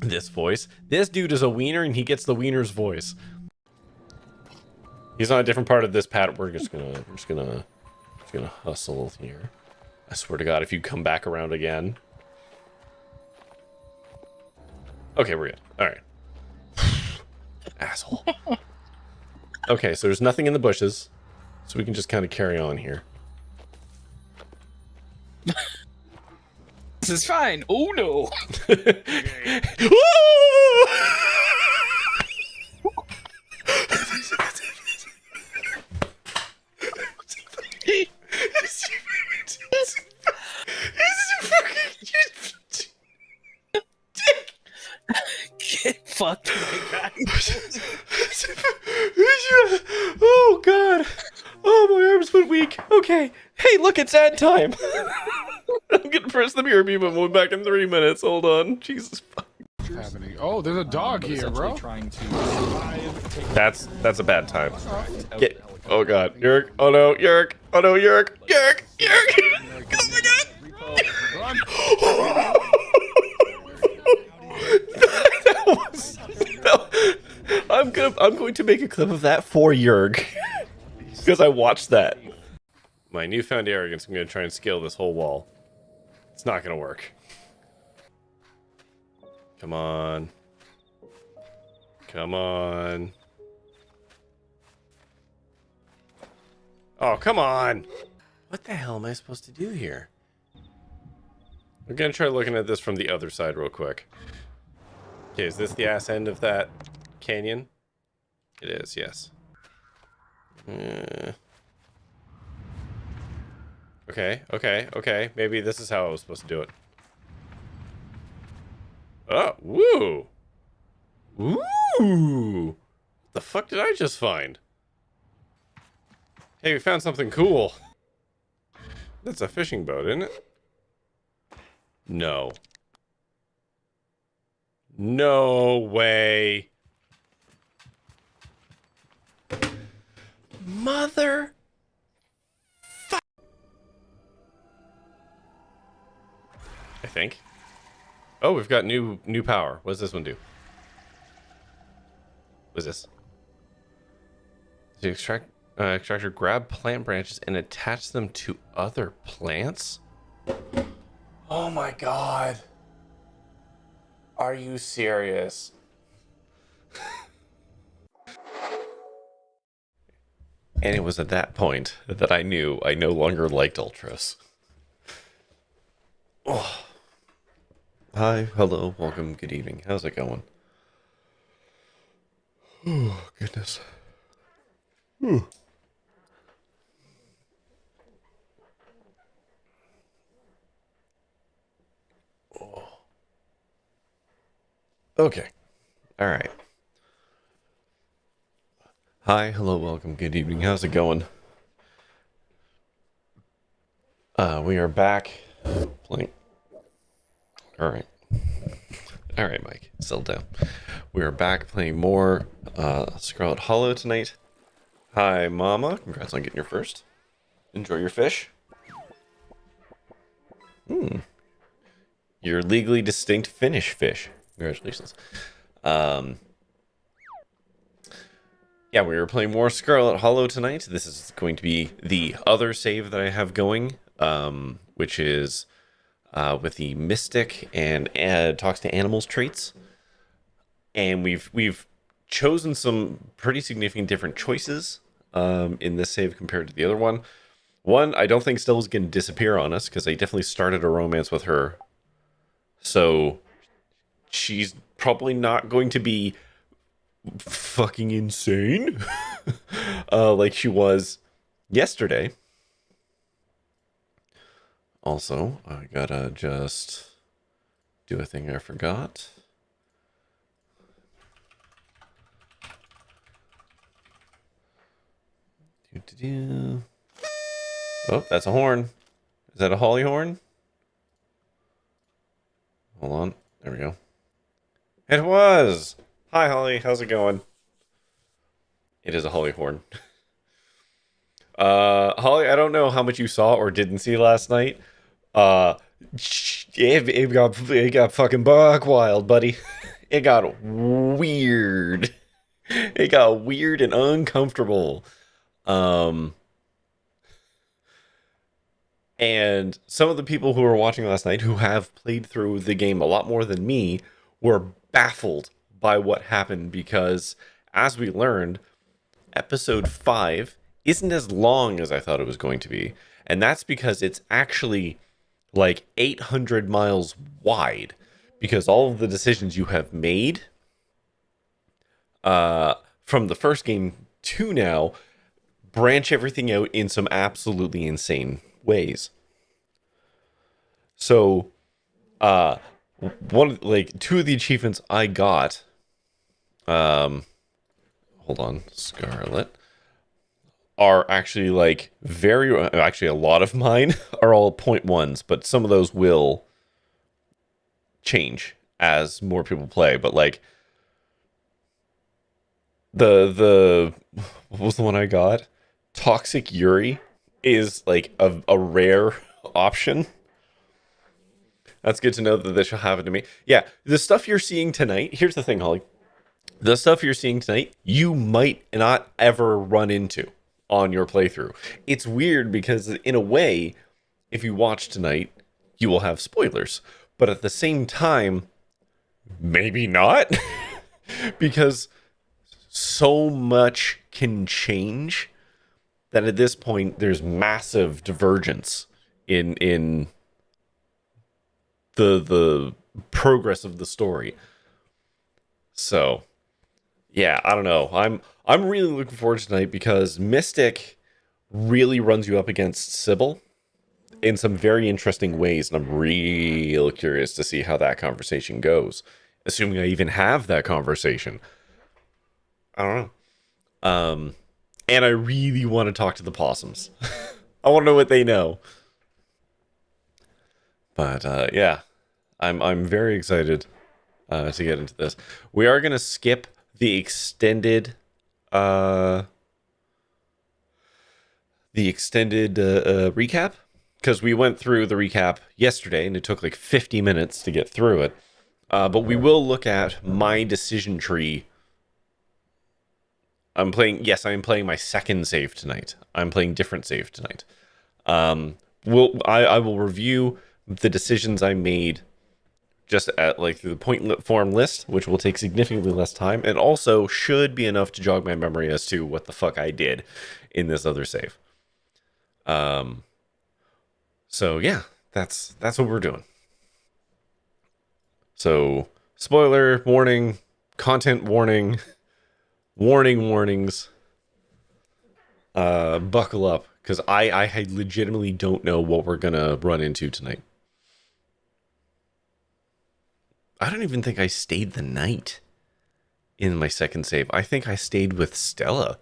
this voice. This dude is a wiener and he gets the wiener's voice. He's on a different part of this pad. We're just gonna hustle here. I swear to God, if you come back around again. Okay, we're good. All right. Asshole. Okay, so there's nothing in the bushes, so we can just kind of carry on here. This is fine. Oh no. Get fucked, my guy. Oh god. Oh, my arms went weak. Okay. Hey, look, it's ad time. I'm gonna press the mirror beam and we'll be back in 3 minutes. Hold on. Jesus fuck. Happening. Oh, there's a dog here, bro. Trying to That's a bad time. Get. Oh god. Yerk. Oh no. Yerk. Oh no. Yerk. Yerk. Yerk. Oh my god. Run. I'm going to make a clip of that for Yerg. Because I watched that. My newfound arrogance, I'm going to try and scale this whole wall. It's not going to work. Come on. Come on. Oh, come on. What the hell am I supposed to do here? I'm going to try looking at this from the other side real quick. Okay, is this the ass end of that canyon? It is, yes. Okay. Maybe this is how I was supposed to do it. Oh, woo! Woo! What the fuck did I just find? Hey, we found something cool. That's a fishing boat, isn't it? No. No way. Mother. I think. Oh, we've got new power. What does this one do? What is this? The extractor grab plant branches and attach them to other plants? Oh my god. Are you serious? And it was at that point that I knew I no longer liked Ultros. Oh. Hi, hello, welcome, good evening. How's it going? Oh, goodness. Whew. Oh. Okay. All right. Hi, hello, welcome, good evening. How's it going? We are back playing. All right, Mike, settle down. We are back playing more Scarlet Hollow tonight. Hi, Mama. Congrats on getting your first. Enjoy your fish. Your legally distinct Finnish fish. Congratulations. Yeah, we were playing more Scarlet Hollow tonight. This is going to be the other save that I have going, which is with the Mystic and talks to animals traits. And we've chosen some pretty significant different choices in this save compared to the other one. One, I don't think Stella's going to disappear on us because I definitely started a romance with her. So she's probably not going to be fucking insane like she was yesterday. Also, I gotta just do a thing I forgot. Oh, that's a horn. Is that a holly horn? Hold on. There we go. It was! Hi, Holly. How's it going? It is a holly horn. Holly, I don't know how much you saw or didn't see last night. It got fucking buck wild, buddy. it got weird. It got weird and uncomfortable. Um, and some of the people who were watching last night who have played through the game a lot more than me were baffled by what happened because, as we learned, episode 5 isn't as long as I thought it was going to be. And that's because it's actually like 800 miles wide because all of the decisions you have made from the first game to now branch everything out in some absolutely insane ways. So, two of the achievements I got, hold on, Scarlet, are actually like actually a lot of mine are all 0.1s, but some of those will change as more people play. But like the what was the one I got? Toxic Yuri is like a rare option. That's good to know that this will happen to me. Yeah, the stuff you're seeing tonight, here's the thing, Holly. The stuff you're seeing tonight, you might not ever run into on your playthrough. It's weird because in a way, if you watch tonight, you will have spoilers. But at the same time, maybe not. Because so much can change that at this point there's massive divergence in the progress of the story. So yeah, I don't know. I'm really looking forward to tonight because Mystic really runs you up against Sybil in some very interesting ways, and I'm real curious to see how that conversation goes. Assuming I even have that conversation. I don't know. And I really want to talk to the possums. I want to know what they know. But yeah, I'm very excited to get into this. We are gonna skip the extended recap because we went through the recap yesterday and it took like 50 minutes to get through it. But we will look at my decision tree. I am playing my second save tonight. I'm playing different save tonight. I will review the decisions I made just at like through the point form list, which will take significantly less time, and also should be enough to jog my memory as to what the fuck I did in this other save. So yeah, that's what we're doing. So spoiler warning, content warning, warnings. Buckle up, because I legitimately don't know what we're gonna run into tonight. I don't even think I stayed the night in my second save. I think I stayed with Stella.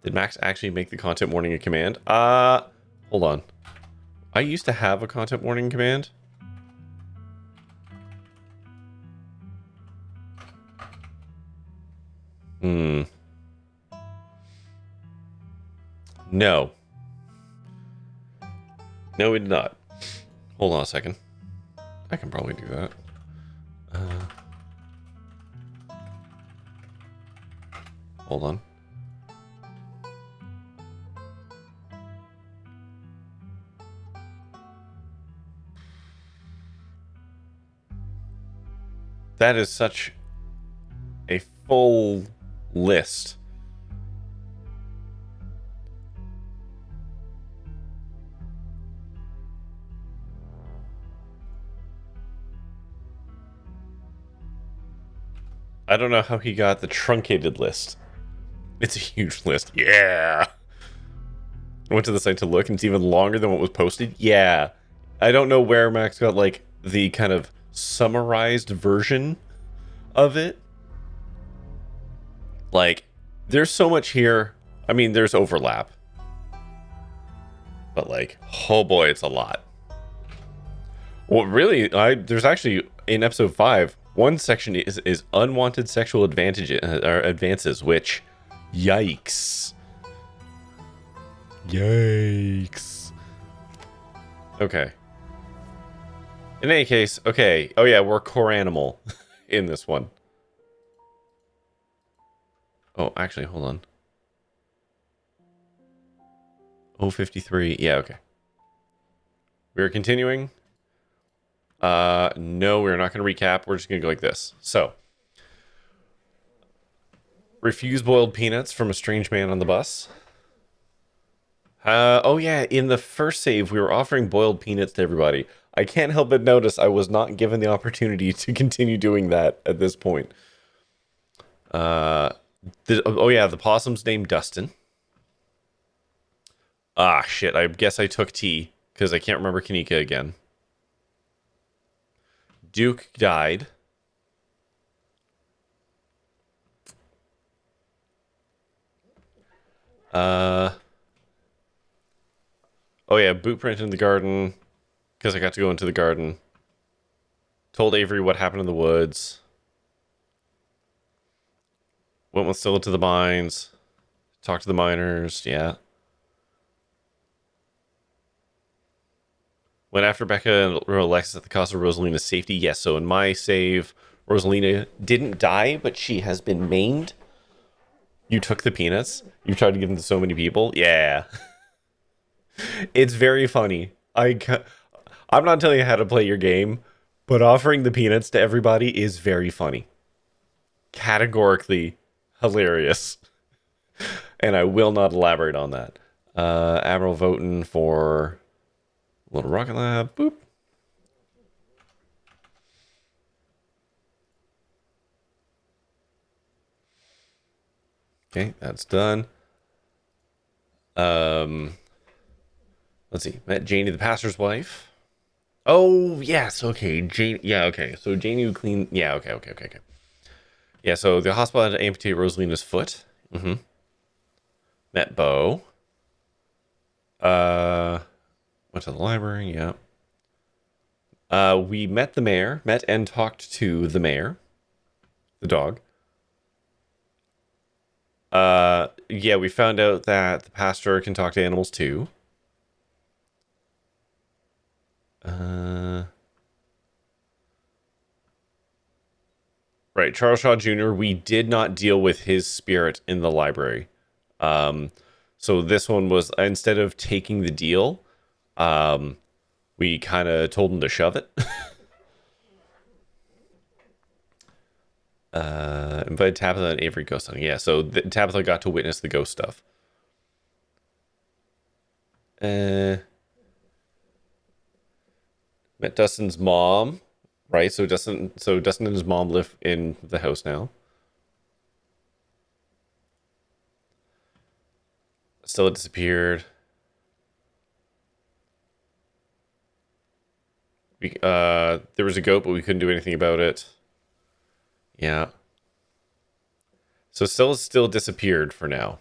Did Max actually make the content warning a command? Hold on. I used to have a content warning command. No. No, we did not. Hold on a second. I can probably do that. Hold on. That is such a full list. I don't know how he got the truncated list. It's a huge list. Yeah. I went to the site to look and it's even longer than what was posted. Yeah. I don't know where Max got like the kind of summarized version of it. Like, there's so much here. I mean, there's overlap. But like, oh boy, it's a lot. Well, really, there's actually in episode 5, one section is unwanted sexual advantages or advances, which, yikes. Yikes. Okay. In any case, okay. Oh yeah, we're core animal in this one. Oh, actually, hold on. 053. Yeah, okay. We're continuing. No, we're not going to recap. We're just going to go like this. So, refuse boiled peanuts from a strange man on the bus. Oh yeah, in the first save, we were offering boiled peanuts to everybody. I can't help but notice I was not given the opportunity to continue doing that at this point. Oh yeah, the possum's named Dustin. Ah, shit, I guess I took T, because I can't remember Kanika again. Duke died. Oh yeah, boot print in the garden, because I got to go into the garden. Told Avery what happened in the woods. Went with Scylla to the mines. Talked to the miners, yeah. Went after Becca and Alexis at the cost of Rosalina's safety. Yes, so in my save, Rosalina didn't die, but she has been maimed. You took the peanuts. You tried to give them to so many people. Yeah. It's very funny. I'm not telling you how to play your game, but offering the peanuts to everybody is very funny. Categorically hilarious. And I will not elaborate on that. Admiral voting for Little Rocket Lab. Boop. Okay, that's done. Let's see. Met Janie, the pastor's wife. Oh, yes. Okay. Janie. Yeah, okay. So Janie who cleaned. Yeah, okay. Yeah, so the hospital had to amputate Rosalina's foot. Mm-hmm. Met Bo. Went to the library, yeah. We met the mayor. Met and talked to the mayor. The dog. Yeah, we found out that the pastor can talk to animals too. Right, Charles Shaw Jr., we did not deal with his spirit in the library. So this one was, instead of taking the deal, we kind of told him to shove it. Invited Tabitha and Avery ghost hunting. Yeah, so Tabitha got to witness the ghost stuff. Met Dustin's mom. Right, so Dustin and his mom live in the house now. Still disappeared. There was a goat, but we couldn't do anything about it. Yeah. So Stella's still disappeared for now.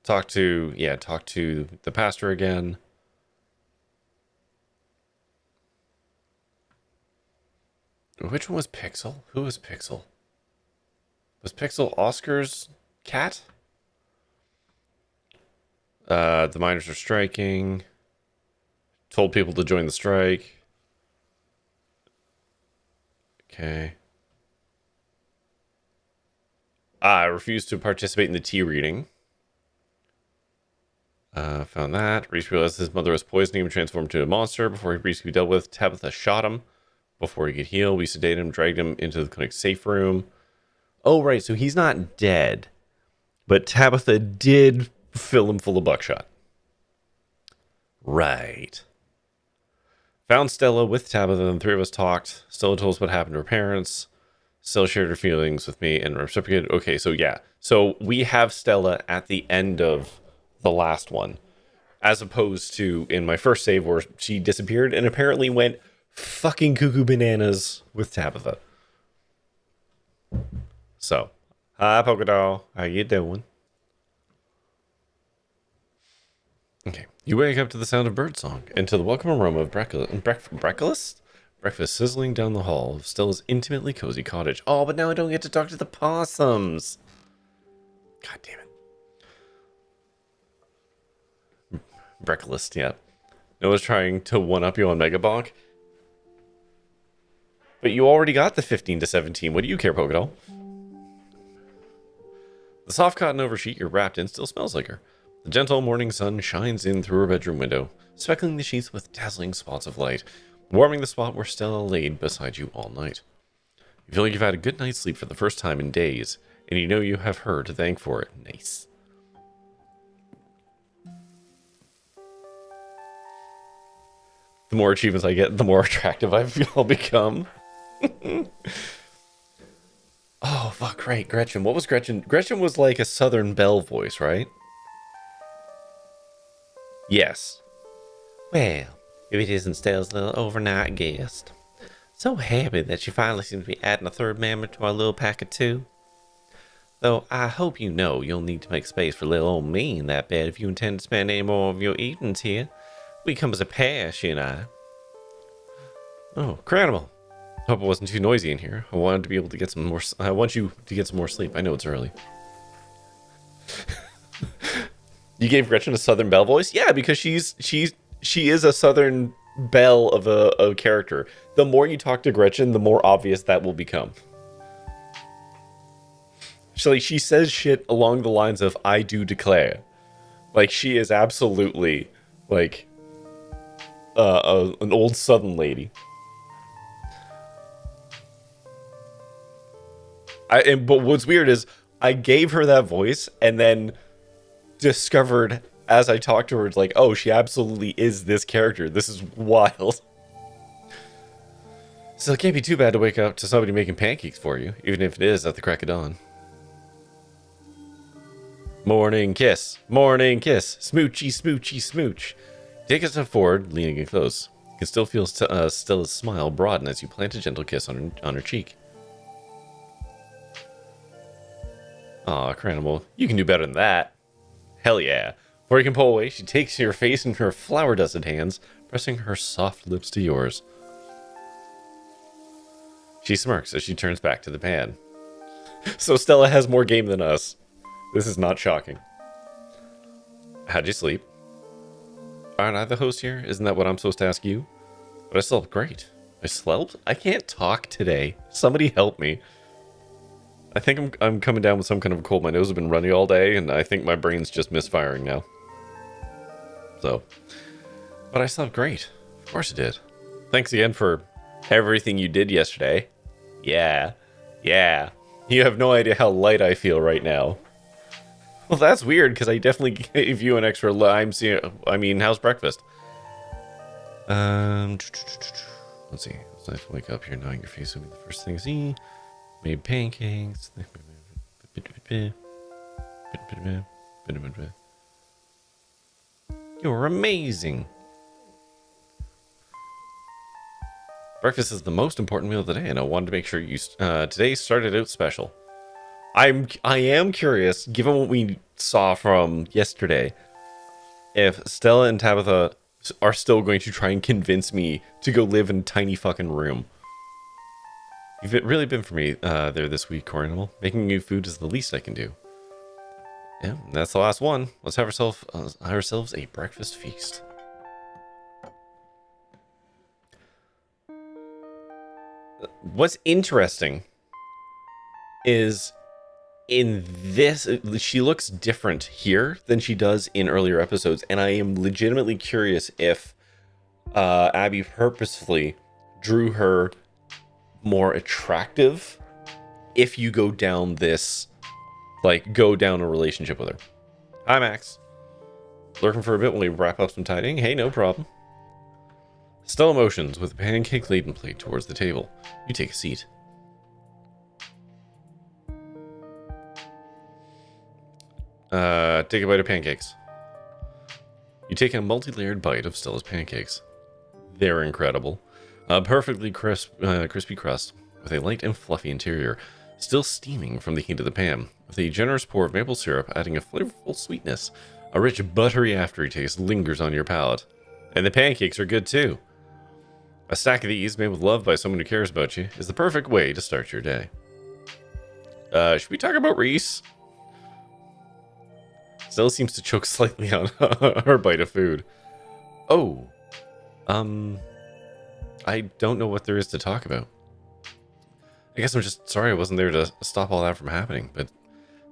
Talk to the pastor again. Which one was Pixel? Who was Pixel? Was Pixel Oscar's cat? The miners are striking. Told people to join the strike. Okay. I refused to participate in the tea reading. Found that. Reese realized his mother was poisoning him and transformed into a monster. Before Reese could be dealt with, Tabitha shot him. Before he could heal, we sedated him, dragged him into the clinic's safe room. Oh, right, so he's not dead. But Tabitha did fill him full of buckshot. Right. Found Stella with Tabitha, and the three of us talked. Stella told us what happened to her parents. Stella shared her feelings with me and reciprocated. Okay, so yeah. So we have Stella at the end of the last one, as opposed to in my first save where she disappeared and apparently went fucking cuckoo bananas with Tabitha. So, hi Polka Doll, how you doing? Okay, you wake up to the sound of birdsong and to the welcome aroma of breakfast. Breakfast sizzling down the hall of Stella's intimately cozy cottage. Oh, but now I don't get to talk to the possums. God damn it. Breakfast, yeah. Noah's trying to one-up you on Megabonk. But you already got the 15 to 17. What do you care, Pokédoll? The soft cotton oversheet you're wrapped in still smells like her. The gentle morning sun shines in through her bedroom window, speckling the sheets with dazzling spots of light, warming the spot where Stella laid beside you all night. You feel like you've had a good night's sleep for the first time in days, and you know you have her to thank for it. Nice. The more achievements I get, the more attractive I feel I'll become. Oh, fuck, right, Gretchen. What was Gretchen? Gretchen was like a Southern Belle voice, right? Yes. Well, if it isn't Stella's little overnight guest. So happy that she finally seems to be adding a third member to our little pack of two. Though I hope you know you'll need to make space for little old me in that bed if you intend to spend any more of your evenings here. We come as a pair, she and I. Oh, incredible. Hope it wasn't too noisy in here. I wanted to be able to get some more. I want you to get some more sleep. I know it's early. You gave Gretchen a Southern Belle voice? Yeah, because she is a Southern Belle of a character. The more you talk to Gretchen, the more obvious that will become. She says shit along the lines of "I do declare," like she is absolutely like an old Southern lady. But what's weird is I gave her that voice and then discovered as I talked to her, it's like, oh, she absolutely is this character. This is wild. So it can't be too bad to wake up to somebody making pancakes for you, even if it is at the crack of dawn. Morning kiss. Morning kiss. Smoochy, smoochy, smooch. Take a step forward, leaning in close. You can still feel Stella's smile broaden as you plant a gentle kiss on her cheek. Aw, Cranimal, you can do better than that. Hell yeah. Before you can pull away, she takes your face in her flower-dusted hands, pressing her soft lips to yours. She smirks as she turns back to the pan. So Stella has more game than us. This is not shocking. How'd you sleep? Aren't I the host here? Isn't that what I'm supposed to ask you? But I slept great. I slept? I can't talk today. Somebody help me. I think I'm coming down with some kind of a cold. My nose has been runny all day, and I think my brain's just misfiring now. So, but I slept great. Of course I did. Thanks again for everything you did yesterday. Yeah. Yeah. You have no idea how light I feel right now. Well, that's weird, because I definitely gave you an extra lime. I mean, how's breakfast? Let's see. It's nice to wake up here knowing your face will be the first thing I see. Made pancakes. You're amazing. Breakfast is the most important meal of the day, and I wanted to make sure you today started out special. I am curious, given what we saw from yesterday, if Stella and Tabitha are still going to try and convince me to go live in a tiny fucking room. You've really been for me there this week, Corinimal. Making you food is the least I can do. Yeah, that's the last one. Let's have ourselves a breakfast feast. What's interesting is in this, she looks different here than she does in earlier episodes, and I am legitimately curious if Abby purposefully drew her more attractive if you go down this, like, go down a relationship with her. Hi, Max. Lurking for a bit when we wrap up some tidying? Hey, no problem. Stella motions with a pancake-laden plate towards the table. You take a seat. Take a bite of pancakes. You take a multi-layered bite of Stella's pancakes. They're incredible. A perfectly crispy crust with a light and fluffy interior, still steaming from the heat of the pan, with a generous pour of maple syrup adding a flavorful sweetness. A rich, buttery aftertaste lingers on your palate. And the pancakes are good too. A stack of these, made with love by someone who cares about you, is the perfect way to start your day. Should we talk about Reese? Stella seems to choke slightly on her bite of food. Oh. I don't know what there is to talk about. I guess I'm just sorry I wasn't there to stop all that from happening, but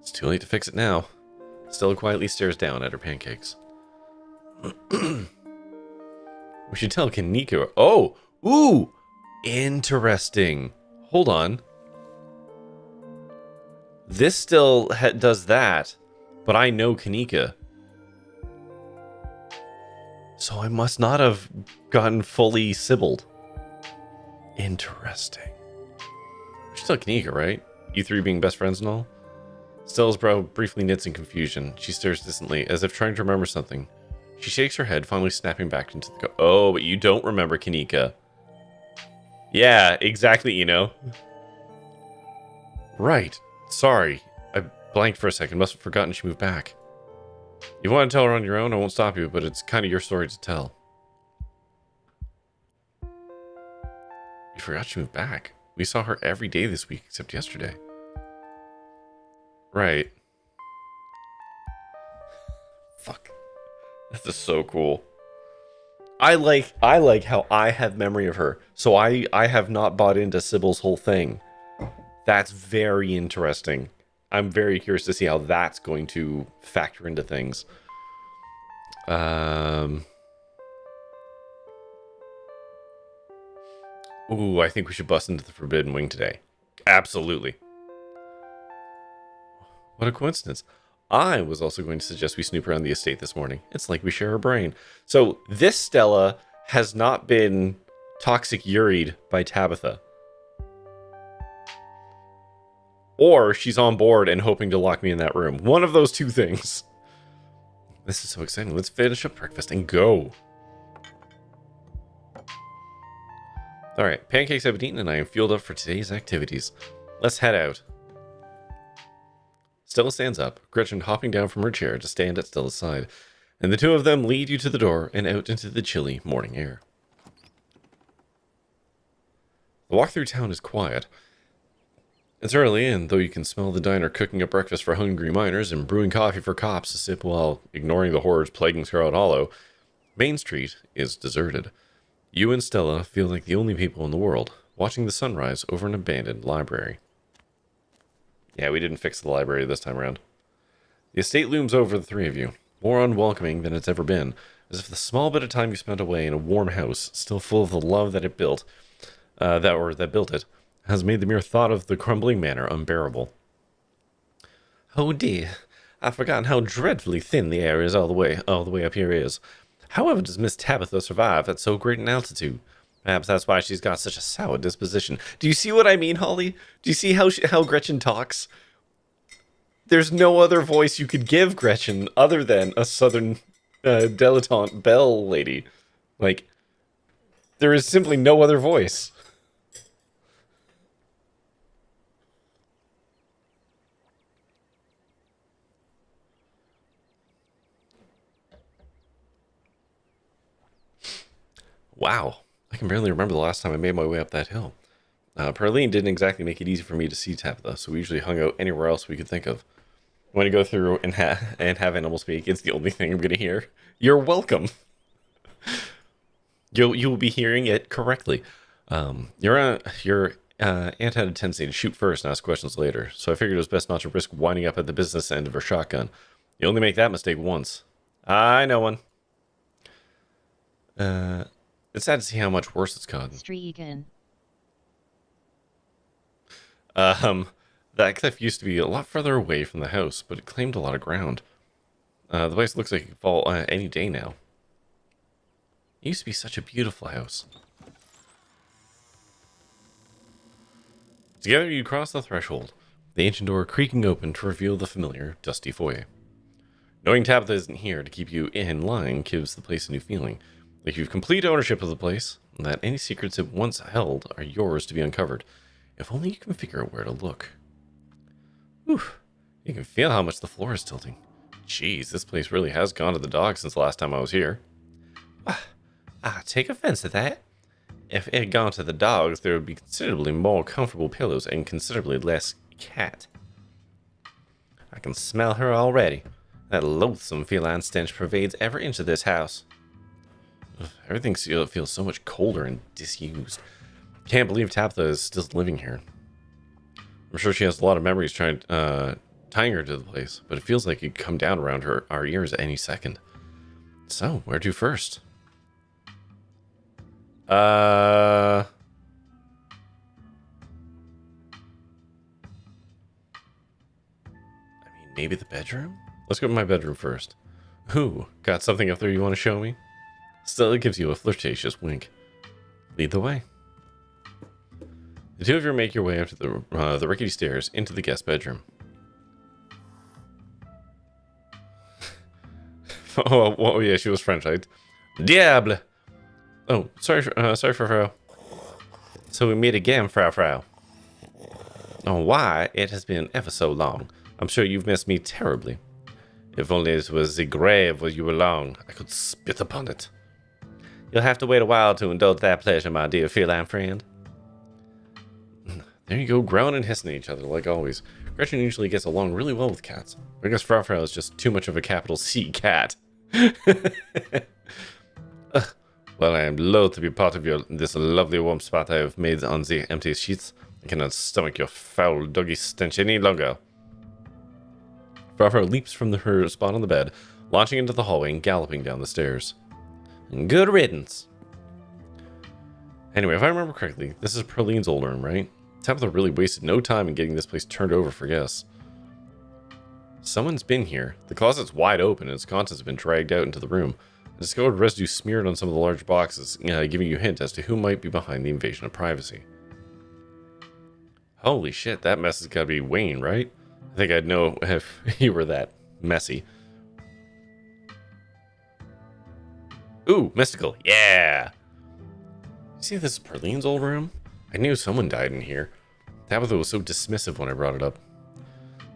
it's too late to fix it now. Stella quietly stares down at her pancakes. We should tell Kanika. Oh! Ooh! Interesting. Hold on. This still does that, but I know Kanika. So I must not have gotten fully Sibyled. Interesting. We should tell Kanika, right? You three being best friends and all? Stella's brow briefly knits in confusion. She stares distantly, as if trying to remember something. She shakes her head, finally snapping back into the... Oh, but you don't remember Kanika. Yeah, exactly, you know. Right. Sorry. I blanked for a second. Must have forgotten she moved back. You want to tell her on your own, I won't stop you, but it's kind of your story to tell. You forgot she moved back. We saw her every day this week, except yesterday. Right. Fuck. This is so cool. I like how I have memory of her, so I have not bought into Sybil's whole thing. That's very interesting. I'm very curious to see how that's going to factor into things. Ooh, I think we should bust into the Forbidden Wing today. Absolutely. What a coincidence. I was also going to suggest we snoop around the estate this morning. It's like we share a brain. So this Stella has not been toxic Uri'd by Tabitha. Or she's on board and hoping to lock me in that room. One of those two things. This is so exciting. Let's finish up breakfast and go. Alright, pancakes have been eaten and I am fueled up for today's activities. Let's head out. Stella stands up, Gretchen hopping down from her chair to stand at Stella's side, and the two of them lead you to the door and out into the chilly morning air. The walk through town is quiet. It's early, and though you can smell the diner cooking up breakfast for hungry miners and brewing coffee for cops to sip while ignoring the horrors plaguing Scarlet Hollow, Main Street is deserted. You and Stella feel like the only people in the world, watching the sunrise over an abandoned library. Yeah, we didn't fix the library this time around. The estate looms over the three of you, more unwelcoming than it's ever been, as if the small bit of time you spent away in a warm house, still full of the love that it built, that built it, has made the mere thought of the crumbling manor unbearable. Oh dear, I've forgotten how dreadfully thin the air is all the way up here is. However does Miss Tabitha survive at so great an altitude? Perhaps that's why she's got such a sour disposition. Do you see what I mean, Holly? Do you see how Gretchen talks? There's no other voice you could give Gretchen other than a southern dilettante belle lady. Like, there is simply no other voice. Wow. I can barely remember the last time I made my way up that hill. Perline didn't exactly make it easy for me to see Tabitha, so we usually hung out anywhere else we could think of. When I go through and have animals speak, it's the only thing I'm going to hear. You're welcome. You'll be hearing it correctly. Your aunt had a tendency to shoot first and ask questions later, so I figured it was best not to risk winding up at the business end of her shotgun. You only make that mistake once. I know one. It's sad to see how much worse it's gotten. Streakin. That cliff used to be a lot further away from the house, but it claimed a lot of ground. The place looks like it could fall any day now. It used to be such a beautiful house. Together you cross the threshold, the ancient door creaking open to reveal the familiar, dusty foyer. Knowing Tabitha isn't here to keep you in line gives the place a new feeling. Like you've complete ownership of the place, and that any secrets it once held are yours to be uncovered. If only you can figure out where to look. Whew. You can feel how much the floor is tilting. Jeez, this place really has gone to the dogs since the last time I was here. I take offense at that. if it had gone to the dogs, there would be considerably more comfortable pillows and considerably less cat. I can smell her already. That loathsome feline stench pervades every inch of this house. Ugh, everything feels so much colder and disused. Can't believe Tabitha is still living here. I'm sure she has a lot of memories tying her to the place, but it feels like it could come down around our ears any second. So, where to first? I mean, maybe the bedroom? Let's go to my bedroom first. Ooh, got something up there you want to show me? Stella gives you a flirtatious wink. Lead the way. The two of you make your way up to the rickety stairs into the guest bedroom. Oh, yeah, she was French. Diable! Oh, sorry, Frau. So we meet again, Frau. Oh, why? It has been ever so long. I'm sure you've missed me terribly. If only it was the grave where you belong, I could spit upon it. You'll have to wait a while to indulge that pleasure, my dear feline friend. There you go, growling and hissing at each other, like always. Gretchen usually gets along really well with cats. I guess Frau is just too much of a capital C cat. Well, I am loath to be part of this lovely warm spot I have made on the empty sheets. I cannot stomach your foul doggy stench any longer. Frau leaps from her spot on the bed, launching into the hallway and galloping down the stairs. Good riddance. Anyway, if I remember correctly, this is Perline's old room, right? Tabitha really wasted no time in getting this place turned over for guests. Someone's been here. The closet's wide open and its contents have been dragged out into the room. I discovered residue smeared on some of the large boxes, giving you a hint as to who might be behind the invasion of privacy. Holy shit, that mess has got to be Wayne, right? I think I'd know if he were that messy. Ooh, mystical. Yeah! You see this is Perline's old room? I knew someone died in here. Tabitha was so dismissive when I brought it up.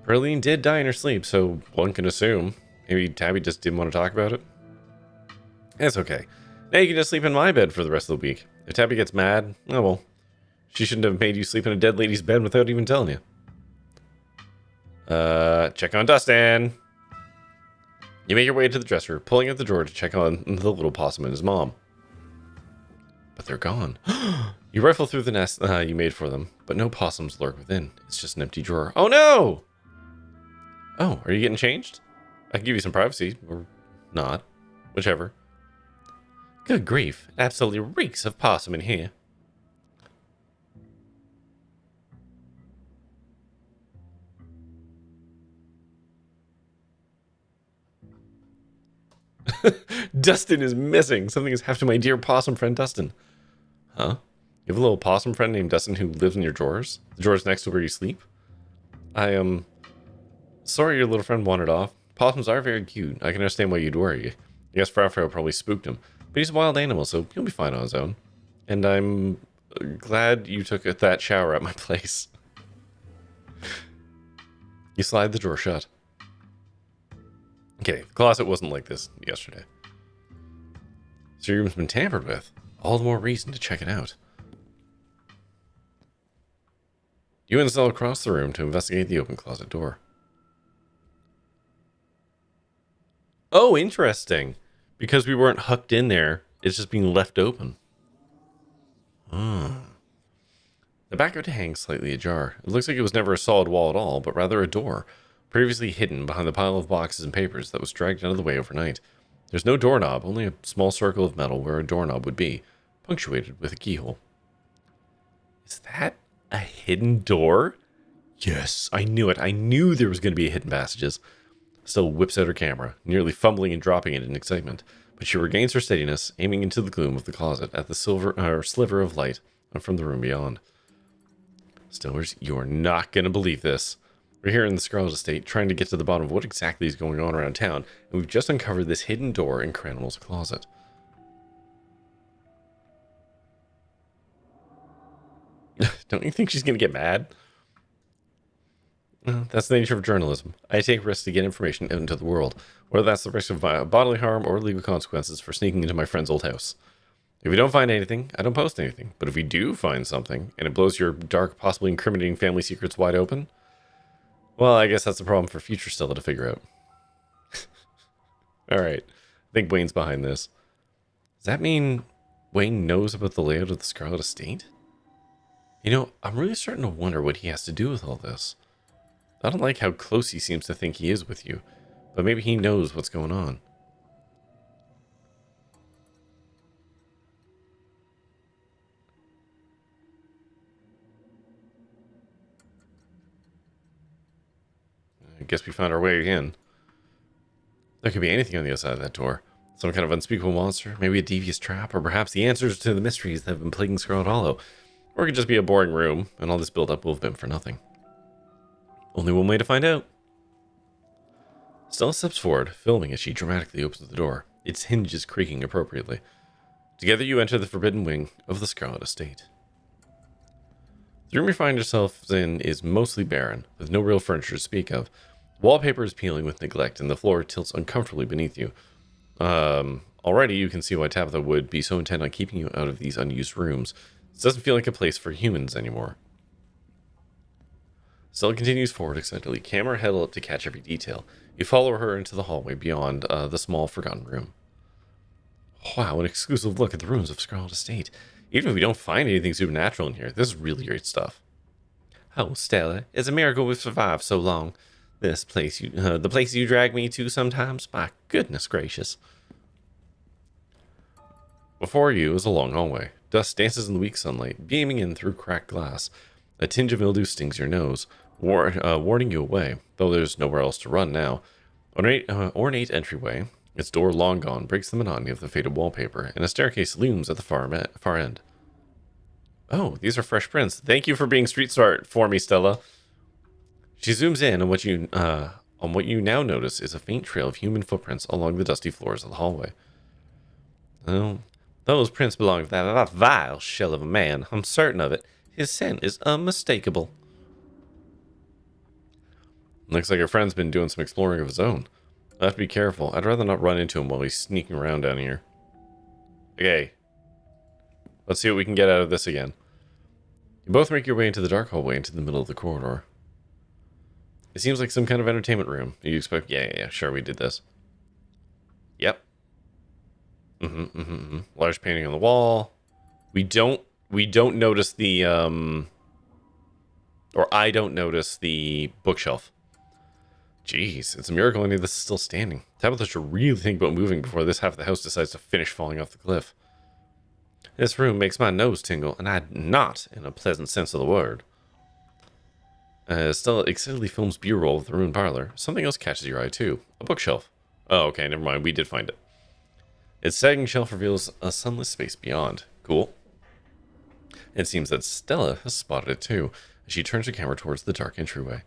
Perline did die in her sleep, so one can assume. Maybe Tabby just didn't want to talk about it. It's okay. Now you can just sleep in my bed for the rest of the week. If Tabby gets mad, oh well. She shouldn't have made you sleep in a dead lady's bed without even telling you. Check on Dustin. You make your way to the dresser, pulling out the drawer to check on the little possum and his mom. But they're gone. You rifle through the nest you made for them, but no possums lurk within. It's just an empty drawer. Oh no! Oh, are you getting changed? I can give you some privacy, or not. Whichever. Good grief. It absolutely reeks of possum in here. Dustin is missing. Something has happened to my dear possum friend Dustin. Huh? You have a little possum friend named Dustin who lives in your drawers? The drawers next to where you sleep? I am sorry your little friend wandered off. Possums are very cute. I can understand why you'd worry. I guess Frau probably spooked him. But he's a wild animal, so he'll be fine on his own. And I'm glad you took that shower at my place. You slide the drawer shut. Okay, the closet wasn't like this yesterday. So your room's been tampered with. All the more reason to check it out. You and Stella across the room to investigate the open closet door. Oh, interesting. Because we weren't hucked in there, it's just being left open. The back of it hangs slightly ajar. It looks like it was never a solid wall at all, but rather a door, previously hidden behind the pile of boxes and papers that was dragged out of the way overnight. There's no doorknob, only a small circle of metal where a doorknob would be, punctuated with a keyhole. Is that a hidden door? Yes, I knew it. I knew there was going to be hidden passages. Stella whips out her camera, nearly fumbling and dropping it in excitement, but she regains her steadiness, aiming into the gloom of the closet at the sliver of light from the room beyond. Stillers, you are not going to believe this. We're here in the Scarlet Estate, trying to get to the bottom of what exactly is going on around town, and we've just uncovered this hidden door in Cranimal's closet. Don't you think she's going to get mad? That's the nature of journalism. I take risks to get information out into the world, whether that's the risk of bodily harm or legal consequences for sneaking into my friend's old house. If we don't find anything, I don't post anything. But if we do find something, and it blows your dark, possibly incriminating family secrets wide open, well, I guess that's a problem for future Stella to figure out. Alright, I think Wayne's behind this. Does that mean Wayne knows about the layout of the Scarlet Estate? You know, I'm really starting to wonder what he has to do with all this. I don't like how close he seems to think he is with you, but maybe he knows what's going on. I guess we found our way in. There could be anything on the other side of that door. Some kind of unspeakable monster, maybe a devious trap, or perhaps the answers to the mysteries that have been plaguing Scarlet Hollow. Or it could just be a boring room, and all this build-up will have been for nothing. Only one way to find out. Stella steps forward, filming as she dramatically opens the door, its hinges creaking appropriately. Together you enter the forbidden wing of the Scarlet Estate. The room you find yourself in is mostly barren, with no real furniture to speak of. Wallpaper is peeling with neglect, and the floor tilts uncomfortably beneath you. Already you can see why Tabitha would be so intent on keeping you out of these unused rooms. This doesn't feel like a place for humans anymore. Stella continues forward excitedly, camera held up to catch every detail. You follow her into the hallway beyond the small, forgotten room. Wow, an exclusive look at the ruins of Scarlet Estate. Even if we don't find anything supernatural in here, this is really great stuff. Oh, Stella, it's a miracle we've survived so long. This place, the place you drag me to sometimes, my goodness gracious. Before you is a long hallway. Dust dances in the weak sunlight, beaming in through cracked glass. A tinge of mildew stings your nose, warning you away, though there's nowhere else to run now. Ornate entryway, its door long gone, breaks the monotony of the faded wallpaper, and a staircase looms at the far end. Oh, these are fresh prints. Thank you for being street smart for me, Stella. She zooms in on what you now notice is a faint trail of human footprints along the dusty floors of the hallway. Oh, those prints belong to that vile shell of a man. I'm certain of it. His scent is unmistakable. Looks like our friend's been doing some exploring of his own. I have to be careful. I'd rather not run into him while he's sneaking around down here. Okay. Let's see what we can get out of this again. You both make your way into the dark hallway into the middle of the corridor. It seems like some kind of entertainment room. You expect... Yeah, sure, we did this. Yep. Large painting on the wall. We don't notice the, or I don't notice the bookshelf. Jeez, it's a miracle any of this is still standing. Tabitha should really think about moving before this half of the house decides to finish falling off the cliff. This room makes my nose tingle, and not in a pleasant sense of the word. Stella excitedly films B-roll of the ruined parlor. Something else catches your eye, too. A bookshelf. Oh, okay, never mind. We did find it. Its sagging shelf reveals a sunless space beyond. Cool. It seems that Stella has spotted it, too, as she turns her camera towards the dark entryway.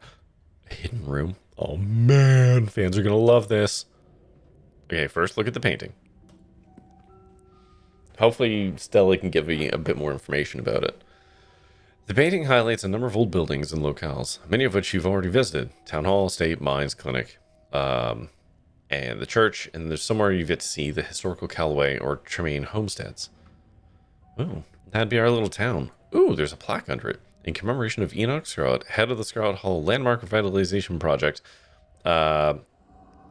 A hidden room. Oh, man. Fans are going to love this. Okay, first look at the painting. Hopefully Stella can give me a bit more information about it. The painting highlights a number of old buildings and locales, many of which you've already visited. Town hall, estate, mines, clinic, and the church, and there's somewhere you get to see the historical Callaway or Tremaine homesteads. Oh, that'd be our little town. Ooh, there's a plaque under it. In commemoration of Enoch Scarlet, head of the Scarlet Hollow Landmark Revitalization Project. Let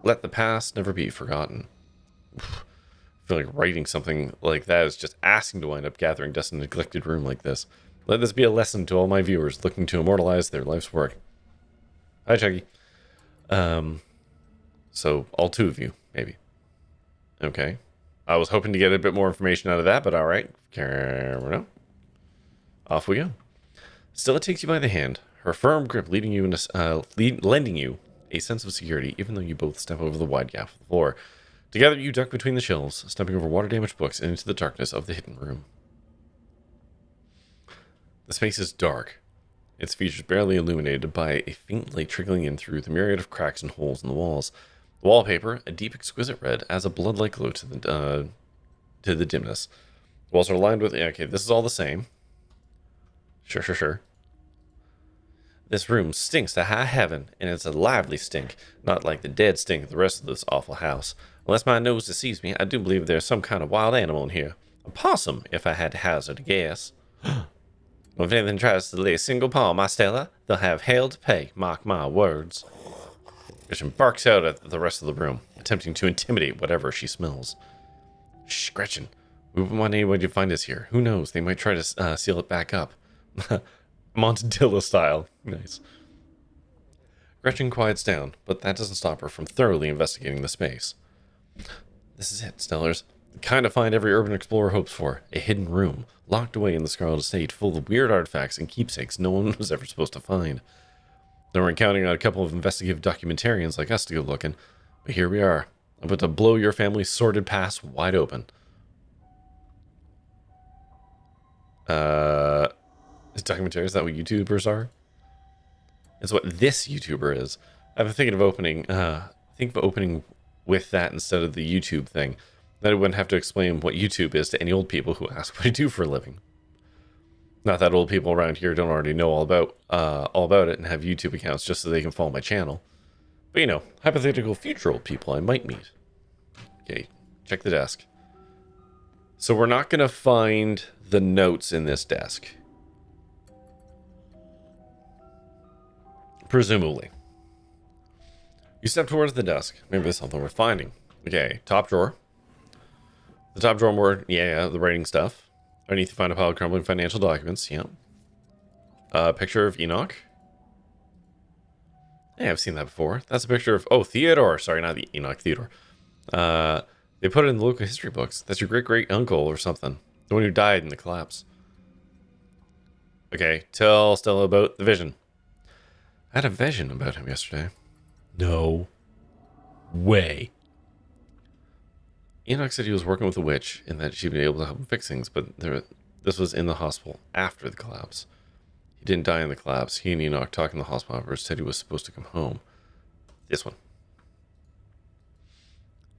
the past never be forgotten. Oof. I feel like writing something like that is just asking to wind up gathering dust in a neglected room like this. Let this be a lesson to all my viewers looking to immortalize their life's work. Hi, Chucky. So, all two of you, maybe. Okay. I was hoping to get a bit more information out of that, but alright. Camera. Off we go. Stella takes you by the hand, her firm grip leading you lending you a sense of security, even though you both step over the wide gap of the floor. Together, you duck between the shelves, stepping over water-damaged books and into the darkness of the hidden room. The space is dark, its features barely illuminated by a faint light trickling in through the myriad of cracks and holes in the walls. The wallpaper, a deep, exquisite red, adds a blood-like glow to the dimness. The walls are lined with... Okay, this is all the same. Sure. This room stinks to high heaven, and it's a lively stink, not like the dead stink of the rest of this awful house. Unless my nose deceives me, I do believe there's some kind of wild animal in here. A possum, if I had to hazard a guess. If anything tries to lay a single paw on my Stella, they'll have hell to pay, mark my words. Gretchen barks out at the rest of the room, attempting to intimidate whatever she smells. Shh, Gretchen. We wouldn't want anyone to find us here. Who knows? They might try to seal it back up. Montadilla style. Nice. Gretchen quiets down, but that doesn't stop her from thoroughly investigating the space. This is it, Stellars. The kind of find every urban explorer hopes for. A hidden room, locked away in the Scarlet Estate, full of weird artifacts and keepsakes no one was ever supposed to find. They weren't counting on a couple of investigative documentarians like us to go looking, but here we are, about to blow your family's sordid past wide open. Is documentary, is that what YouTubers are? It's what this YouTuber is. I've been thinking of opening, with that instead of the YouTube thing. Then I wouldn't have to explain what YouTube is to any old people who ask what I do for a living. Not that old people around here don't already know all about it and have YouTube accounts just so they can follow my channel. But you know, hypothetical future old people I might meet. Okay, check the desk. So we're not going to find the notes in this desk. Presumably. You step towards the desk. Maybe there's something worth finding. Okay, top drawer. The top drawer more, yeah, the writing stuff. Underneath you find a pile of crumbling financial documents, yeah. A picture of Enoch. Yeah, I've seen that before. That's a picture of, oh, Theodore. Sorry, not the Enoch, Theodore. They put it in the local history books. That's your great-great-uncle or something. The one who died in the collapse. Okay, tell Stella about the vision. I had a vision about him yesterday. No way. Enoch said he was working with a witch and that she'd be able to help him fix things, but this was in the hospital after the collapse. He didn't die in the collapse. He and Enoch talked in the hospital afterwards, said he was supposed to come home. This one.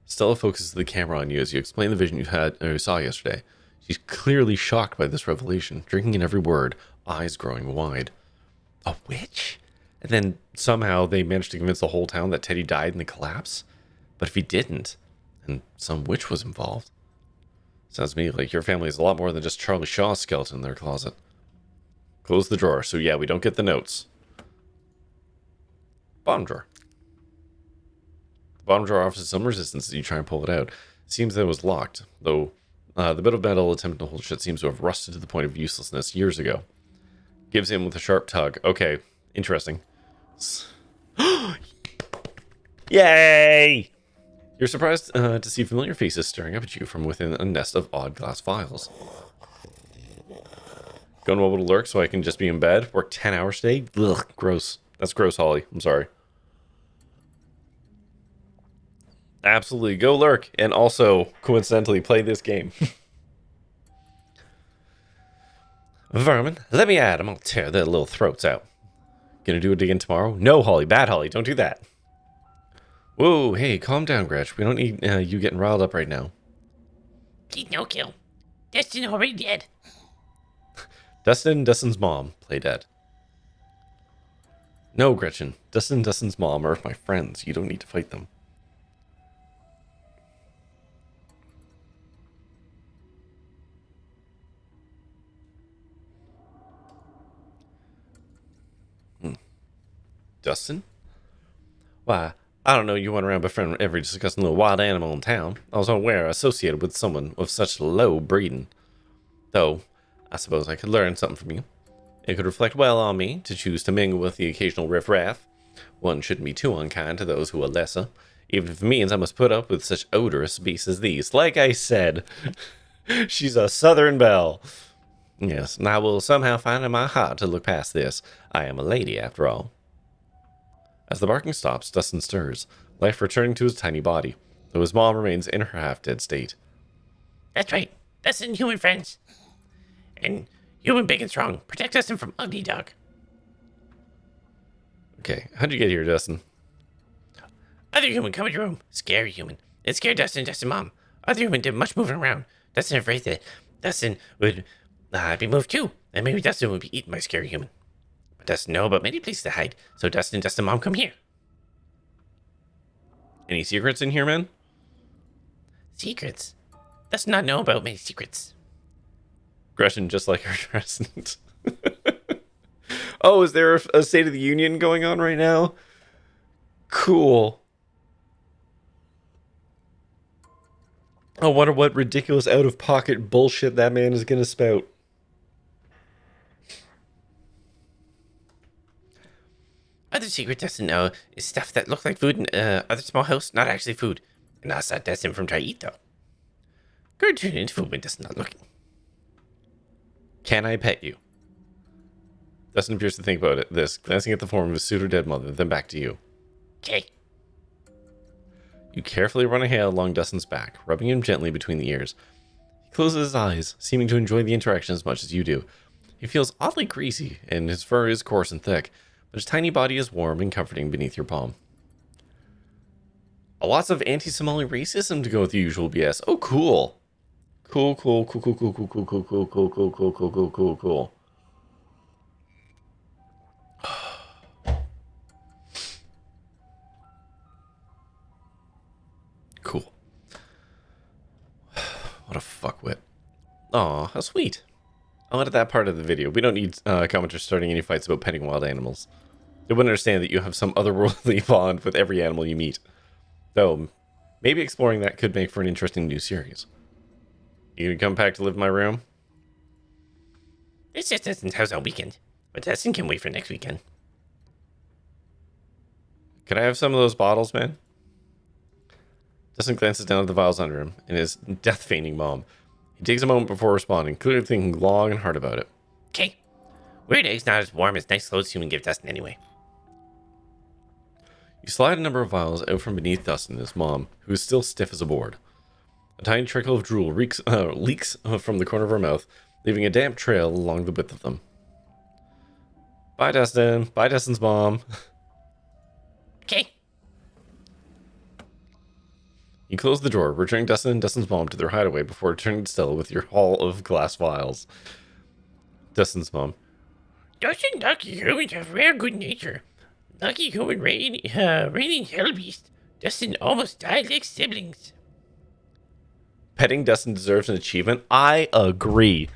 Stella focuses the camera on you as you explain the vision you saw yesterday. She's clearly shocked by this revelation, drinking in every word, eyes growing wide. A witch? And then somehow they managed to convince the whole town that Teddy died in the collapse? But if he didn't, and some witch was involved. Sounds to me like your family is a lot more than just Charlie Shaw's skeleton in their closet. Close the drawer, so yeah, we don't get the notes. Bottom drawer. The bottom drawer offers some resistance as you try and pull it out. It seems that it was locked, though the bit of metal attempting to hold shut seems to have rusted to the point of uselessness years ago. Gives in with a sharp tug. Okay, interesting. Yay! You're surprised to see familiar faces staring up at you from within a nest of odd glass files. Going mobile to lurk so I can just be in bed? Work 10 hours today? Ugh, gross. That's gross, Holly. I'm sorry. Absolutely. Go lurk. And also, coincidentally, play this game. Vermin, let me at them. I'll tear their little throats out. Gonna do it again tomorrow? No, Holly. Bad Holly. Don't do that. Whoa, hey, calm down, Gretch. We don't need you getting riled up right now. Please no kill. Dustin already dead. Dustin and Dustin's mom play dead. No, Gretchen. Dustin and Dustin's mom are my friends. You don't need to fight them. Dustin? Why, I don't know you went around befriending every disgusting little wild animal in town. I was unaware associated with someone of such low breeding. Though, I suppose I could learn something from you. It could reflect well on me to choose to mingle with the occasional riffraff. One shouldn't be too unkind to those who are lesser, even if it means I must put up with such odorous beasts as these. Like I said, she's a southern belle. Yes, and I will somehow find in my heart to look past this. I am a lady, after all. As the barking stops, Dustin stirs, life returning to his tiny body, though his mom remains in her half-dead state. That's right. Dustin, human friends. And human big and strong. Protect Dustin from ugly dog. Okay, how'd you get here, Dustin? Other human come in your room. Scary human. It scared Dustin and Dustin mom. Other human did much moving around. Dustin afraid that Dustin would be moved too. And maybe Dustin would be eaten by scary human. But Dustin know about many places to hide. So Dustin and Dustin mom come here. Any secrets in here, man? Secrets? Does not know about many secrets. Aggression just like her present. Oh, is there a State of the Union going on right now? Cool. I wonder what ridiculous out-of-pocket bullshit that man is gonna spout. Other secret Dustin know is stuff that look like food in other small house, not actually food. And I'll stop Dustin from trying to eat, though. Go turn into food when Dustin's not looking. Can I pet you? Dustin appears to think about this, glancing at the form of his pseudo-dead mother, then back to you. Okay. You carefully run a hand along Dustin's back, rubbing him gently between the ears. He closes his eyes, seeming to enjoy the interaction as much as you do. He feels oddly greasy, and his fur is coarse and thick, but his tiny body is warm and comforting beneath your palm. Lots of anti-Somali racism to go with the usual BS. Oh, cool. Cool. Cool. What a fuckwit. Aw, how sweet. I'll edit that part of the video. We don't need commenters starting any fights about petting wild animals. They wouldn't understand that you have some otherworldly bond with every animal you meet. Though, maybe exploring that could make for an interesting new series. You gonna come back to live in my room? It's just Dustin's house on weekend. But Dustin can wait for next weekend. Can I have some of those bottles, man? Dustin glances down at the vials under him and his death-feigning mom. He takes a moment before responding, clearly thinking long and hard about it. Okay. Weird egg's not as warm as nice clothes human give Dustin anyway. You slide a number of vials out from beneath Dustin and his mom, who is still stiff as a board. A tiny trickle of drool leaks from the corner of her mouth, leaving a damp trail along the width of them. Bye, Dustin. Bye, Dustin's mom. Okay. You close the door, returning Dustin and Dustin's mom to their hideaway before returning to Stella with your haul of glass vials. Dustin's mom. Dustin and Lucky humans have rare good nature. Lucky human reigning hell beast. Dustin almost died like siblings. Petting Dustin deserves an achievement. I agree.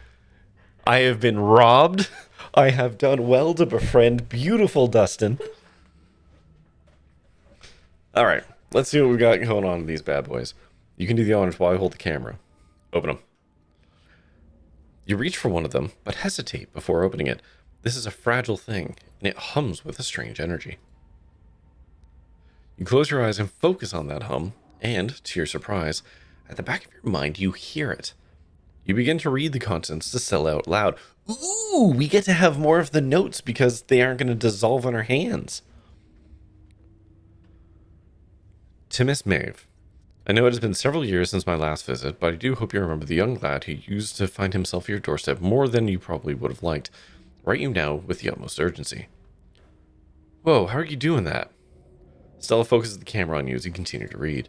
I have been robbed. I have done well to befriend beautiful Dustin. All right, let's see what we got going on with these bad boys. You can do the honors while I hold the camera. Open them. You reach for one of them, but hesitate before opening it. This is a fragile thing, and it hums with a strange energy. You close your eyes and focus on that hum, and, to your surprise, at the back of your mind, you hear it. You begin to read the contents to Stella out loud. Ooh, we get to have more of the notes because they aren't going to dissolve on our hands. To Miss Maeve, I know it has been several years since my last visit, but I do hope you remember the young lad who used to find himself at your doorstep more than you probably would have liked. Write you now with the utmost urgency. Whoa, how are you doing that? Stella focuses the camera on you as you continue to read.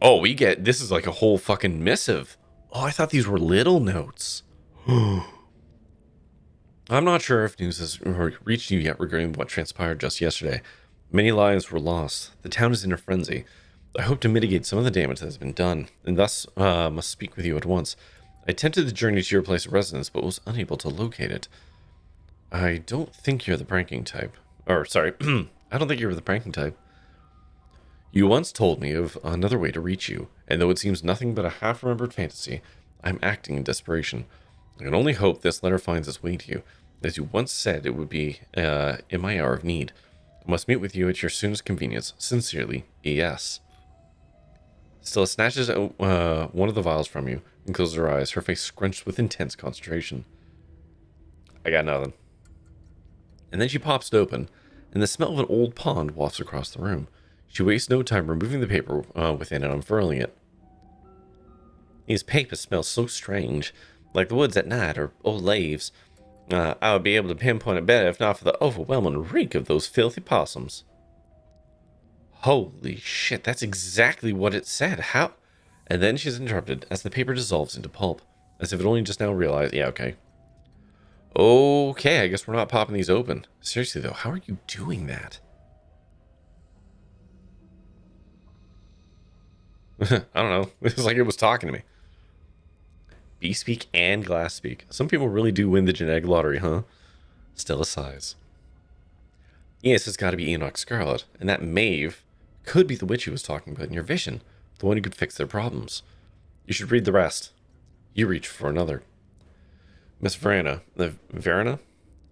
Oh, this is like a whole fucking missive. Oh, I thought these were little notes. I'm not sure if news has reached you yet regarding what transpired just yesterday. Many lives were lost. The town is in a frenzy. I hope to mitigate some of the damage that has been done, and thus must speak with you at once. I attempted the journey to your place of residence, but was unable to locate it. I don't think you're the pranking type. Or, sorry, I don't think you're the pranking type. You once told me of another way to reach you, and though it seems nothing but a half-remembered fantasy, I'm acting in desperation. I can only hope this letter finds its way to you, as you once said it would be in my hour of need. I must meet with you at your soonest convenience. Sincerely, E.S. Stella snatches out one of the vials from you and closes her eyes, her face scrunched with intense concentration. I got nothing. And then she pops it open, and the smell of an old pond wafts across the room. She wastes no time removing the paper within and unfurling it. These papers smell so strange, like the woods at night or old leaves. I would be able to pinpoint it better if not for the overwhelming reek of those filthy possums. Holy shit, that's exactly what it said. How? And then she's interrupted as the paper dissolves into pulp, as if it only just now realized, yeah, okay. Okay, I guess we're not popping these open. Seriously though, how are you doing that? I don't know. It was like it was talking to me. bee speak and glass speak. Some people really do win the genetic lottery, huh? Stella sighs. Yes, it's got to be Enoch Scarlet, and that Maeve could be the witch he was talking about in your vision, the one who could fix their problems. You should read the rest. You reach for another. Miss Verena. Verena?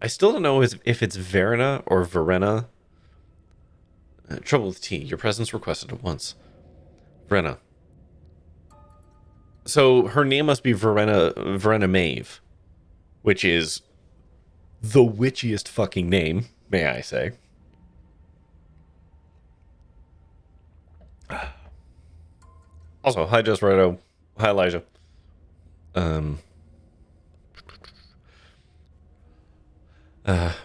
I still don't know if it's Verena or Verena. Trouble with T. Your presence requested at once. Verena. So her name must be Verena Maeve, which is the witchiest fucking name, may I say. Also, hi Just Righto. Hi Elijah.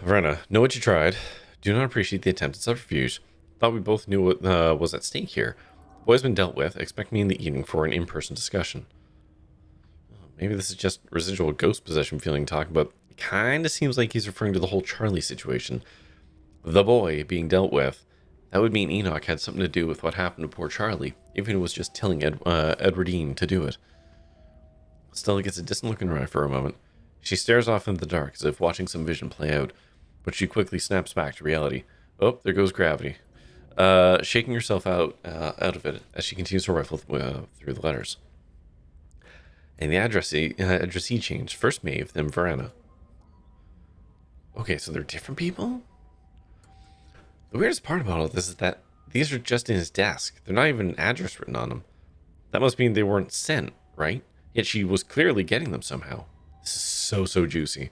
Verena, know what you tried. Do not appreciate the attempt at subterfuge. Thought we both knew what was at stake here. The boy's been dealt with. Expect me in the evening for an in-person discussion. Maybe this is just residual ghost possession feeling talk, but it kind of seems like he's referring to the whole Charlie situation. The boy being dealt with. That would mean Enoch had something to do with what happened to poor Charlie, even if it was just telling Edwardine to do it. Stella gets a distant look in her eye for a moment. She stares off into the dark as if watching some vision play out, but she quickly snaps back to reality. Oh, there goes gravity. Shaking herself out of it as she continues to rifle through the letters. And the addressee changed. First Maeve, then Verena. Okay, so they're different people? The weirdest part about all this is that these are just in his desk. They're not even an address written on them. That must mean they weren't sent, right? Yet she was clearly getting them somehow. This is so juicy.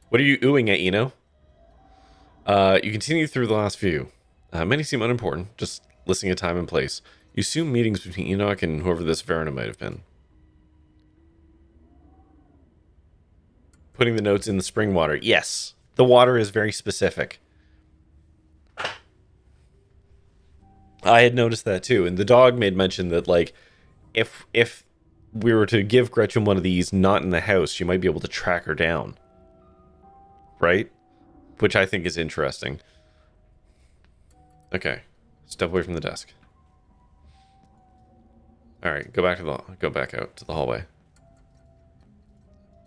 What are you oohing at, Eno? You continue through the last few. Many seem unimportant, just listing a time and place. You assume meetings between Enoch and whoever this Verena might have been. Putting the notes in the spring water. Yes, the water is very specific. I had noticed that too, and the dog made mention that, like, if we were to give Gretchen one of these not in the house, she might be able to track her down. Right? Which I think is interesting. Okay. Step away from the desk. Alright, go back out to the hallway.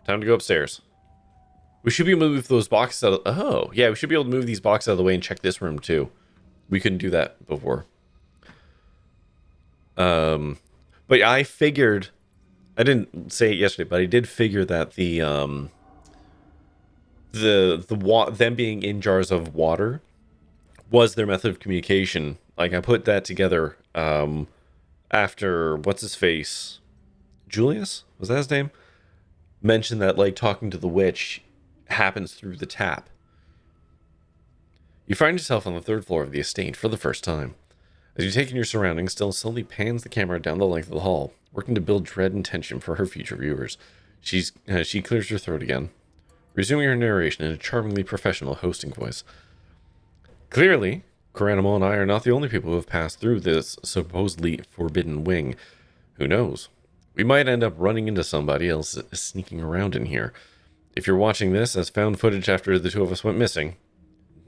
Time to go upstairs. We should be able to move those boxes out of... Oh, yeah, we should be able to move these boxes out of the way and check this room too. We couldn't do that before. But I figured... I didn't say it yesterday, but I did figure that them being in jars of water was their method of communication. Like, I put that together after what's his face, Julius, was that his name, mentioned that, like, talking to the witch happens through the tap. You find yourself on the third floor of the estate for the first time. As you take in your surroundings, Stella slowly pans the camera down the length of the hall, working to build dread and tension for her future viewers. She clears her throat again, resuming her narration in a charmingly professional hosting voice. Clearly, Coranimo and I are not the only people who have passed through this supposedly forbidden wing. Who knows? We might end up running into somebody else sneaking around in here. If you're watching this as found footage after the two of us went missing,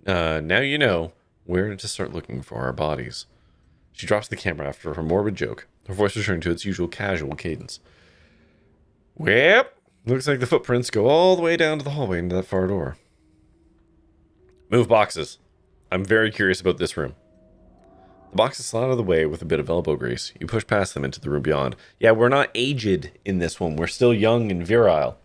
now you know where to start looking for our bodies. She drops the camera after her morbid joke, her voice returning to its usual casual cadence. Well, looks like the footprints go all the way down to the hallway into that far door. Move boxes. I'm very curious about this room. The boxes slide out of the way with a bit of elbow grease. You push past them into the room beyond. Yeah, we're not aged in this one. We're still young and virile.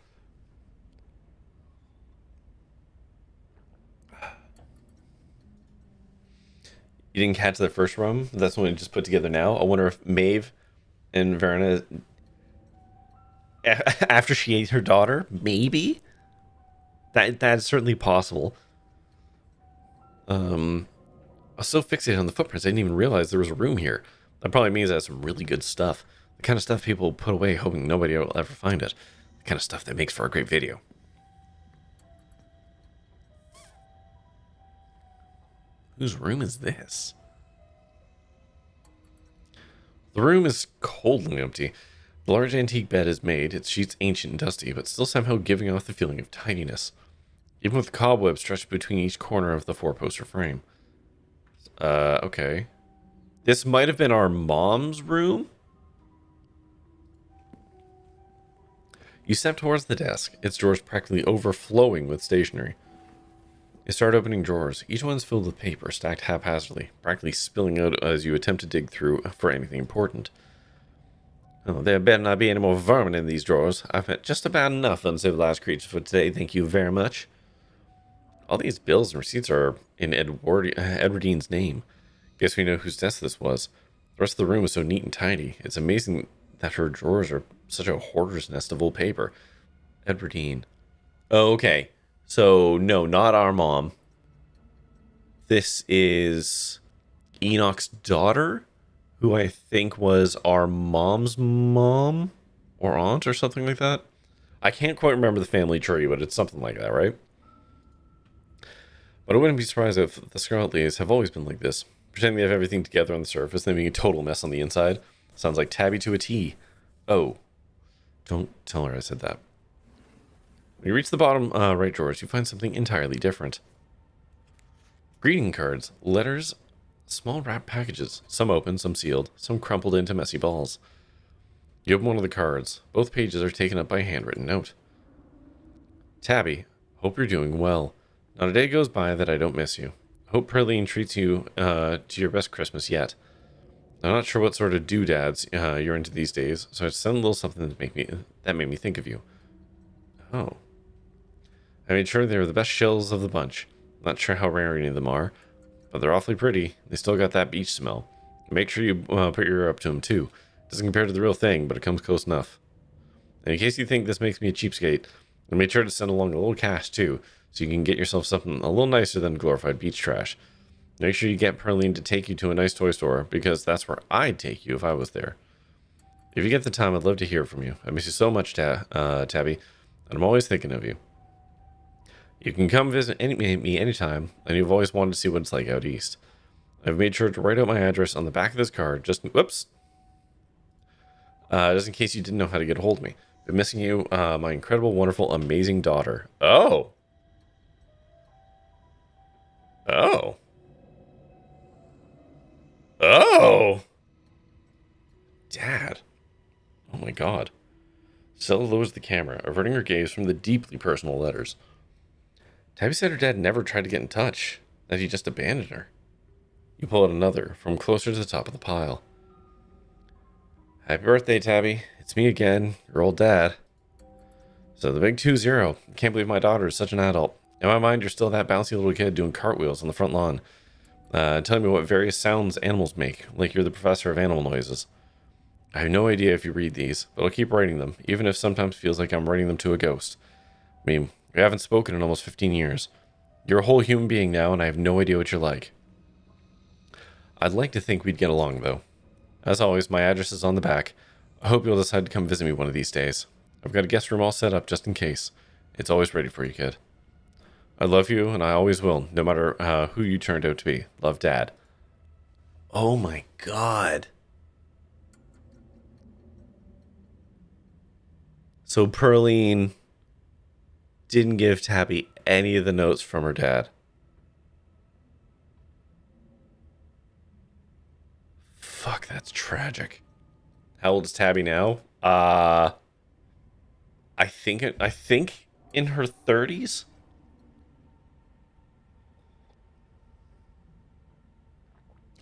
You didn't catch the first room? That's the one we just put together now. I wonder if Maeve and Verena, after she ate her daughter, maybe? That's certainly possible. I was so fixated on the footprints, I didn't even realize there was a room here. That probably means it has some really good stuff. The kind of stuff people put away hoping nobody will ever find it. The kind of stuff that makes for a great video. Whose room is this? The room is cold and empty. The large antique bed is made, its sheets ancient and dusty, but still somehow giving off the feeling of tidiness, even with cobwebs stretched between each corner of the four-poster frame. Okay. This might have been our mom's room? You step towards the desk, its drawers practically overflowing with stationery. You start opening drawers. Each one's filled with paper, stacked haphazardly, practically spilling out as you attempt to dig through for anything important. Oh, there better not be any more vermin in these drawers. I've had just about enough uncivilized creatures for today, thank you very much. All these bills and receipts are in Edwardine's name. Guess we know whose desk this was. The rest of the room is so neat and tidy. It's amazing that her drawers are such a hoarder's nest of old paper. Edwardine. Oh, okay. So, no, not our mom. This is Enoch's daughter, who I think was our mom's mom or aunt or something like that. I can't quite remember the family tree, but it's something like that, right? But I wouldn't be surprised if the Scarlet Leas have always been like this, pretending they have everything together on the surface, then being a total mess on the inside. Sounds like Tabby to a T. Oh, don't tell her I said that. When you reach the bottom right drawers, you find something entirely different. Greeting cards, letters, small wrapped packages, some open, some sealed, some crumpled into messy balls. You open one of the cards. Both pages are taken up by a handwritten note. Tabby, hope you're doing well. Not a day goes by that I don't miss you. Hope Perline treats you to your best Christmas yet. I'm not sure what sort of doodads you're into these days, so I sent a little something that made me think of you. Oh. I made sure they were the best shells of the bunch. Not sure how rare any of them are, but they're awfully pretty. They still got that beach smell. Make sure you put your ear up to them too. Doesn't compare to the real thing, but it comes close enough. And in case you think this makes me a cheapskate, I made sure to send along a little cash too, so you can get yourself something a little nicer than glorified beach trash. Make sure you get Perline to take you to a nice toy store, because that's where I'd take you if I was there. If you get the time, I'd love to hear from you. I miss you so much, Tabby, and I'm always thinking of you. You can come visit me anytime, and you've always wanted to see what it's like out east. I've made sure to write out my address on the back of this card, just in case you didn't know how to get a hold of me. Been missing you, my incredible, wonderful, amazing daughter. Oh. Oh. Oh. Dad. Oh my god. Stella lowers the camera, averting her gaze from the deeply personal letters. Tabby said her dad never tried to get in touch, that he just abandoned her. You pull out another, from closer to the top of the pile. Happy birthday, Tabby. It's me again, your old dad. So the big 2-0. Can't believe my daughter is such an adult. In my mind, you're still that bouncy little kid doing cartwheels on the front lawn. Telling me what various sounds animals make, like you're the professor of animal noises. I have no idea if you read these, but I'll keep writing them, even if sometimes feels like I'm writing them to a ghost. I mean, we haven't spoken in almost 15 years. You're a whole human being now, and I have no idea what you're like. I'd like to think we'd get along, though. As always, my address is on the back. I hope you'll decide to come visit me one of these days. I've got a guest room all set up just in case. It's always ready for you, kid. I love you, and I always will, no matter who you turned out to be. Love, Dad. Oh my god. So Perline didn't give Tabby any of the notes from her dad. Fuck, that's tragic. How old is Tabby now? I think in her 30s.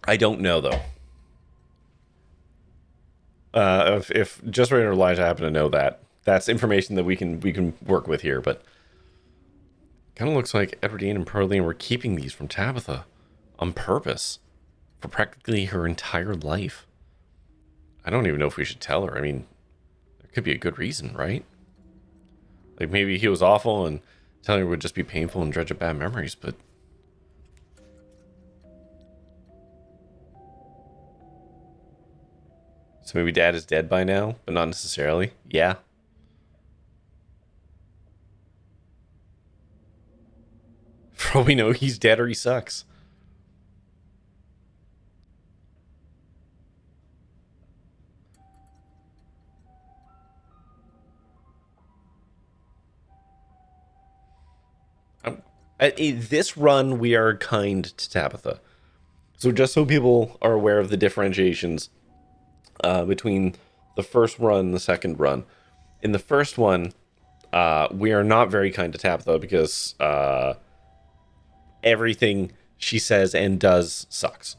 I don't know though. If Just Right or Elijah happen to know that, that's information that we can work with here. But kind of looks like Edwardine and Perline were keeping these from Tabitha on purpose for practically her entire life. I don't even know if we should tell her. I mean, there could be a good reason, right? Like maybe he was awful and telling her would just be painful and dredge up bad memories, but so maybe Dad is dead by now, but not necessarily. Yeah. For all we know, he's dead or he sucks. This run, we are kind to Tabitha. So just so people are aware of the differentiations between the first run and the second run. in the first one, we are not very kind to Tabitha because everything she says and does sucks.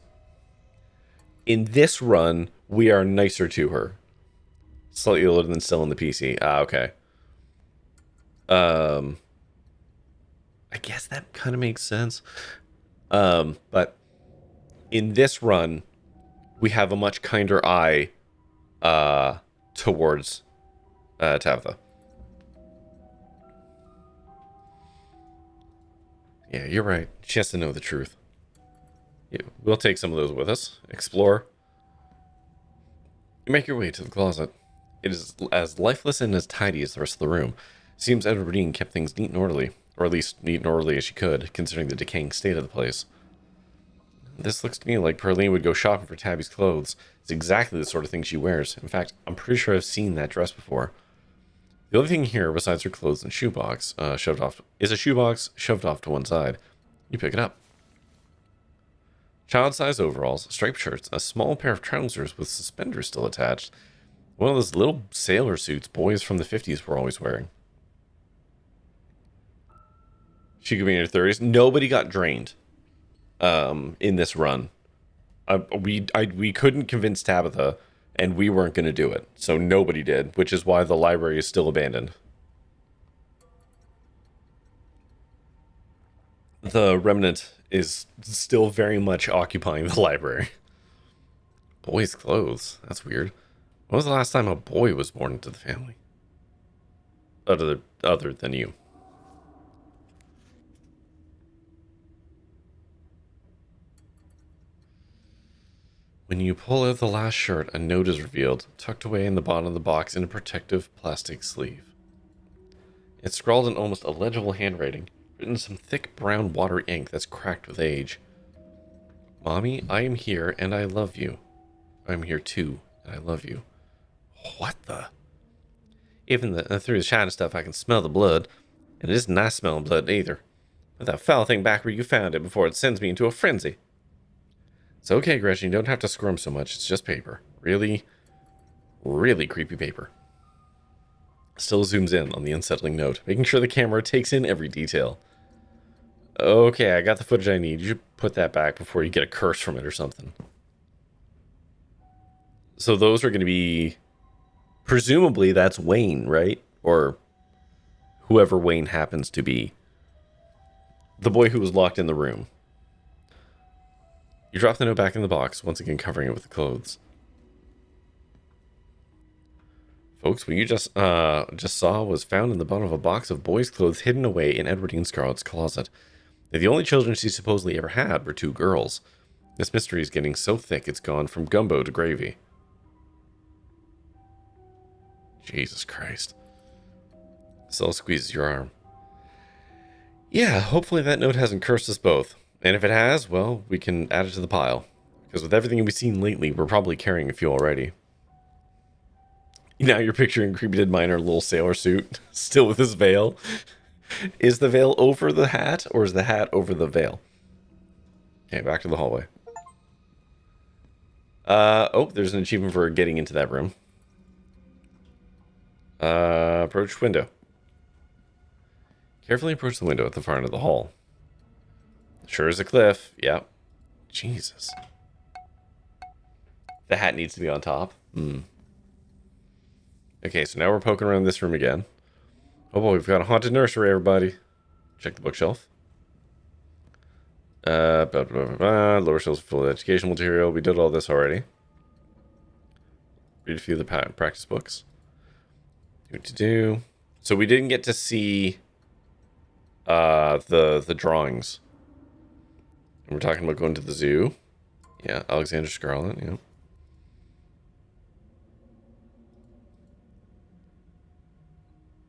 In this run, we are nicer to her. Slightly older than still in the PC. Okay. I guess that kind of makes sense. But in this run, we have a much kinder eye towards Tabitha. Yeah, you're right. She has to know the truth. Yeah, we'll take some of those with us. Explore. You make your way to the closet. It is as lifeless and as tidy as the rest of the room. Seems Edwardine kept things neat and orderly, or at least neat and orderly as she could, considering the decaying state of the place. This looks to me like Perline would go shopping for Tabby's clothes. It's exactly the sort of thing she wears. In fact, I'm pretty sure I've seen that dress before. The only thing here, besides her clothes and shoebox, is a shoebox shoved off to one side. You pick it up. Child-size overalls, striped shirts, a small pair of trousers with suspenders still attached. One of those little sailor suits boys from the 50s were always wearing. She could be in her 30s. Nobody got drained in this run. We couldn't convince Tabitha, and we weren't going to do it. So nobody did, which is why the library is still abandoned. The remnant is still very much occupying the library. Boy's clothes. That's weird. When was the last time a boy was born into the family? Other than you. When you pull out the last shirt, a note is revealed, tucked away in the bottom of the box in a protective plastic sleeve. It's scrawled in almost illegible handwriting, written in some thick brown watery ink that's cracked with age. Mommy, I am here and I love you. I'm here too, and I love you. What the? Even through the shiny stuff, I can smell the blood, and it isn't nice smelling blood either. Put that foul thing back where you found it before it sends me into a frenzy. It's okay, Gretchen, you don't have to squirm so much. It's just paper. Really, really creepy paper. Still zooms in on the unsettling note, making sure the camera takes in every detail. Okay, I got the footage I need. You should put that back before you get a curse from it or something. So those are going to be... Presumably that's Wayne, right? Or whoever Wayne happens to be. The boy who was locked in the room. You drop the note back in the box, once again covering it with the clothes. Folks, what you just saw was found in the bottom of a box of boys' clothes hidden away in Edwardine Scarlet's closet. The only children she supposedly ever had were 2 girls. This mystery is getting so thick it's gone from gumbo to gravy. Jesus Christ. Cell squeezes your arm. Yeah, hopefully that note hasn't cursed us both. And if it has, well, we can add it to the pile. Because with everything we've seen lately, we're probably carrying a few already. Now you're picturing Creepy Dead Miner little sailor suit, still with his veil. Is the veil over the hat, or is the hat over the veil? Okay, back to the hallway. Oh, there's an achievement for getting into that room. Approach window. Carefully approach the window at the far end of the hall. Sure as a cliff. Yep. Jesus. The hat needs to be on top. Okay, so now we're poking around this room again. Oh boy, we've got a haunted nursery, everybody. Check the bookshelf. Blah, blah, blah, blah. Lower shelves full of educational material. We did all this already. Read a few of the practice books. What to do. So we didn't get to see the drawings. And we're talking about going to the zoo. Yeah, Alexander Scarlet, yeah.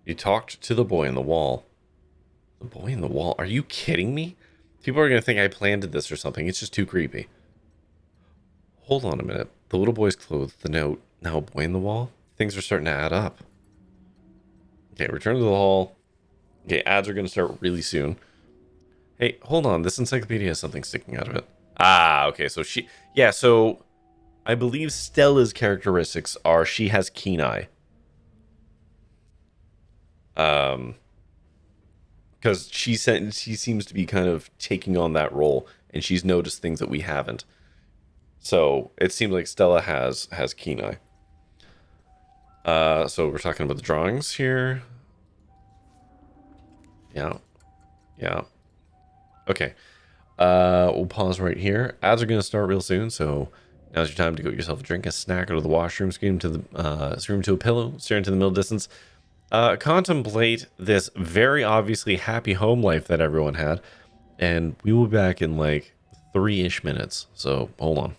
You talked to the boy in the wall. The boy in the wall? Are you kidding me? People are going to think I planted this or something. It's just too creepy. Hold on a minute. The little boy's clothes, the note, now a boy in the wall? Things are starting to add up. Okay, return to the hall. Okay, ads are going to start really soon. Hey, hold on. This encyclopedia has something sticking out of it. Ah, okay. So she... Yeah, so... I believe Stella's characteristics are she has keen eye. Because she seems to be kind of taking on that role, and she's noticed things that we haven't. So it seems like Stella has keen eye. So we're talking about the drawings here. Yeah. Okay. We'll pause right here. Ads are going to start real soon, so now's your time to go get yourself a drink, a snack, go to the washroom, scream to a pillow, stare into the middle distance. Contemplate this very obviously happy home life that everyone had, and we will be back in like 3-ish minutes. So hold on.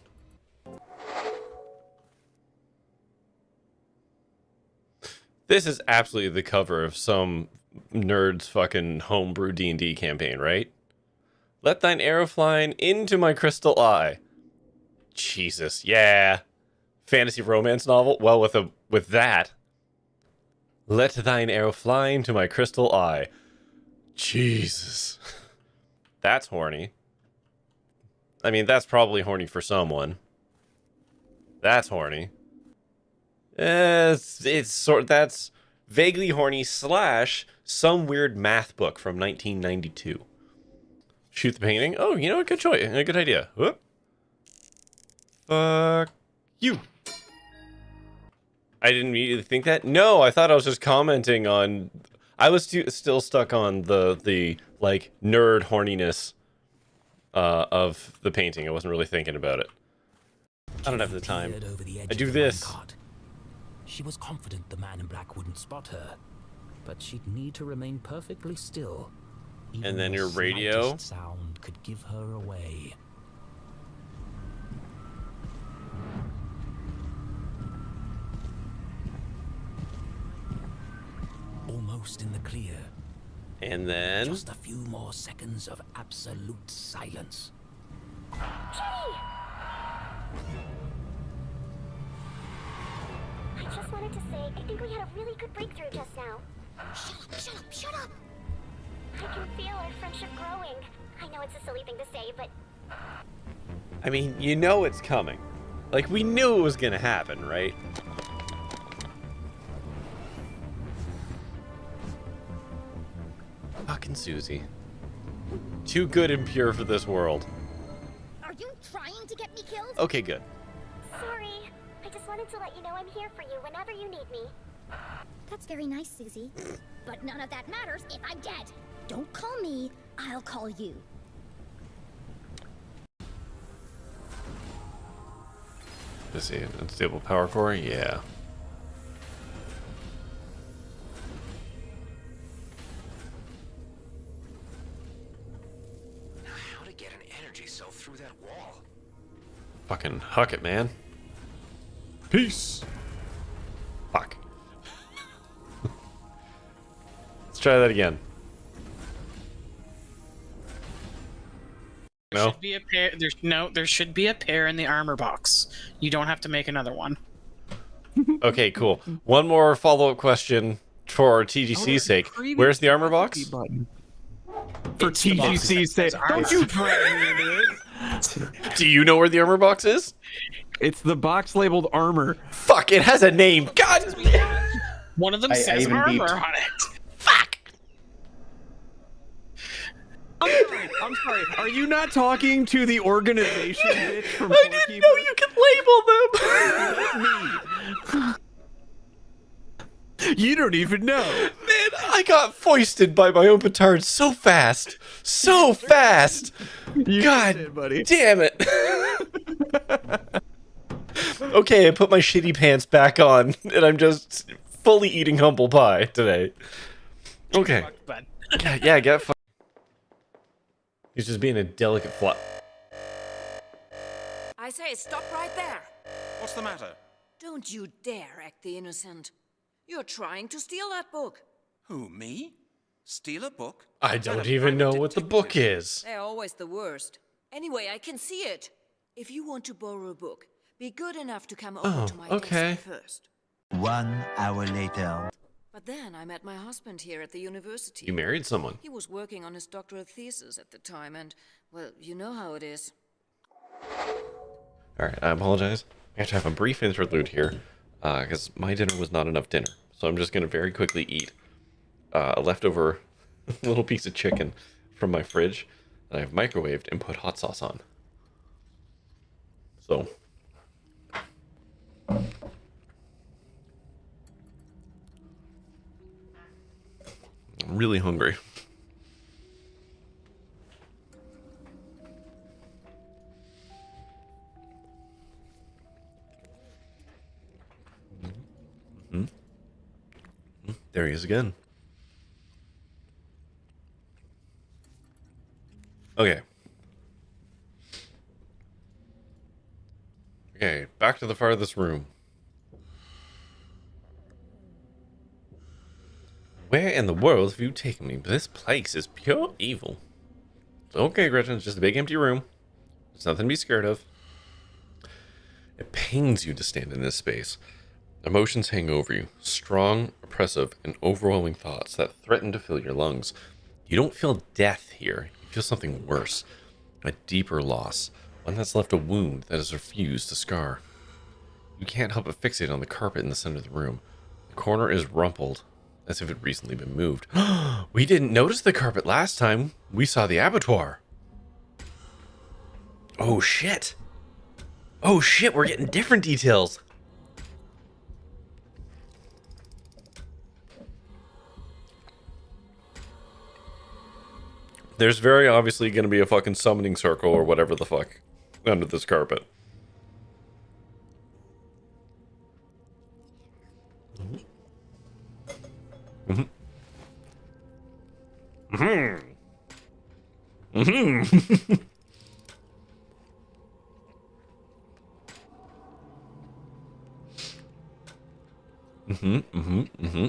This is absolutely the cover of some nerd's fucking homebrew D&D campaign, right? Let thine arrow fly into my crystal eye. Jesus, yeah. Fantasy romance novel? Well, with that. Let thine arrow fly into my crystal eye. Jesus. That's horny. I mean, that's probably horny for someone. That's horny. That's vaguely horny / some weird math book from 1992. Shoot the painting. Oh, you know, a good choice. A good idea. Whoop. Fuck you. I didn't immediately think that. No, I thought I was just commenting on. I was still stuck on the like nerd horniness of the painting. I wasn't really thinking about it. I don't have the time. I do this. She was confident the man in black wouldn't spot her, but she'd need to remain perfectly still. And then your the radio slightest sound could give her away. Almost in the clear. And then Just a few more seconds of absolute silence. I just wanted to say, I think we had a really good breakthrough just now. Shut up! I can feel our friendship growing. I know it's a silly thing to say, but... I mean, you know it's coming. Like, we knew it was gonna happen, right? Fucking Susie. Too good and pure for this world. Are you trying to get me killed? Okay, good. Sorry. I just wanted to let you know I'm here for you whenever you need me. That's very nice, Susie. But none of that matters if I'm dead. Don't call me, I'll call you. Let's see, unstable power core? Yeah. Now, how to get an energy cell through that wall? Fucking huck it, man. Peace. Fuck. Let's try that again. No? Should be a pair. There should be a pair in the armor box. You don't have to make another one. Okay, cool. One more follow-up question for TGC's sake. Where's the armor box? For It's the box TGC's that sake. says armor. Don't you threaten me into this. Do you know where the armor box is? It's the box labeled armor. Fuck, it has a name. God. One of them I says even armor beeped. on it. Fuck. I'm sorry. Are you not talking to the organization bitch from I didn't know you could label them. You don't even know. Man, I got foisted by my own petard so fast. So fast. You God did, buddy. damn it. Okay, I put my shitty pants back on, and I'm just fully eating humble pie today. Okay. But Yeah, get fucked. He's just being a delicate I say, stop right there. What's the matter? Don't you dare act the innocent. You're trying to steal that book. Who, me? Steal a book? I don't even know what the book is. They're always the worst. Anyway, I can see it. If you want to borrow a book, be good enough to come over to my okay. desk first. 1 hour later. But then I met my husband here at the university. You married someone. He was working on his doctoral thesis at the time, and, well, you know how it is. Alright, I apologize. I have to have a brief interlude here, because my dinner was not enough dinner. So I'm just going to very quickly eat. a leftover little piece of chicken from my fridge that I've microwaved and put hot sauce on. So, I'm really hungry. There he is again. Okay. Okay, back to the farthest room. Where in the world have you taken me? This place is pure evil. Okay, Gretchen, it's just a big empty room. There's nothing to be scared of. It pains you to stand in this space. Emotions hang over you, strong, oppressive, and overwhelming thoughts that threaten to fill your lungs. You don't feel death here. You feel something worse, a deeper loss, one that's left a wound that has refused to scar. You can't help but fixate on the carpet in the center of the room. The corner is rumpled, as if it recently been moved. We didn't notice the carpet last time. We saw the abattoir. Oh shit. Oh shit, we're getting different details. There's very obviously going to be a fucking summoning circle or whatever the fuck under this carpet. Mm-hmm. Mm-hmm. Mm-hmm. Mm-hmm. Mm-hmm. Mm-hmm.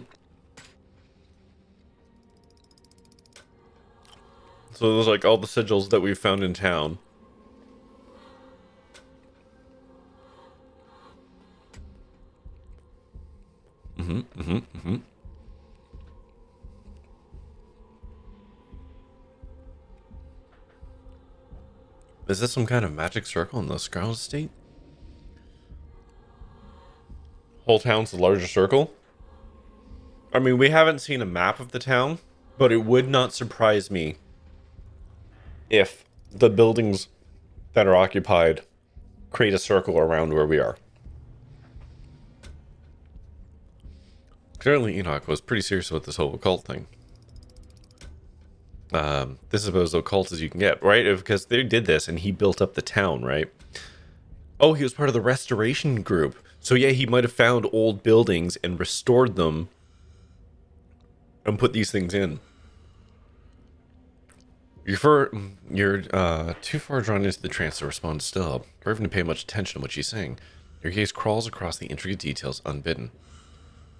So there's like all the sigils that we found in town. Mm-hmm, mm-hmm, mm-hmm. Is this some kind of magic circle in the Scarlet Estate? Whole town's the larger circle? I mean, we haven't seen a map of the town, but it would not surprise me if the buildings that are occupied create a circle around where we are. Clearly, Enoch was pretty serious about this whole occult thing. This is about as occult as you can get, right? Because they did this and he built up the town, right? Oh, he was part of the restoration group. So yeah, he might have found old buildings and restored them and put these things in. You're too far drawn into the trance to respond still, or even to pay much attention to what she's saying. Your gaze crawls across the intricate details unbidden.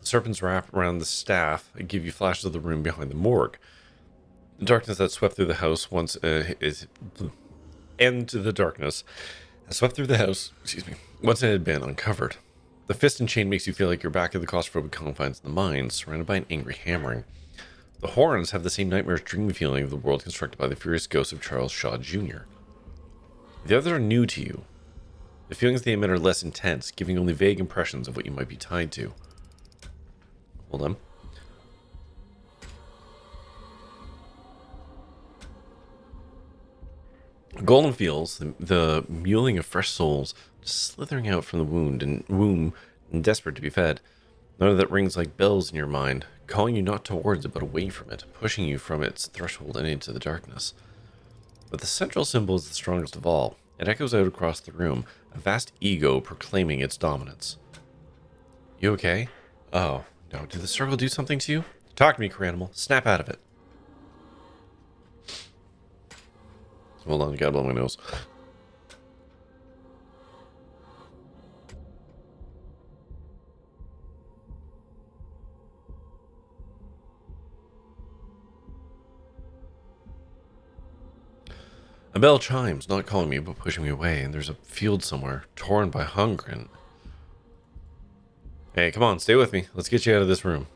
The serpents wrap around the staff and give you flashes of the room behind the morgue. The darkness that swept through the house once into the darkness that swept through the house. Excuse me. Once it had been uncovered. The fist and chain makes you feel like you're back at the claustrophobic confines of the mine, surrounded by an angry hammering. The horns have the same nightmarish dreamy feeling of the world constructed by the furious ghost of Charles Shaw Jr. The others are new to you. The feelings they emit are less intense, giving only vague impressions of what you might be tied to. Hold on. Golem feels the mewling of fresh souls slithering out from the womb and desperate to be fed. None of that rings like bells in your mind, calling you not towards it but away from it, pushing you from its threshold and into the darkness. But the central symbol is the strongest of all. It echoes out across the room, a vast ego proclaiming its dominance. You okay? Oh, no. Did the circle do something to you? Talk to me, Caranimal. Snap out of it. Hold on, gotta blow my nose. A bell chimes, not calling me, but pushing me away, and there's a field somewhere, torn by hunger and... Hey, come on, stay with me. Let's get you out of this room.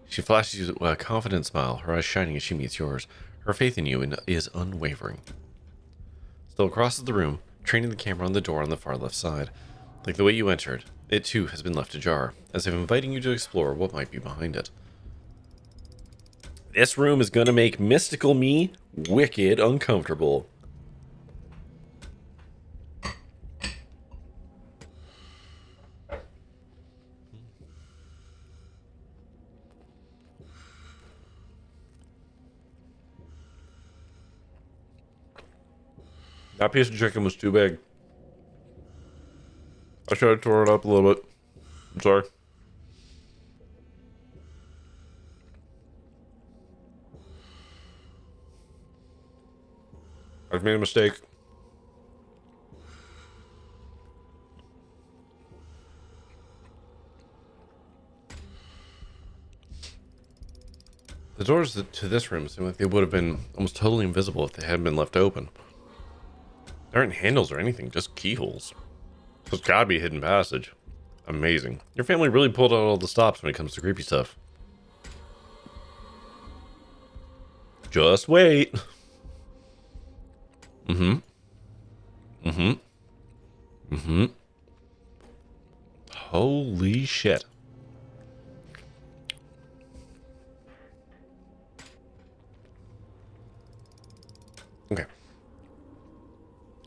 She flashes you a confident smile, her eyes shining as she meets yours. Her faith in you is unwavering. Still crosses the room, training the camera on the door on the far left side. Like the way you entered, it too has been left ajar, as if inviting you to explore what might be behind it. This room is going to make mystical me wicked uncomfortable. That piece of chicken was too big. I should have tore it up a little bit. I'm sorry. I've made a mistake. The doors to this room seem like they would have been almost totally invisible if they hadn't been left open. There aren't handles or anything, just keyholes. So it's gotta be a hidden passage. Amazing. Your family really pulled out all the stops when it comes to creepy stuff. Just wait. Holy shit. Okay.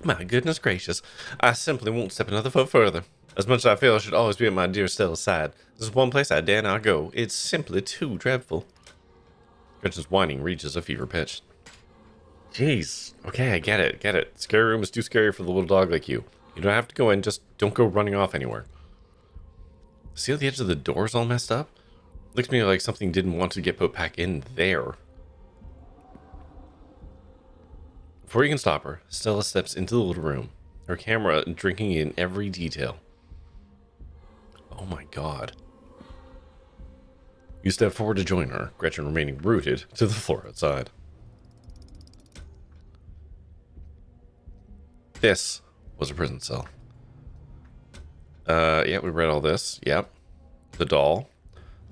My goodness gracious. I simply won't step another foot further. As much as I feel I should always be at my dear Stella's side, there's one place I dare not go. It's simply too dreadful. Gretchen's whining reaches a fever pitch. Jeez. Okay, I get it. Get it. Scary room is too scary for the little dog like you. You don't have to go in, just don't go running off anywhere. See how the edge of the door's all messed up? Looks to me like something didn't want to get put back in there. Before you can stop her, Stella steps into the little room, her camera drinking in every detail. Oh my god. You step forward to join her, Gretchen remaining rooted to the floor outside. This was a prison cell. Yeah, we read all this. Yep. The doll.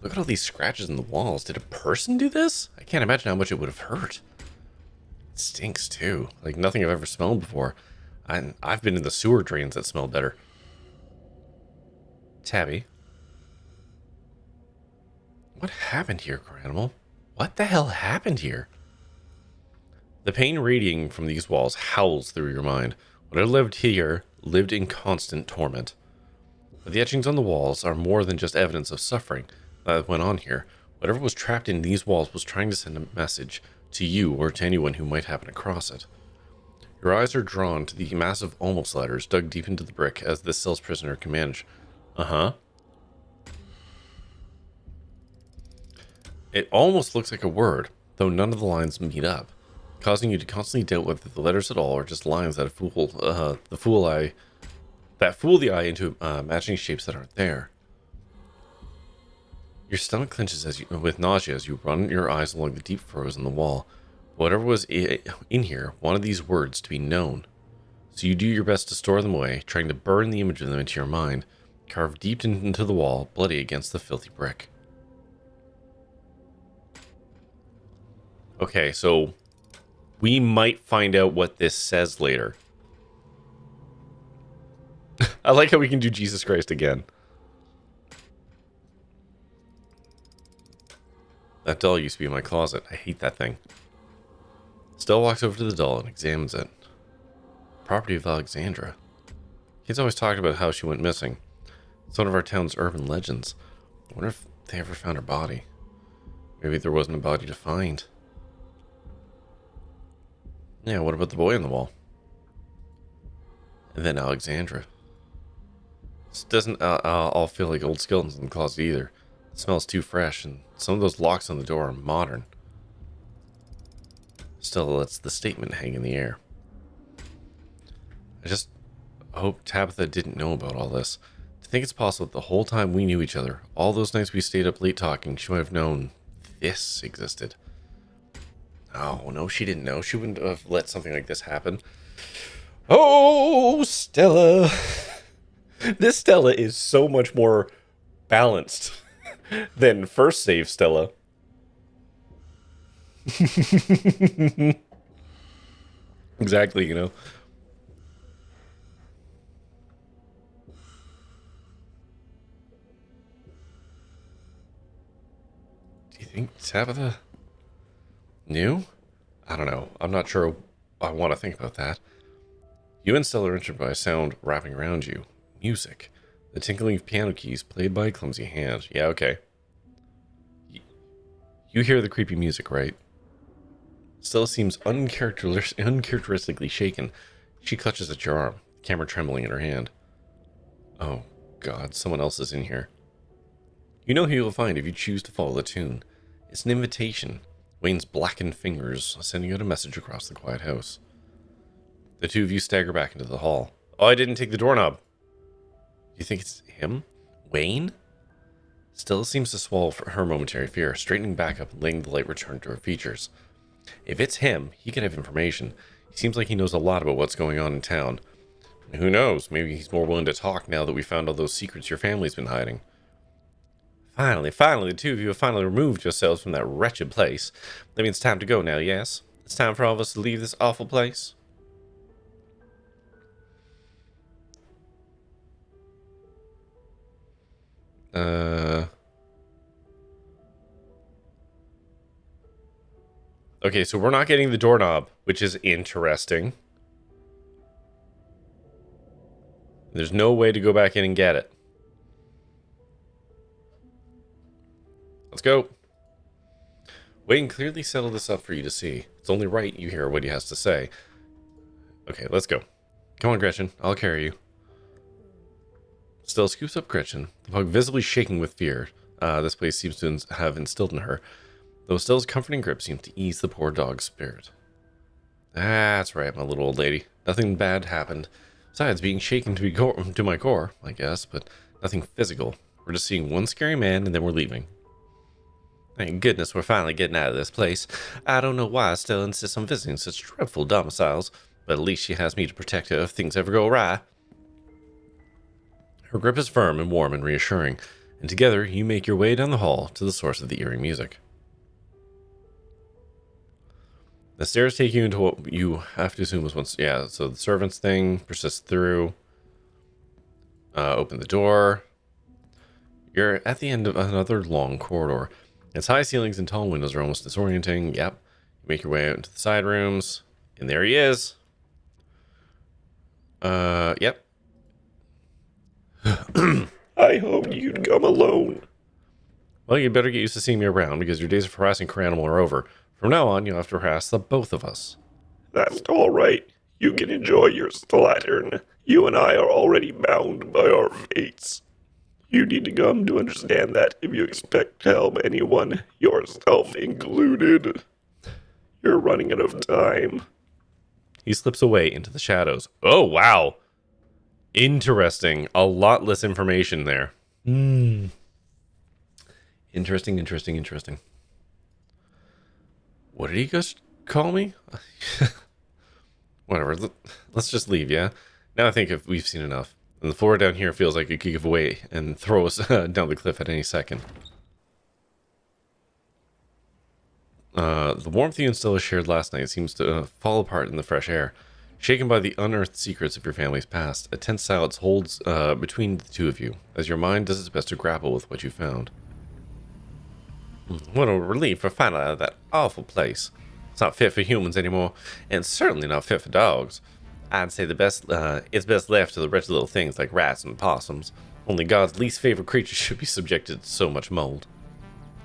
Look at all these scratches in the walls. Did a person do this? I can't imagine how much it would have hurt. It stinks too. Like nothing I've ever smelled before. I've been in the sewer drains that smell better. Tabby. What happened here, Cranimal? What the hell happened here? The pain radiating from these walls howls through your mind. Whatever lived here lived in constant torment. But the etchings on the walls are more than just evidence of suffering that went on here. Whatever was trapped in these walls was trying to send a message to you or to anyone who might happen across it. Your eyes are drawn to the massive almost ladders dug deep into the brick as this cell's prisoner can manage. It almost looks like a word, though none of the lines meet up, causing you to constantly doubt whether the letters at all are just lines that fool the eye into imagining shapes that aren't there. Your stomach clenches with nausea as you run your eyes along the deep furrows in the wall. Whatever was in here wanted these words to be known. So you do your best to store them away, trying to burn the image of them into your mind, carved deep into the wall, bloody against the filthy brick. Okay, so we might find out what this says later. I like how we can do Jesus Christ again. That doll used to be in my closet. I hate that thing. Stella walks over to the doll and examines it. Property of Alexandra. Kids always talked about how she went missing. It's one of our town's urban legends. I wonder if they ever found her body. Maybe there wasn't a body to find. Yeah, what about the boy on the wall? And then Alexandra. This doesn't all feel like old skeletons in the closet either. It smells too fresh, and some of those locks on the door are modern. Still lets the statement hang in the air. I just hope Tabitha didn't know about all this. To think it's possible that the whole time we knew each other, all those nights we stayed up late talking, she might have known this existed. Oh, no, she didn't know. She wouldn't have let something like this happen. Oh, Stella. This Stella is so much more balanced than first save Stella. Exactly, you know. Do you think Tabitha New? I don't know. I'm not sure I want to think about that. You and Stella are entered by a sound wrapping around you. Music. The tinkling of piano keys played by a clumsy hand. Yeah, okay. You hear the creepy music, right? Stella seems uncharacteristically shaken. She clutches at your arm, the camera trembling in her hand. Oh, God, someone else is in here. You know who you'll find if you choose to follow the tune. It's an invitation. Wayne's blackened fingers sending out a message across the quiet house. The two of you stagger back into the hall. Oh, I didn't take the doorknob. You think it's him? Wayne? Stella seems to swallow her momentary fear, straightening back up and letting the light return to her features. If it's him, he could have information. He seems like he knows a lot about what's going on in town. Who knows? Maybe he's more willing to talk now that we found all those secrets your family's been hiding. Finally, the two of you have finally removed yourselves from that wretched place. That means it's time to go now, yes? It's time for all of us to leave this awful place. Okay, so we're not getting the doorknob, which is interesting. There's no way to go back in and get it. Let's go. Wayne clearly settled this up for you to see. It's only right you hear what he has to say. Okay, let's go. Come on, Gretchen. I'll carry you. Stella scoops up Gretchen, the pug visibly shaking with fear. This place seems to have instilled in her, though Stella's comforting grip seems to ease the poor dog's spirit. That's right, my little old lady. Nothing bad happened. Besides being shaken to my core, I guess, but nothing physical. We're just seeing one scary man and then we're leaving. Thank goodness we're finally getting out of this place. I don't know why Stella insists on visiting such dreadful domiciles, but at least she has me to protect her if things ever go awry. Her grip is firm and warm and reassuring, and together you make your way down the hall to the source of the eerie music. The stairs take you into what you have to assume was once... Yeah, so the servants thing persists through. Open the door. You're at the end of another long corridor. Its high ceilings and tall windows are almost disorienting. Yep. You make your way out into the side rooms. And there he is. Yep. I hoped you'd come alone. Well, you'd better get used to seeing me around, because your days of harassing Cur Animal are over. From now on, you'll have to harass the both of us. That's all right. You can enjoy your slattern. You and I are already bound by our fates. You need to come to understand that if you expect to help anyone, yourself included. You're running out of time. He slips away into the shadows. Oh, wow. Interesting. A lot less information there. Interesting. What did he just call me? Whatever. Let's just leave, yeah? Now I think if we've seen enough. And the floor down here feels like it could give away and throw us down the cliff at any second. The warmth you and Stella shared last night seems to fall apart in the fresh air. Shaken by the unearthed secrets of your family's past, a tense silence holds between the two of you, as your mind does its best to grapple with what you found. What a relief we're finally out of that awful place. It's not fit for humans anymore, and it's certainly not fit for dogs. I'd say it's best left to the wretched little things like rats and possums. Only God's least favorite creatures should be subjected to so much mold.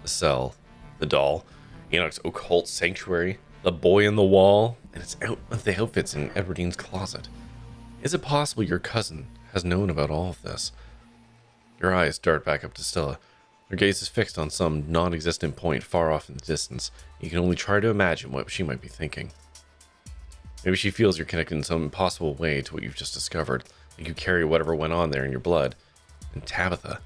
The cell, the doll, Enoch's occult sanctuary, the boy in the wall, and it's out of the outfits in Edwardine's closet. Is it possible your cousin has known about all of this? Your eyes dart back up to Stella. Her gaze is fixed on some non-existent point far off in the distance. You can only try to imagine what she might be thinking. Maybe she feels you're connected in some impossible way to what you've just discovered, like you carry whatever went on there in your blood. And Tabitha,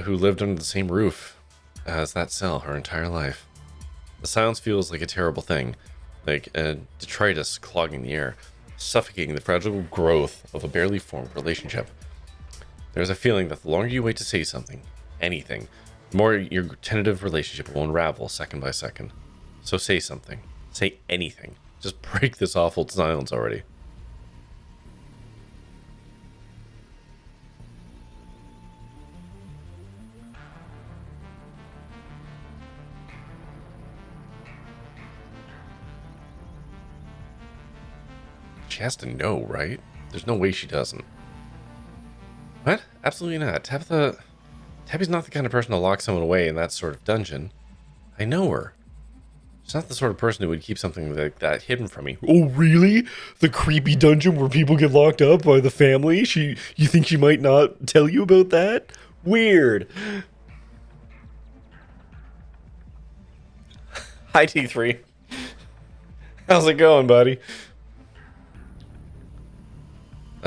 who lived under the same roof as that cell her entire life. The silence feels like a terrible thing, like a detritus clogging the air, suffocating the fragile growth of a barely formed relationship. There's a feeling that the longer you wait to say something, anything, the more your tentative relationship will unravel second by second. So say something. Say anything. Just break this awful silence already. She has to know, right? There's no way she doesn't. What? Absolutely not. Tabby's not the kind of person to lock someone away in that sort of dungeon. I know her. She's not the sort of person who would keep something like that hidden from me. Oh, really? The creepy dungeon where people get locked up by the family? You think she might not tell you about that? Weird. Hi, T3. How's it going, buddy?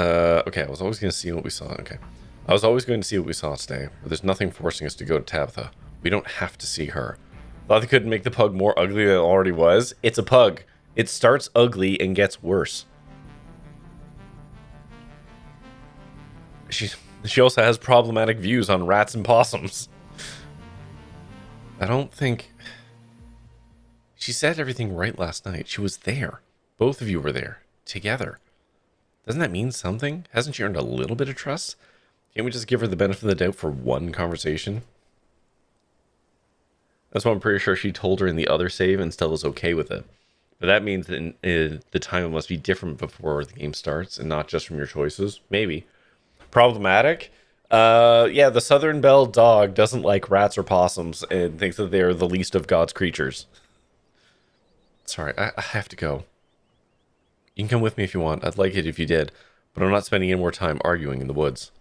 Okay, I was always going to see what we saw. Okay. I was always going to see what we saw today, but there's nothing forcing us to go to Tabitha. We don't have to see her. Thought they couldn't make the pug more ugly than it already was. It's a pug. It starts ugly and gets worse. She also has problematic views on rats and possums. I don't think... She said everything right last night. She was there. Both of you were there. Together. Doesn't that mean something? Hasn't she earned a little bit of trust? Can't we just give her the benefit of the doubt for one conversation? That's why I'm pretty sure she told her in the other save and still is okay with it. But that means that the time must be different before the game starts and not just from your choices. Maybe. Problematic? Yeah, the Southern Belle dog doesn't like rats or possums and thinks that they're the least of God's creatures. Sorry, I have to go. You can come with me if you want. I'd like it if you did. But I'm not spending any more time arguing in the woods.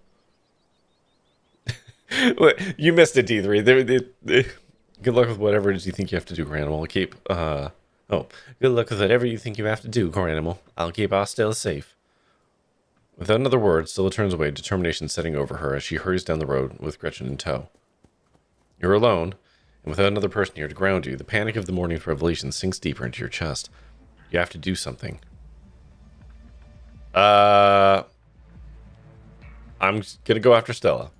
You missed it, D3. Good luck with whatever it is you think you have to do, Granimal. I'll keep... good luck with whatever you think you have to do, Granimal. I'll keep Stella safe. Without another word, Stella turns away, determination setting over her as she hurries down the road with Gretchen in tow. You're alone, and without another person here to ground you, the panic of the morning's revelation sinks deeper into your chest. You have to do something. I'm gonna go after Stella.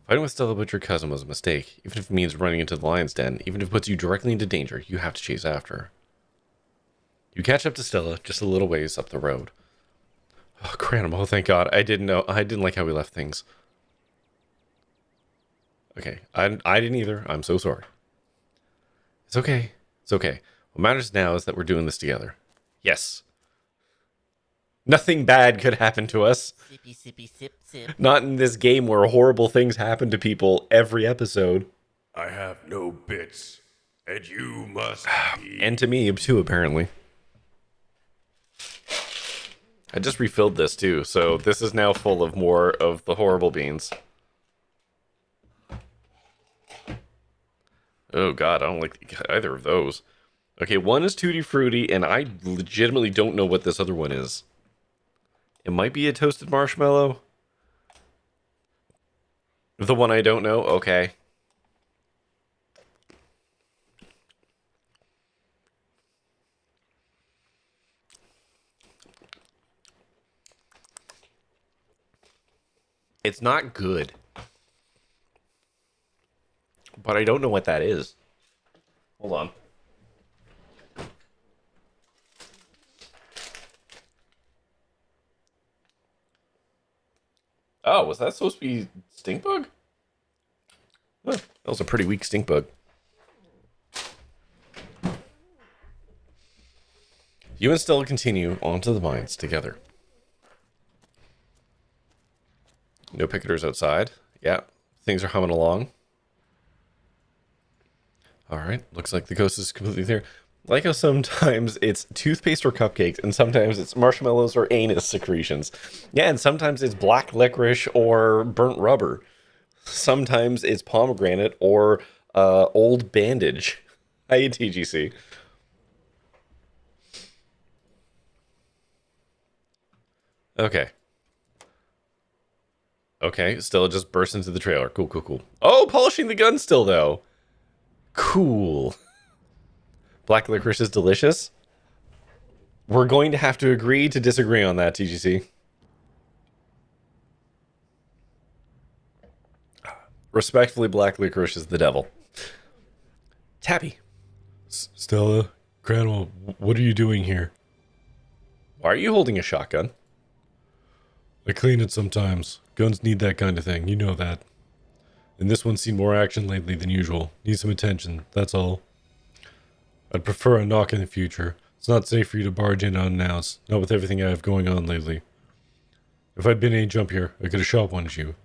Fighting with Stella about your cousin was a mistake. Even if it means running into the lion's den, even if it puts you directly into danger, you have to chase after her. You catch up to Stella just a little ways up the road. Oh, Granimal, thank God. I didn't like how we left things. Okay, I didn't either. I'm so sorry. It's okay. It's okay. What matters now is that we're doing this together. Yes. Nothing bad could happen to us. Sippy, sippy, sip, sip. Not in this game where horrible things happen to people every episode. I have no bits, and you must be... And to me, too, apparently. I just refilled this, too, so this is now full of more of the horrible beans. Oh, God, I don't like either of those. Okay, one is Tutti Frutti, and I legitimately don't know what this other one is. It might be a toasted marshmallow. The one I don't know? Okay. It's not good. But I don't know what that is. Hold on. Oh, was that supposed to be stink bug? Huh, that was a pretty weak stink bug. You and Stella continue onto the mines together. No picketers outside. Yeah, things are humming along. Alright, looks like the coast is completely clear. Like how sometimes it's toothpaste or cupcakes, and sometimes it's marshmallows or anus secretions. Yeah, and sometimes it's black licorice or burnt rubber. Sometimes it's pomegranate or old bandage. Hi, TGC. Okay. Okay, Stella just bursts into the trailer. Cool, cool, cool. Oh, polishing the gun still, though. Cool. Black licorice is delicious. We're going to have to agree to disagree on that, TGC. Respectfully, black licorice is the devil. Tabby. Stella, Granimal, what are you doing here? Why are you holding a shotgun? I clean it sometimes. Guns need that kind of thing, you know that. And this one's seen more action lately than usual. Needs some attention, that's all. I'd prefer a knock in the future. It's not safe for you to barge in unannounced, not with everything I have going on lately. If I'd been any jump here, I could have shot one of you.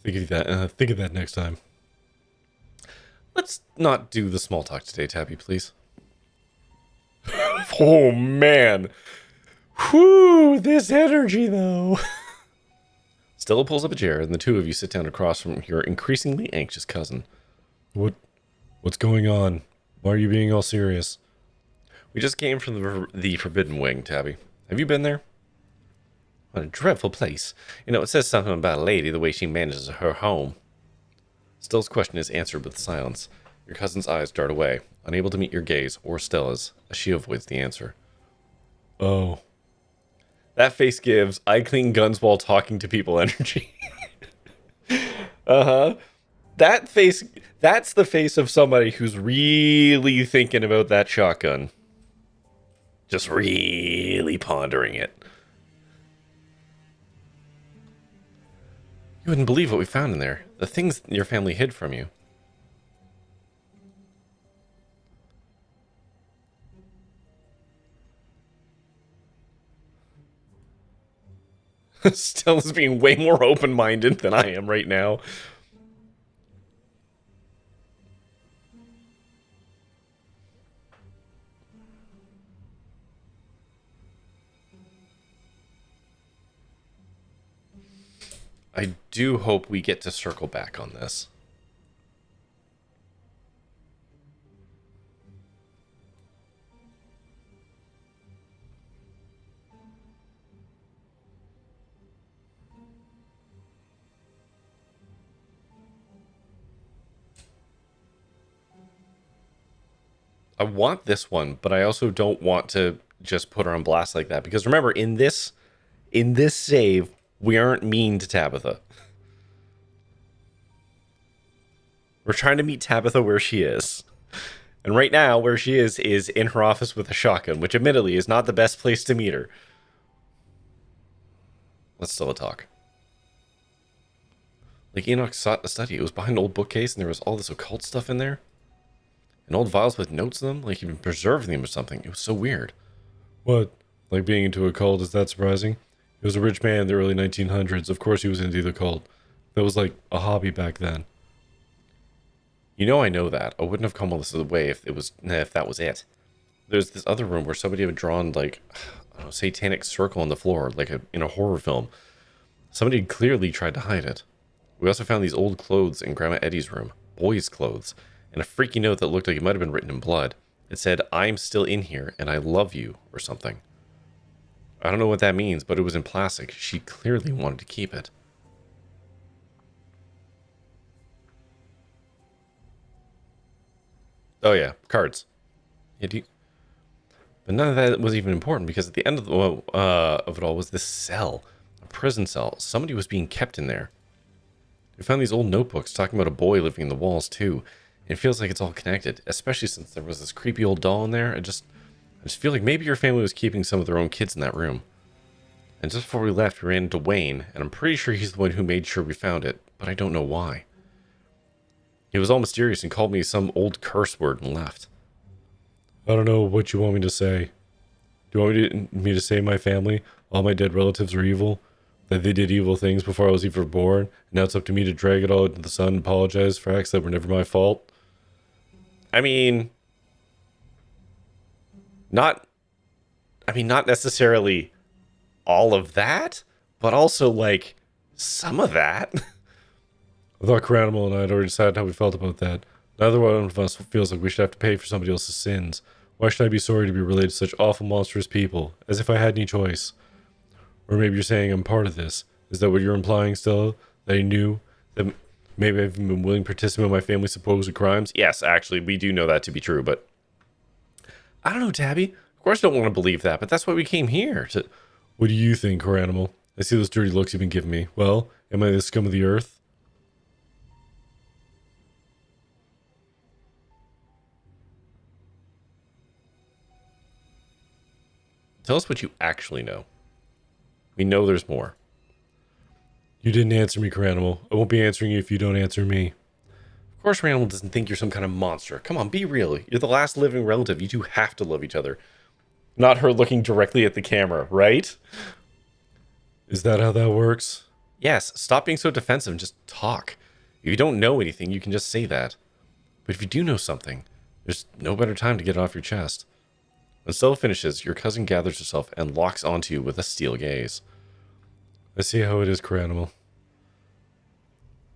Think of that next time. Let's not do the small talk today, Tabby, please. Oh, man. Whew, this energy, though. Stella pulls up a chair, and the two of you sit down across from your increasingly anxious cousin. What's going on? Why are you being all serious? We just came from the Forbidden Wing, Tabby. Have you been there? What a dreadful place. You know, it says something about a lady, the way she manages her home. Stella's question is answered with silence. Your cousin's eyes dart away, unable to meet your gaze or Stella's, as she avoids the answer. Oh. That face gives I clean guns while talking to people energy. Uh-huh. That face, that's the face of somebody who's really thinking about that shotgun. Just really pondering it. You wouldn't believe what we found in there. The things your family hid from you. Stella's being way more open-minded than I am right now. I do hope we get to circle back on this. I want this one, but I also don't want to just put her on blast like that. Because remember, in this save, we aren't mean to Tabitha. We're trying to meet Tabitha where she is. And right now, where she is in her office with a shotgun, which admittedly is not the best place to meet her. Let's still talk. Like Enoch sought the study. It was behind an old bookcase and there was all this occult stuff in there. And old vials with notes in them, like he'd been preserving them or something. It was so weird. What? Like being into a cult, is that surprising? He was a rich man in the early 1900s. Of course he was into the cult. That was like a hobby back then. You know I know that. I wouldn't have come all this way if that was it. There's this other room where somebody had drawn like a satanic circle on the floor, like in a horror film. Somebody had clearly tried to hide it. We also found these old clothes in Grandma Eddie's room. Boys' clothes. And a freaky note that looked like it might have been written in blood. It said, "I'm still in here, and I love you," or something. I don't know what that means, but it was in plastic. She clearly wanted to keep it. Oh yeah, cards. Yeah, but none of that was even important, because at the end of it all was this cell. A prison cell. Somebody was being kept in there. We found these old notebooks talking about a boy living in the walls, too. It feels like it's all connected, especially since there was this creepy old doll in there. I just feel like maybe your family was keeping some of their own kids in that room. And just before we left, we ran into Wayne, and I'm pretty sure he's the one who made sure we found it, but I don't know why. He was all mysterious and called me some old curse word and left. I don't know what you want me to say. Do you want me to say my family, all my dead relatives are evil? That they did evil things before I was even born? And now it's up to me to drag it all into the sun and apologize for acts that were never my fault? I mean, not necessarily all of that, but also like some of that. I thought Cranimal and I had already decided how we felt about that. Neither one of us feels like we should have to pay for somebody else's sins. Why should I be sorry to be related to such awful, monstrous people? As if I had any choice. Or maybe you're saying I'm part of this. Is that what you're implying, Stella? That I knew? That maybe I've been willing to participate in my family's supposed crimes? Yes, actually, we do know that to be true, but I don't know, Tabby. Of course I don't want to believe that, but that's why we came here. What do you think, her animal? I see those dirty looks you've been giving me. Well, am I the scum of the earth? Tell us what you actually know. We know there's more. You didn't answer me, Cranimal. I won't be answering you if you don't answer me. Of course Randall doesn't think you're some kind of monster. Come on, be real. You're the last living relative. You two have to love each other. Not her looking directly at the camera, right? Is that how that works? Yes, stop being so defensive and just talk. If you don't know anything, you can just say that. But if you do know something, there's no better time to get it off your chest. When Stella finishes, your cousin gathers herself and locks onto you with a steel gaze. I see how it is, Cranimal.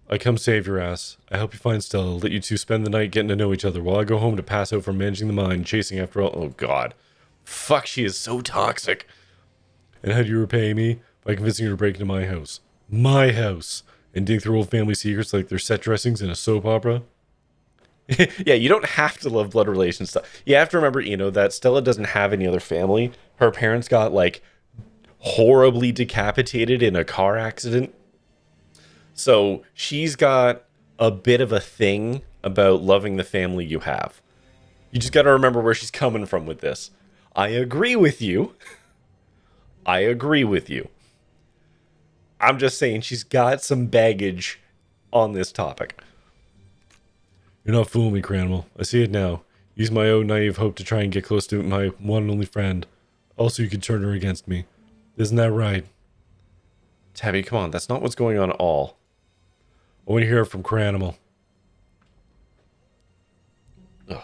I come save your ass. I help you find Stella, let you two spend the night getting to know each other while I go home to pass out from managing the mine, chasing after all. Oh god. Fuck, she is so toxic. And how do you repay me? By convincing her to break into my house. My house! And dig through old family secrets like they're set dressings in a soap opera? Yeah, you don't have to love blood relations stuff. You have to remember, that Stella doesn't have any other family. Her parents got, like, horribly decapitated in a car accident. So she's got a bit of a thing about loving the family you have. You just got to remember where she's coming from with this. I agree with you. I agree with you. I'm just saying she's got some baggage on this topic. You're not fooling me, Cranimal. I see it now. Use my own naive hope to try and get close to my one and only friend. Also, you could turn her against me. Isn't that right? Tabby, come on. That's not what's going on at all. I want to hear it from Cranimal. Ugh.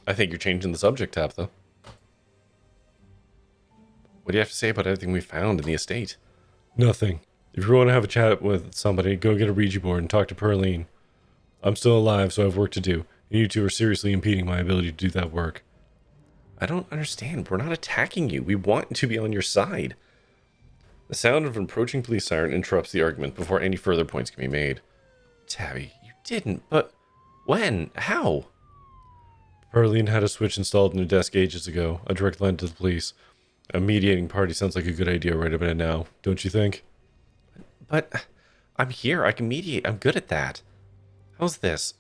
I think you're changing the subject, Tabitha. What do you have to say about everything we found in the estate? Nothing. If you want to have a chat with somebody, go get a Ouija board and talk to Pearline. I'm still alive, so I have work to do. And you two are seriously impeding my ability to do that work. I don't understand. We're not attacking you. We want to be on your side. The sound of an approaching police siren interrupts the argument before any further points can be made. Tabby, you didn't, but when? How? Pearline had a switch installed in her desk ages ago, a direct line to the police. A mediating party sounds like a good idea right about now, don't you think? But I'm here. I can mediate. I'm good at that. How's this?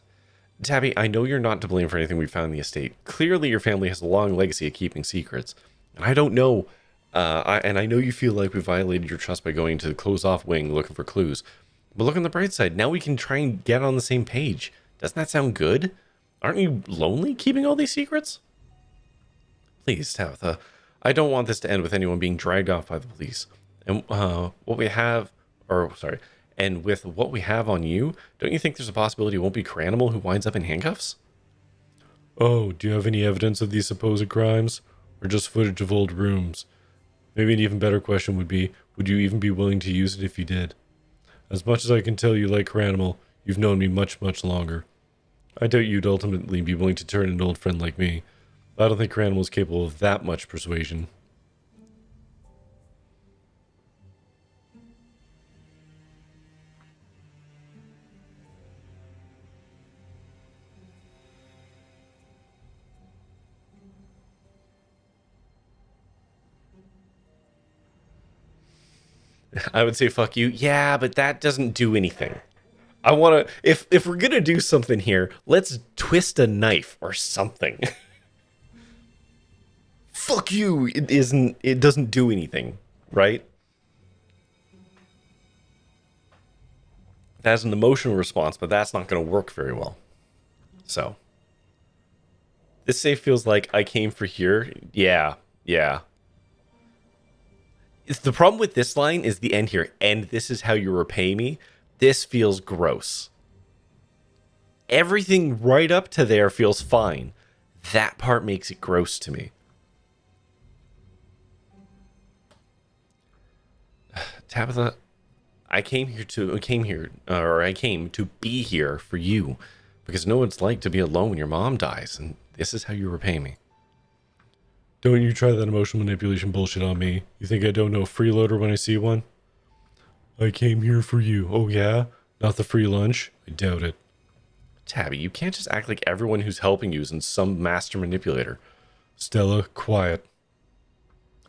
Tabby, I know you're not to blame for anything we found in the estate. Clearly, your family has a long legacy of keeping secrets. And I don't know. I know you feel like we violated your trust by going to the closed-off wing looking for clues. But look on the bright side. Now we can try and get on the same page. Doesn't that sound good? Aren't you lonely keeping all these secrets? Please, Tabitha. I don't want this to end with anyone being dragged off by the police. And and with what we have on you, don't you think there's a possibility it won't be Cranimal who winds up in handcuffs? Oh, do you have any evidence of these supposed crimes? Or just footage of old rooms? Maybe an even better question would be, would you even be willing to use it if you did? As much as I can tell you like Cranimal, you've known me much, much longer. I doubt you'd ultimately be willing to turn an old friend like me. I don't think Cranimal is capable of that much persuasion. I would say fuck you. Yeah, but that doesn't do anything. I want to if we're going to do something here, let's twist a knife or something. Fuck you. It doesn't do anything, right? That has an emotional response, but that's not going to work very well. So, this save feels like I came for here. Yeah. The problem with this line is the end here, and this is how you repay me. This feels gross. Everything right up to there feels fine. That part makes it gross to me. Tabitha, I came to be here for you, because I know what it's like to be alone when your mom dies, and this is how you repay me. Don't you try that emotional manipulation bullshit on me. You think I don't know a freeloader when I see one? I came here for you. Oh yeah? Not the free lunch? I doubt it. Tabby, you can't just act like everyone who's helping you is some master manipulator. Stella, quiet.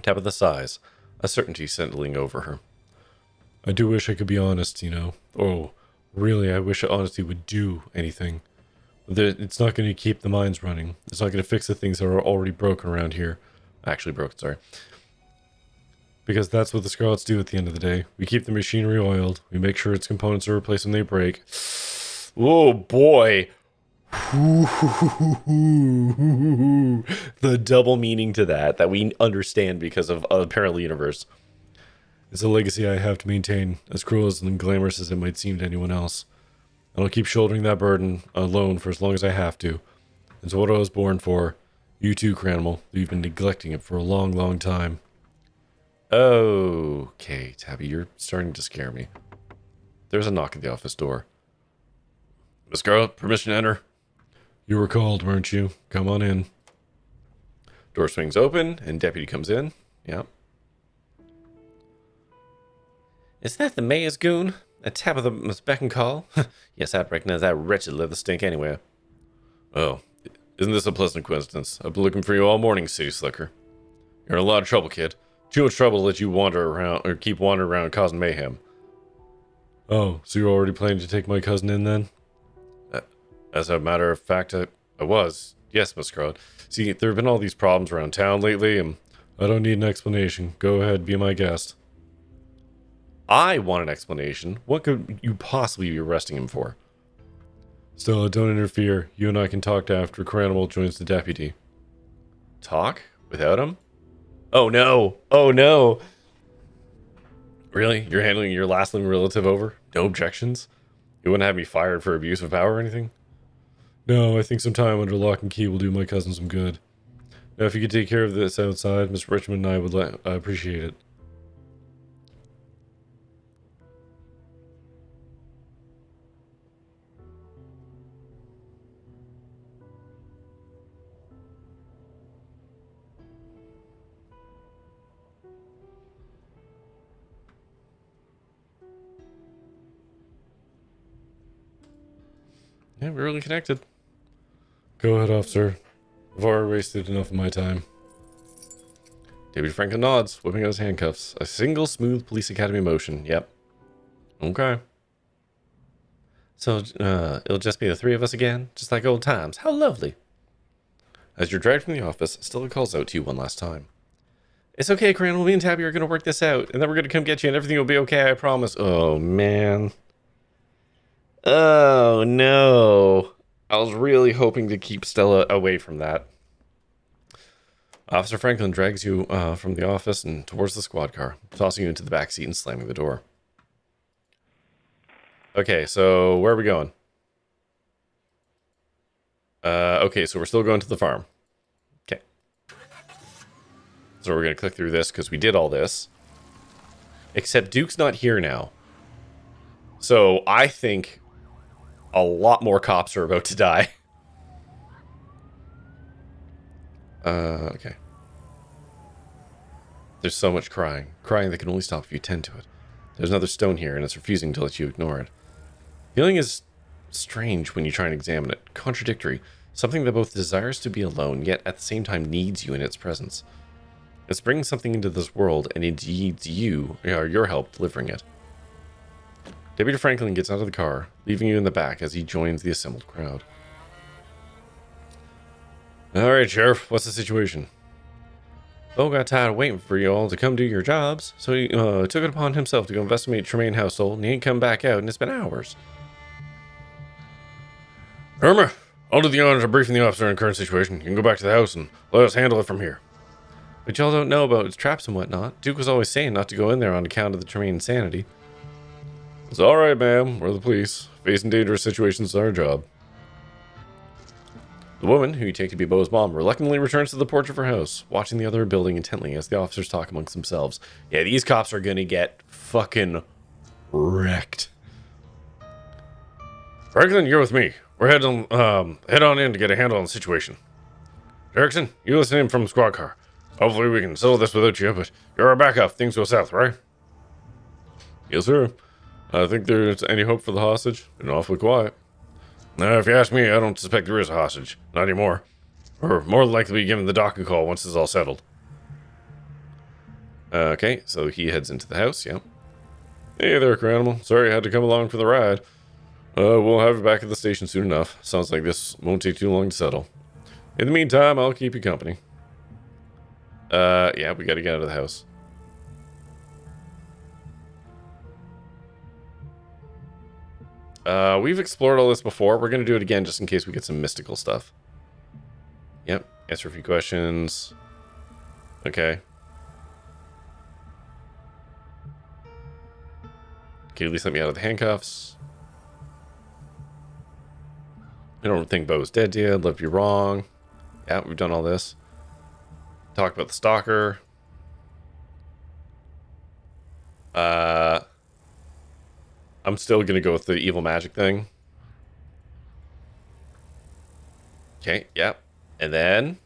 Tabitha sighs, a certainty settling over her. I do wish I could be honest, you know. Oh, really, I wish honesty would do anything. It's not going to keep the mines running. It's not going to fix the things that are already broken around here. Actually broken, sorry. Because that's what the Scarlets do at the end of the day. We keep the machinery oiled. We make sure its components are replaced when they break. Oh boy. The double meaning to that we understand because of a parallel universe. It's a legacy I have to maintain, as cruel and glamorous as it might seem to anyone else. And I'll keep shouldering that burden alone for as long as I have to. It's what I was born for. You too, Cranimal. You've been neglecting it for a long, long time. Okay, Tabby, you're starting to scare me. There's a knock at the office door. Miss Scarlet, permission to enter? You were called, weren't you? Come on in. Door swings open, and Deputy comes in. Yep. Is that the mayor's goon? A tap of the beck and call? Yes, I'd recognize that wretched leather stink anywhere. Oh, isn't this a pleasant coincidence? I've been looking for you all morning, City Slicker. You're in a lot of trouble, kid. Too much trouble to let you wander around, or keep wandering around causing mayhem. Oh, so you're already planning to take my cousin in then? As a matter of fact, I was. Yes, Miss Scarlet. See, there have been all these problems around town lately, and I don't need an explanation. Go ahead, be my guest. I want an explanation. What could you possibly be arresting him for? Stella, don't interfere. You and I can talk after Cranimal joins the deputy. Talk? Without him? Oh no! Oh no! Really? You're handling your last living relative over? No objections? You wouldn't have me fired for abuse of power or anything? No, I think some time under lock and key will do my cousin some good. Now, if you could take care of this outside, Miss Richmond and I would appreciate it. Yeah, we're really connected. Go ahead, officer. I've already wasted enough of my time. David Franklin nods, whipping out his handcuffs. A single smooth police academy motion. Yep. Okay. So, it'll just be the three of us again? Just like old times. How lovely. As you're dragged from the office, Stella calls out to you one last time. It's okay, Crandall. Me and Tabby are going to work this out, and then we're going to come get you, and everything will be okay, I promise. Oh, man. Oh, no. I was really hoping to keep Stella away from that. Officer Franklin drags you from the office and towards the squad car, tossing you into the back seat and slamming the door. Okay, so where are we going? Okay, so we're still going to the farm. Okay. So we're going to click through this because we did all this. Except Duke's not here now. So I think a lot more cops are about to die. Okay. There's so much crying. Crying that can only stop if you tend to it. There's another stone here, and it's refusing to let you ignore it. Feeling is strange when you try and examine it. Contradictory. Something that both desires to be alone, yet at the same time needs you in its presence. It's bringing something into this world, and it needs you, or your help delivering it. Deputy Franklin gets out of the car, leaving you in the back as he joins the assembled crowd. Alright, Sheriff, what's the situation? Bo got tired of waiting for you all to come do your jobs, so he took it upon himself to go investigate Tremaine household, and he ain't come back out, and it's been hours. Irma, I'll do the honors of briefing the officer on the current situation. You can go back to the house and let us handle it from here. But y'all don't know about its traps and whatnot. Duke was always saying not to go in there on account of the Tremaine insanity. It's alright, ma'am. We're the police. Facing dangerous situations is our job. The woman, who you take to be Bo's mom, reluctantly returns to the porch of her house, watching the other building intently as the officers talk amongst themselves. Yeah, these cops are gonna get fucking wrecked. Franklin, you're with me. We're head on in to get a handle on the situation. Jackson, you listen in from the squad car. Hopefully we can settle this without you, but you're our backup. Things go south, right? Yes, sir. I think there's any hope for the hostage. Been awfully quiet. If you ask me, I don't suspect there is a hostage. Not anymore. Or more likely be giving the doc a call once it's all settled. Okay, so he heads into the house, yeah. Hey there, Cranimal. Sorry I had to come along for the ride. We'll have you back at the station soon enough. Sounds like this won't take too long to settle. In the meantime, I'll keep you company. Yeah, we gotta get out of the house. We've explored all this before. We're going to do it again just in case we get some mystical stuff. Yep. Answer a few questions. Okay. Okay, at least let me out of the handcuffs. I don't think Bo's dead yet. I'd love to be wrong. Yeah, we've done all this. Talk about the stalker. I'm still gonna go with the evil magic thing. Okay, yep. And then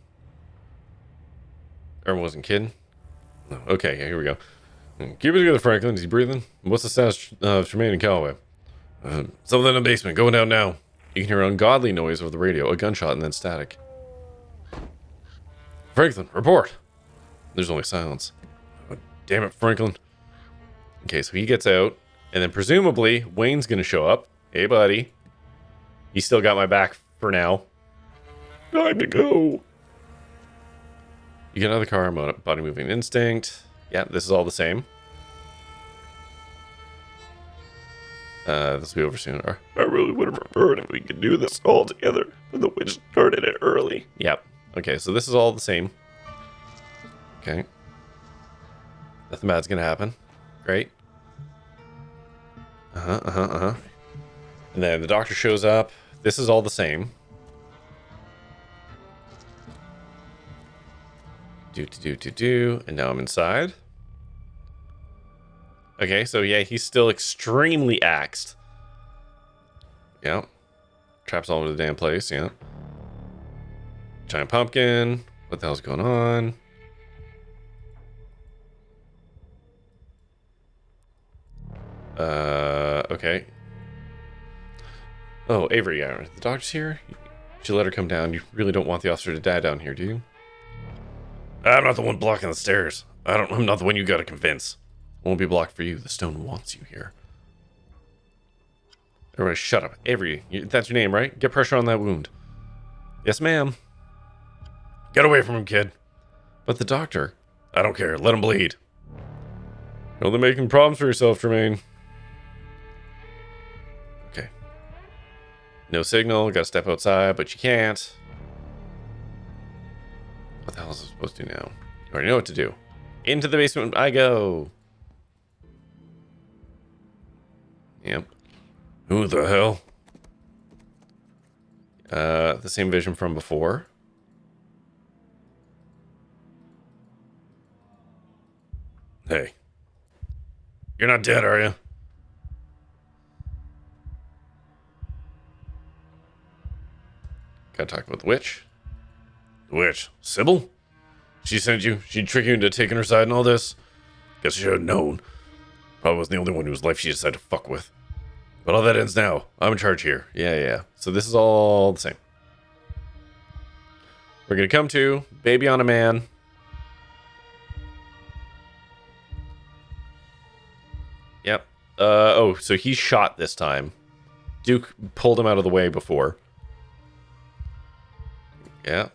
Irma wasn't kidding. No. Okay, yeah, here we go. Keep it together, Franklin. Is he breathing? What's the status of Tremaine and Calloway? Something in the basement. Going down now. You can hear an ungodly noise over the radio, a gunshot, and then static. Franklin, report. There's only silence. Oh, damn it, Franklin. Okay, so he gets out, and then presumably Wayne's gonna show up. Hey, buddy. He still got my back for now. Time to go. You get out of the car, body moving instinct. Yeah, this is all the same. This will be over soon. I really would have preferred if we could do this all together, but the witch started it early. Yep. Okay, so this is all the same. Okay. Nothing bad's gonna happen. Great. And then the doctor shows up. This is all the same. And now I'm inside. Okay, so yeah, he's still extremely axed. Yeah. Traps all over the damn place, yeah. Giant pumpkin. What the hell's going on? Okay. Oh, Avery, yeah. The doctor's here? You should let her come down. You really don't want the officer to die down here, do you? I'm not the one blocking the stairs. I'm not the one you gotta convince. Won't be blocked for you. The stone wants you here. Everybody shut up. Avery, that's your name, right? Get pressure on that wound. Yes, ma'am. Get away from him, kid. But the doctor. I don't care. Let him bleed. You're only making problems for yourself, Tremaine. Okay. No signal. Gotta step outside, but you can't. What the hell is I supposed to do now? You already know what to do. Into the basement I go. Yep. Who the hell? The same vision from before. Hey. You're not dead, are you? Gotta talk about the witch. The witch? Sybil? She sent you? She'd trick you into taking her side and all this? Guess you should have known. Probably wasn't the only one whose life she decided to fuck with. But all that ends now. I'm in charge here. Yeah. So this is all the same. We're gonna come to baby on a man. Yep. Oh, so he's shot this time. Duke pulled him out of the way before. Yeah.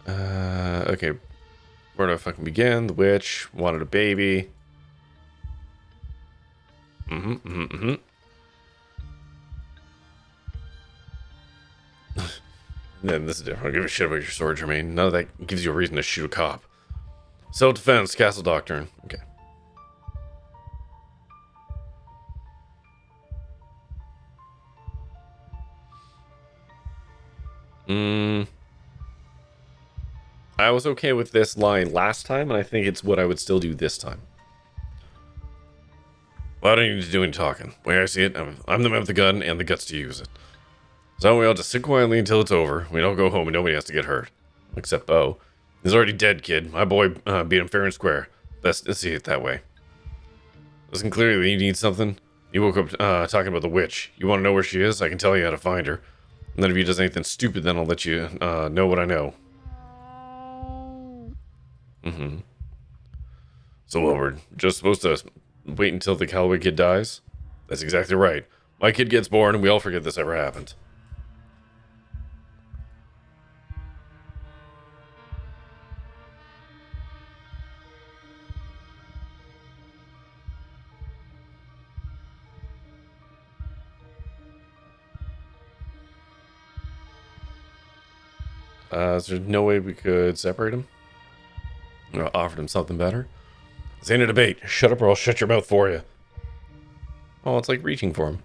Okay. Where do I fucking begin? The witch wanted a baby. Then this is different. I don't give a shit about your sword, Jermaine. None of that gives you a reason to shoot a cop. Self-defense, castle doctrine. Okay. I was okay with this line last time, and I think it's what I would still do this time. Well, I don't need to do any talking. The way I see it, I'm the man with the gun and the guts to use it. So we ought to sit quietly until it's over. We don't go home and nobody has to get hurt. Except Bo. He's already dead, kid. My boy beat him fair and square. Let's see it that way. Listen clearly, you need something? You woke up talking about the witch. You want to know where she is? I can tell you how to find her. And then if he does anything stupid, then I'll let you know what I know. So, well, we're just supposed to wait until the Calloway kid dies? That's exactly right. My kid gets born and we all forget this ever happened. Is there no way we could separate him? Or offered him something better? This ain't a debate. Shut up or I'll shut your mouth for you. Oh, it's like reaching for him.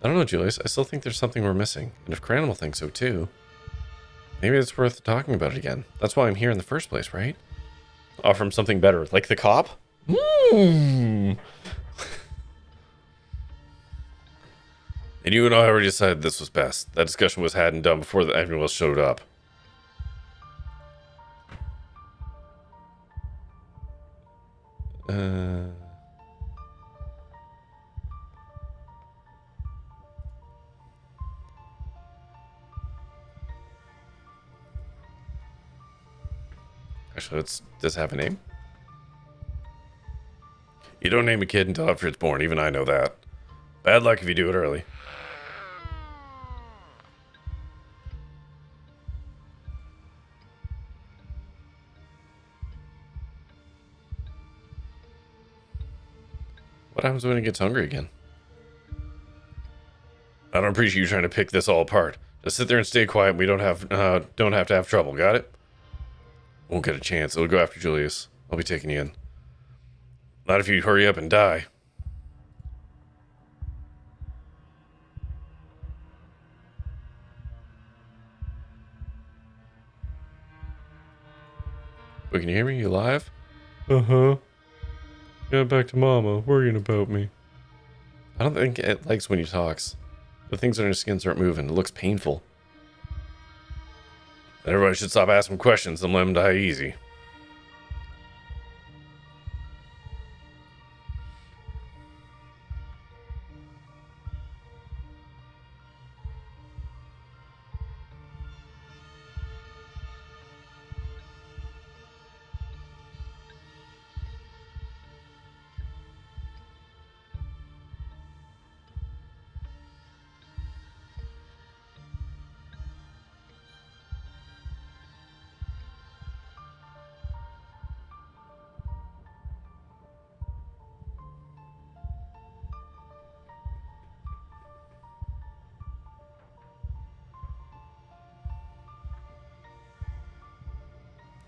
I don't know, Julius. I still think there's something we're missing. And if Cranimal thinks so too, maybe it's worth talking about it again. That's why I'm here in the first place, right? Offer him something better. Like the cop? And you and I already decided this was best. That discussion was had and done before anyone else showed up. Actually, does it have a name? You don't name a kid until after it's born. Even I know that. Bad luck if you do it early. What happens when it gets hungry again? I don't appreciate you trying to pick this all apart. Just sit there and stay quiet. We don't have to have trouble. Got it? Won't get a chance. It'll go after Julius. I'll be taking you in. Not if you hurry up and die. Wait, can you hear me? You alive? Uh-huh. Get back to Mama, worrying about me. I don't think it likes when he talks. The things on his skin start moving. It looks painful. Everybody should stop asking questions and let him die easy.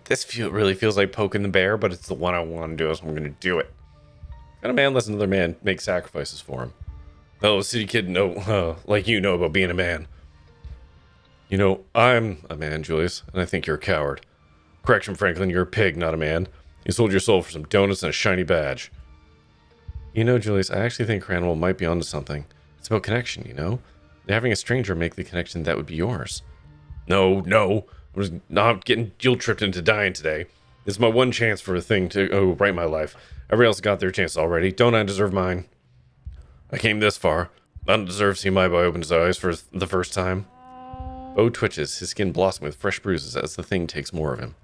This really feels like poking the bear, but it's the one I want to do, so I'm going to do it. Can a man lets another man make sacrifices for him? Oh, city kid, no, like you know about being a man. You know, I'm a man, Julius, and I think you're a coward. Correction, Franklin, you're a pig, not a man. You sold your soul for some donuts and a shiny badge. You know, Julius, I actually think Cranimal might be onto something. It's about connection, you know? Having a stranger make the connection that would be yours. No. I'm just not getting guilt-tripped into dying today. This is my one chance for a thing to right my life. Everyone else got their chance already. Don't I deserve mine? I came this far. I don't deserve to see my boy open his eyes for the first time. Bo twitches, his skin blossoming with fresh bruises as the thing takes more of him.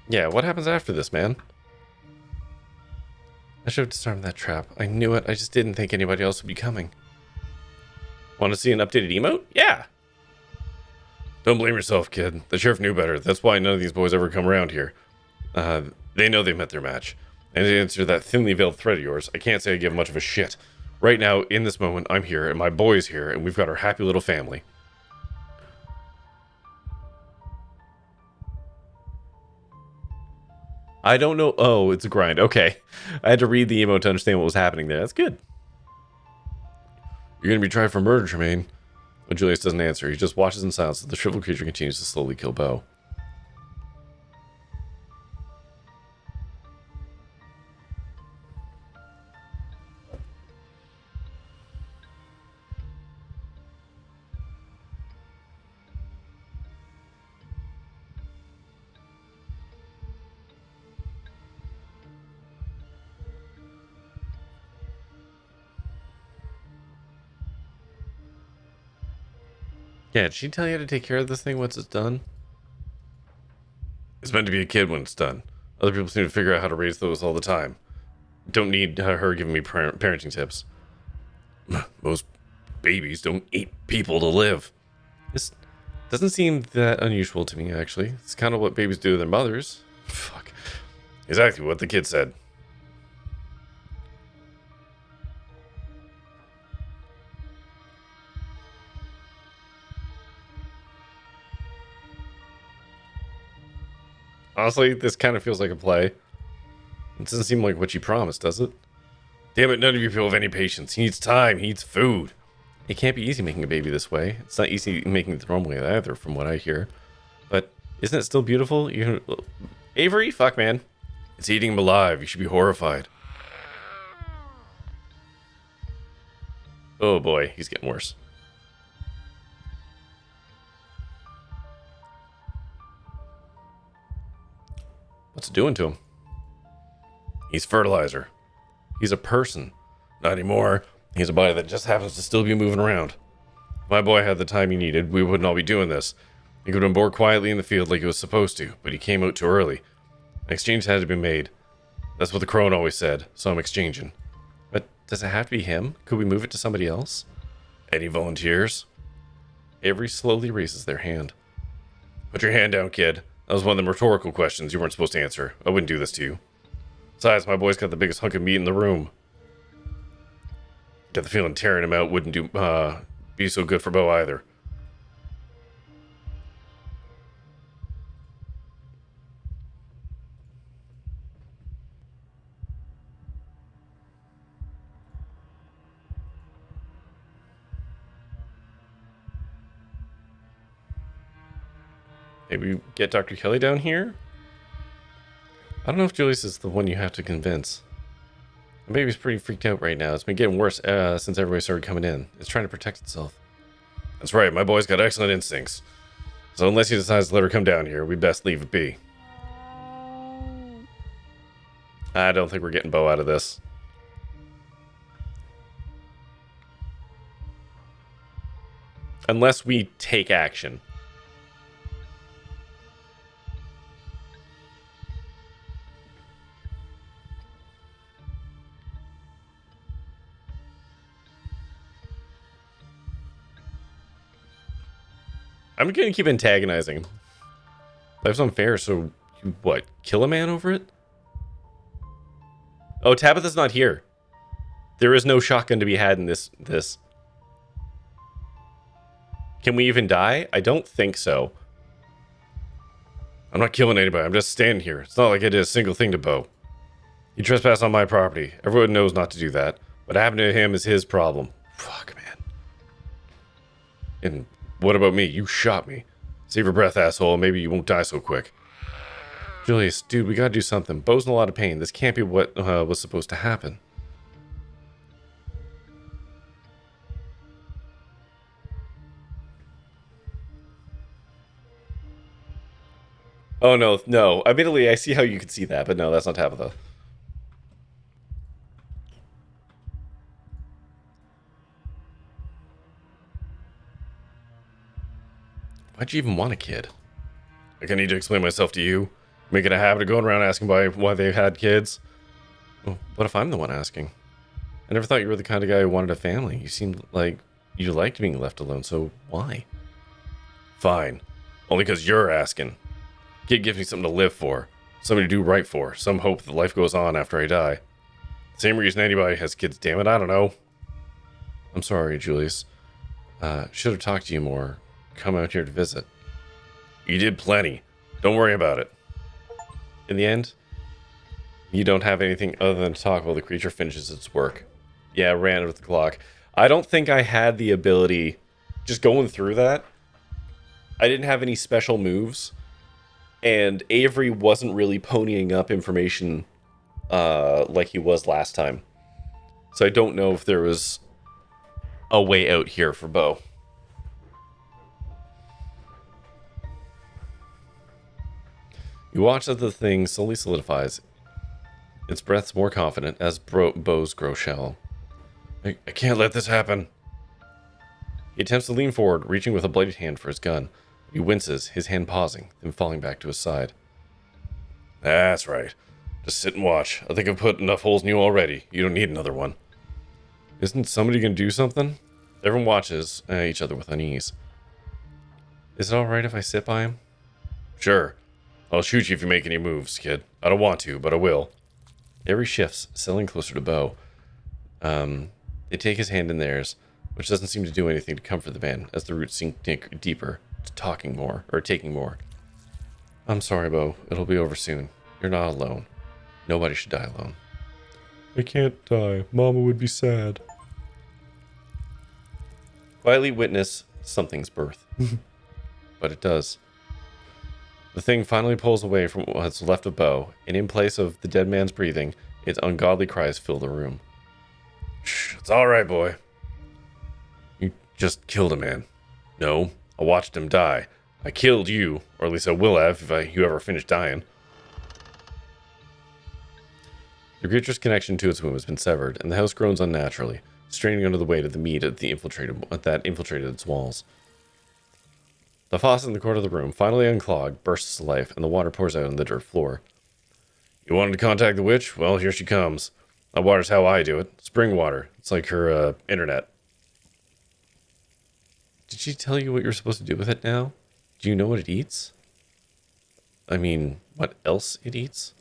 Yeah, what happens after this, man? I should have disarmed that trap. I knew it. I just didn't think anybody else would be coming. Want to see an updated emote? Yeah. Don't blame yourself, kid. The sheriff knew better. That's why none of these boys ever come around here. They know they met their match. And to answer that thinly veiled threat of yours, I can't say I give much of a shit. Right now, in this moment, I'm here, and my boy's here, and we've got our happy little family. I don't know. Oh, it's a grind. Okay. I had to read the emote to understand what was happening there. That's good. You're going to be tried for murder, Tremaine. But Julius doesn't answer. He just watches in silence as the shriveled creature continues to slowly kill Bo. Yeah, did she tell you how to take care of this thing once it's done? It's meant to be a kid when it's done. Other people seem to figure out how to raise those all the time. Don't need her giving me parenting tips. Most babies don't eat people to live. This doesn't seem that unusual to me, actually. It's kind of what babies do to their mothers. Fuck. Exactly what the kid said. Honestly, this kind of feels like a play. It doesn't seem like what you promised, does it? Damn it, none of you people have any patience. He needs time, he needs food. It can't be easy making a baby this way. It's not easy making it the wrong way either, from what I hear. But isn't it still beautiful? Avery? Fuck, man. It's eating him alive. You should be horrified. Oh boy, he's getting worse. What's it doing to him? He's fertilizer. He's a person. Not anymore. He's a body that just happens to still be moving around. If my boy had the time he needed, we wouldn't all be doing this. He could have been born quietly in the field like he was supposed to, but he came out too early. An exchange had to be made. That's what the crone always said, so I'm exchanging. But does it have to be him? Could we move it to somebody else? Any volunteers? Avery slowly raises their hand. Put your hand down, kid. That was one of them rhetorical questions you weren't supposed to answer. I wouldn't do this to you. Besides, my boy's got the biggest hunk of meat in the room. Get the feeling tearing him out wouldn't be so good for Bo either. Maybe get Dr. Kelly down here? I don't know if Julius is the one you have to convince. The baby's pretty freaked out right now. It's been getting worse since everybody started coming in. It's trying to protect itself. That's right, my boy's got excellent instincts. So unless he decides to let her come down here, we best leave it be. I don't think we're getting Bo out of this. Unless we take action. I'm gonna keep antagonizing. Life's unfair, so you, what, kill a man over it? Oh, Tabitha's not here. There is no shotgun to be had in this. Can we even die? I don't think so. I'm not killing anybody. I'm just standing here. It's not like I did a single thing to Bo. He trespassed on my property. Everyone knows not to do that. What happened to him is his problem. Fuck, man. And what about me? You shot me. Save your breath, asshole. Maybe you won't die so quick. Julius, dude, we gotta do something. Bo's in a lot of pain. This can't be what was supposed to happen. Oh, no, no. Admittedly, I see how you could see that, but no, that's not Tabitha. Why'd you even want a kid? Like, I need to explain myself to you? Make it a habit of going around asking why they had kids? Well, what if I'm the one asking? I never thought you were the kind of guy who wanted a family. You seemed like you liked being left alone, so why? Fine. Only because you're asking. Kid gives me something to live for. Something to do right for. Some hope that life goes on after I die. Same reason anybody has kids, damn it, I don't know. I'm sorry, Julius. Should have talked to you more. Come out here to visit. You did plenty. Don't worry about it. In the end, you don't have anything other than to talk while the creature finishes its work. Yeah, ran with the clock. I don't think I had the ability, just going through that, I didn't have any special moves, and Avery wasn't really ponying up information like he was last time. So I don't know if there was a way out here for Bo. You watch as the thing slowly solidifies. Its breath's more confident as Bo's grow shallow. I can't let this happen. He attempts to lean forward, reaching with a bladed hand for his gun. He winces, his hand pausing, then falling back to his side. That's right. Just sit and watch. I think I've put enough holes in you already. You don't need another one. Isn't somebody gonna do something? Everyone watches each other with unease. Is it alright if I sit by him? Sure. I'll shoot you if you make any moves, kid. I don't want to, but I will. Avery shifts, settling closer to Bo. They take his hand in theirs, which doesn't seem to do anything to comfort the man as the roots sink deeper, taking more. I'm sorry, Bo. It'll be over soon. You're not alone. Nobody should die alone. I can't die. Mama would be sad. Quietly witness something's birth. But it does. The thing finally pulls away from what's left of Bo, and in place of the dead man's breathing, its ungodly cries fill the room. Shh, it's alright, boy. You just killed a man. No, I watched him die. I killed you, or at least I will have if you ever finish dying. The creature's connection to its womb has been severed, and the house groans unnaturally, straining under the weight of the meat that infiltrated its walls. The faucet in the corner of the room, finally unclogged, bursts to life, and the water pours out on the dirt floor. You wanted to contact the witch? Well, here she comes. That water's how I do it. Spring water. It's like her, internet. Did she tell you what you're supposed to do with it now? Do you know what it eats? I mean, what else it eats?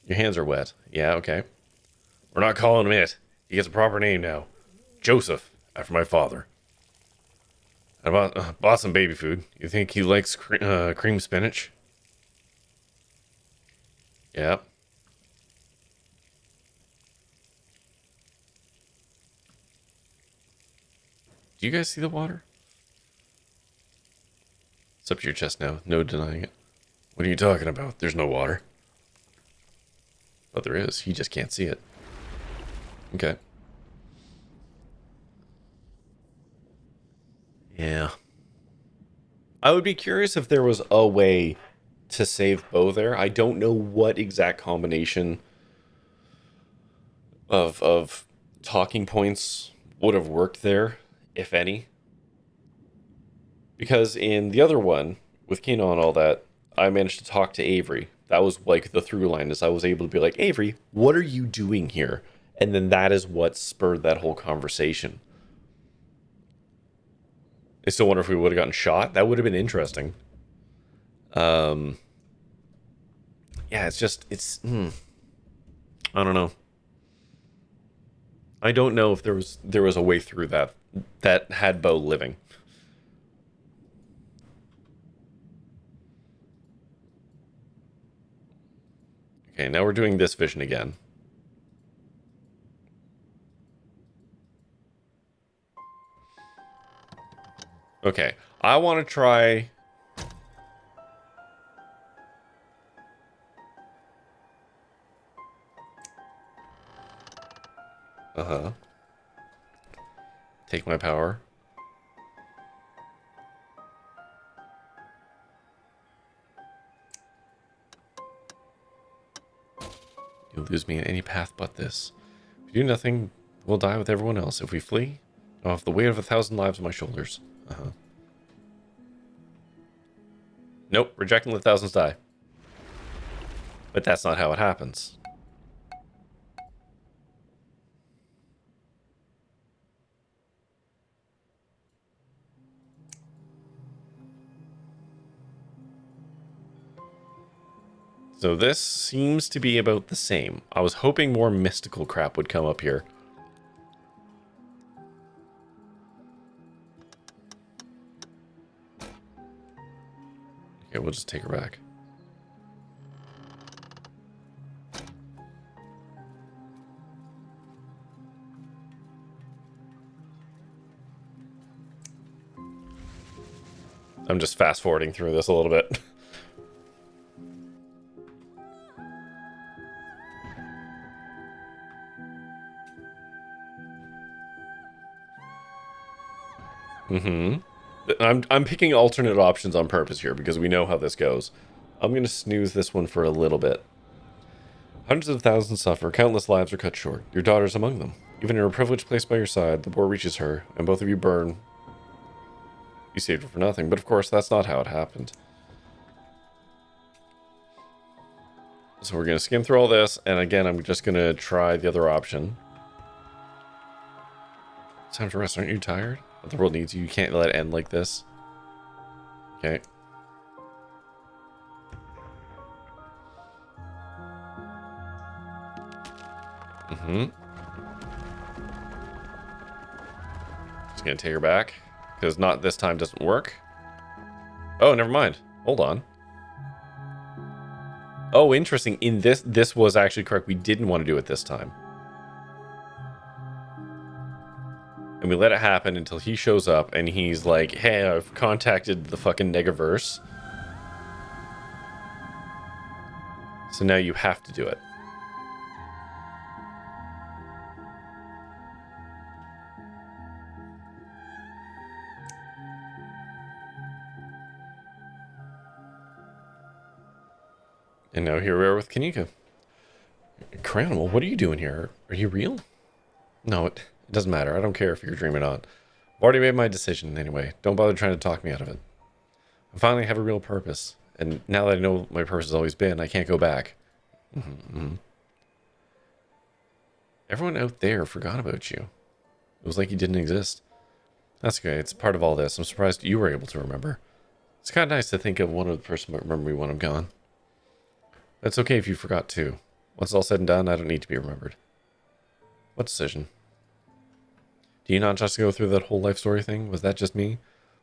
Your hands are wet. Yeah, okay. We're not calling him it. He gets a proper name now. Joseph, after my father. I bought some baby food. You think he likes cream spinach? Yeah. Do you guys see the water? It's up to your chest now. No denying it. What are you talking about? There's no water. But there is. You just can't see it. Okay. Yeah. I would be curious if there was a way to save Bo there. I don't know what exact combination of talking points would have worked there, if any. Because in the other one, with Kino and all that, I managed to talk to Avery. That was like the through line, is I was able to be like, Avery, what are you doing here? And then that is what spurred that whole conversation. I still wonder if we would have gotten shot. That would have been interesting. Yeah, it's just, I don't know. I don't know if there was a way through that had Bo living. Okay, now we're doing this vision again. Okay, I want to try... Take my power. You'll lose me in any path but this. If we do nothing, we'll die with everyone else. If we flee, I'll have the weight of 1,000 lives on my shoulders. Nope, rejecting the thousands die. But that's not how it happens. So this seems to be about the same. I was hoping more mystical crap would come up here. Okay, we'll just take her back. I'm just fast forwarding through this a little bit. I'm picking alternate options on purpose here because we know how this goes. I'm going to snooze this one for a little bit. Hundreds of thousands suffer, countless lives are cut short. Your daughter's among them. Even in her privileged place by your side, the boar reaches her, and both of you burn. You saved her for nothing, but of course that's not how it happened. So we're going to skim through all this, and again I'm just going to try the other option. Time to rest. Aren't you tired? But the world needs you. You can't let it end like this. Okay. Just gonna take her back. Because not this time doesn't work. Oh, never mind. Hold on. Oh, interesting. In this was actually correct. We didn't want to do it this time. And we let it happen until he shows up and he's like, hey, I've contacted the fucking Negaverse. So now you have to do it. And now here we are with Kanika. Cranimal, what are you doing here? Are you real? No, it doesn't matter. I don't care if you're dreaming on. I've already made my decision anyway. Don't bother trying to talk me out of it. I finally have a real purpose. And now that I know what my purpose has always been, I can't go back. Everyone out there forgot about you. It was like you didn't exist. That's okay. It's part of all this. I'm surprised you were able to remember. It's kind of nice to think of one other person might remember me when I'm gone. That's okay if you forgot too. Once it's all said and done, I don't need to be remembered. What decision? Do you not just go through that whole life story thing? Was that just me?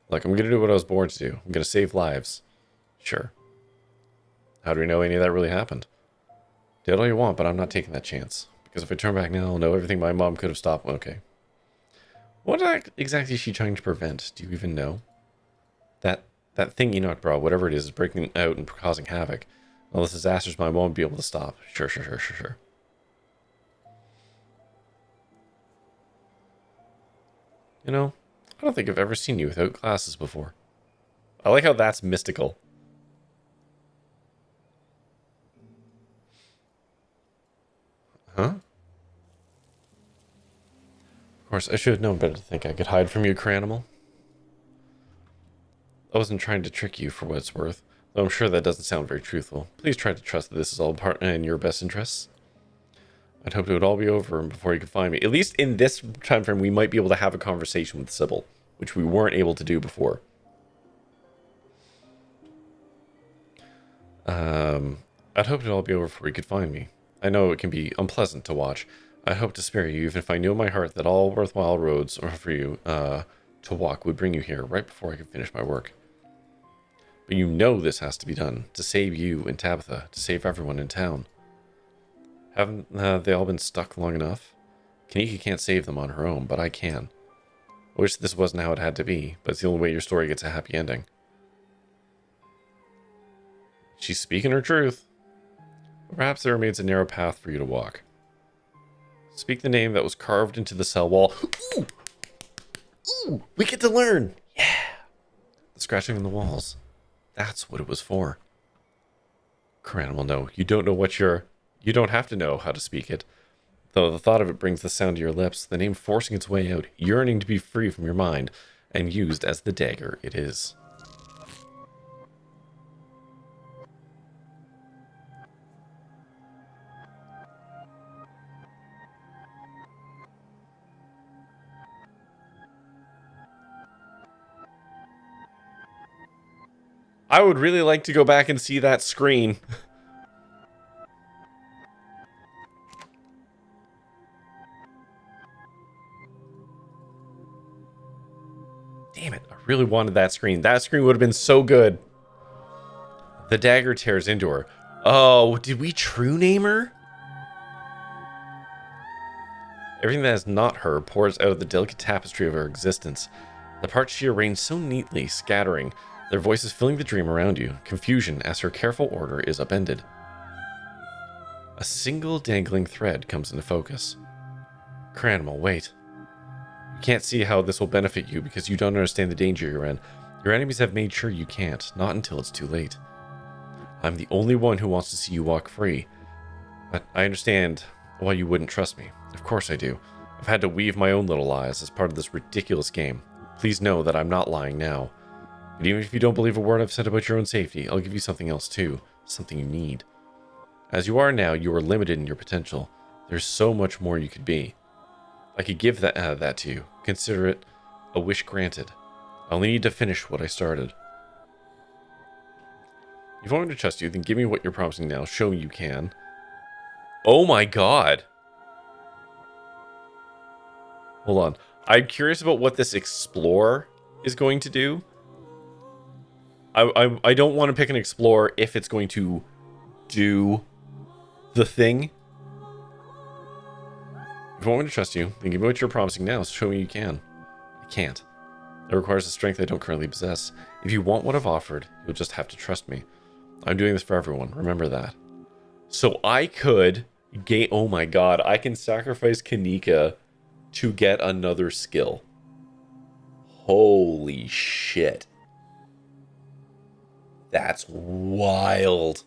Look, I'm going to do what I was born to do. I'm going to save lives. Sure. How do we know any of that really happened? Do it all you want, but I'm not taking that chance. Because if I turn back now, I'll know everything my mom could have stopped. Okay. What exactly is she trying to prevent? Do you even know? That thing Enoch brought, whatever it is breaking out and causing havoc. All this disasters my mom won't be able to stop. Sure. You know, I don't think I've ever seen you without glasses before. I like how that's mystical. Huh? Of course, I should have known better to think I could hide from you, Cranimal. I wasn't trying to trick you for what it's worth, though I'm sure that doesn't sound very truthful. Please try to trust that this is all part in your best interests. I'd hoped it would all be over before you could find me. At least in this time frame, we might be able to have a conversation with Sybil, which we weren't able to do before. I'd hoped it'd all be over before you could find me. I know it can be unpleasant to watch. I hope to spare you, even if I knew in my heart that all worthwhile roads for you to walk would bring you here right before I could finish my work. But you know this has to be done, to save you and Tabitha, to save everyone in town. Haven't they all been stuck long enough? Kanika can't save them on her own, but I can. I wish this wasn't how it had to be, but it's the only way your story gets a happy ending. She's speaking her truth. Perhaps there remains a narrow path for you to walk. Speak the name that was carved into the cell wall. Ooh! Ooh! We get to learn! Yeah! The scratching on the walls. That's what it was for. Cranimal, no. You don't know what you're... You don't have to know how to speak it. Though the thought of it brings the sound to your lips, the name forcing its way out, yearning to be free from your mind, and used as the dagger it is. I would really like to go back and see that screen. Damn it, I really wanted that screen. That screen would have been so good. The dagger tears into her. Oh, did we true name her? Everything that is not her pours out of the delicate tapestry of her existence. The parts she arranged so neatly, scattering, their voices filling the dream around you, confusion as her careful order is upended. A single dangling thread comes into focus. Cranimal, wait. You can't see how this will benefit you because you don't understand the danger you're in. Your enemies have made sure you can't, not until it's too late. I'm the only one who wants to see you walk free. But I understand why you wouldn't trust me. Of course I do. I've had to weave my own little lies as part of this ridiculous game. Please know that I'm not lying now. But even if you don't believe a word I've said about your own safety, I'll give you something else too. Something you need. As you are now, you are limited in your potential. There's so much more you could be. I could give that to you. Consider it a wish granted. I only need to finish what I started. If you want me to trust you, then give me what you're promising now. Show me you can. Oh my god. Hold on. I'm curious about what this Explorer is going to do. I don't want to pick an Explorer if it's going to do the thing. If you want me to trust you, then give me what you're promising now. Show me you can. I can't. It requires a strength I don't currently possess. If you want what I've offered, you'll just have to trust me. I'm doing this for everyone. Remember that. So I could gain... Oh my god. I can sacrifice Kanika to get another skill. Holy shit. That's wild.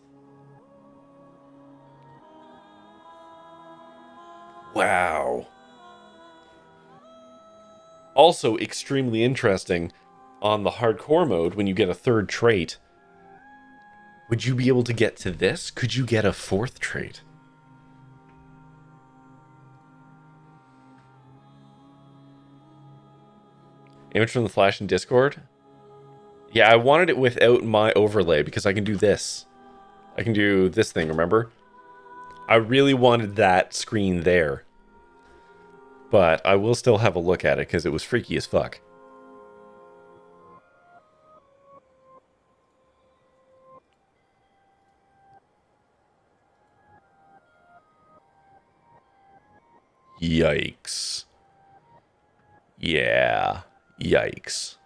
Wow. Also extremely interesting on the hardcore mode when you get a third trait. Would you be able to get to this? Could you get a fourth trait? Image from the Flash in Discord? Yeah, I wanted it without my overlay because I can do this. I can do this thing, remember? I really wanted that screen there. But I will still have a look at it because it was freaky as fuck. Yikes. Yeah. Yikes.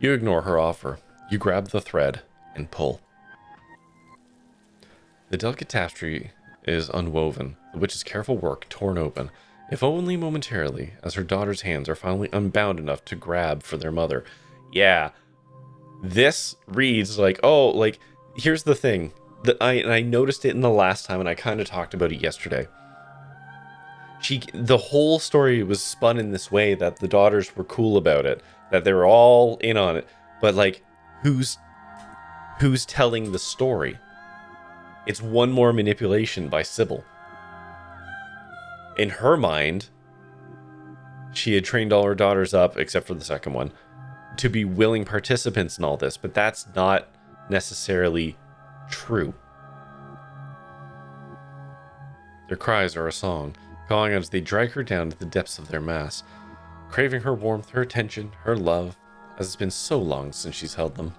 You ignore her offer. You grab the thread and pull. The delicate tapestry is unwoven, the witch's careful work torn open, if only momentarily, as her daughter's hands are finally unbound enough to grab for their mother. Yeah, this reads like, oh, like, here's the thing. I noticed it in the last time, and I kind of talked about it yesterday. The whole story was spun in this way that the daughters were cool about it, that they were all in on it, but like, who's telling the story? It's one more manipulation by Sybil. In her mind, she had trained all her daughters up, except for the second one, to be willing participants in all this, but that's not necessarily true. Their cries are a song, calling out as they drag her down to the depths of their mass, craving her warmth, her attention, her love, as it's been so long since she's held them.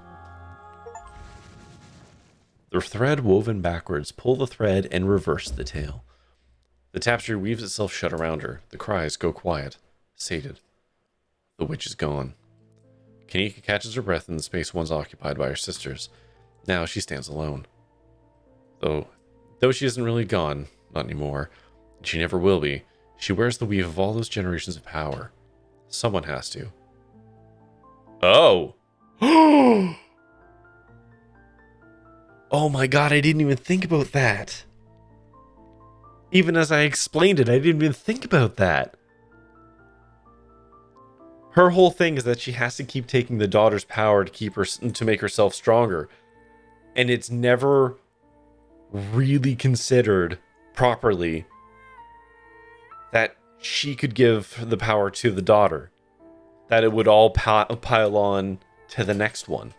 The thread woven backwards, pull the thread and reverse the tale. The tapestry weaves itself shut around her. The cries go quiet, sated. The witch is gone. Kanika catches her breath in the space once occupied by her sisters. Now she stands alone. Though she isn't really gone, not anymore, and she never will be, she wears the weave of all those generations of power. Someone has to. Oh! Oh my god, I didn't even think about that. Even as I explained it, I didn't even think about that. Her whole thing is that she has to keep taking the daughter's power to make herself stronger. And it's never really considered properly that she could give the power to the daughter. That it would all pile on to the next one.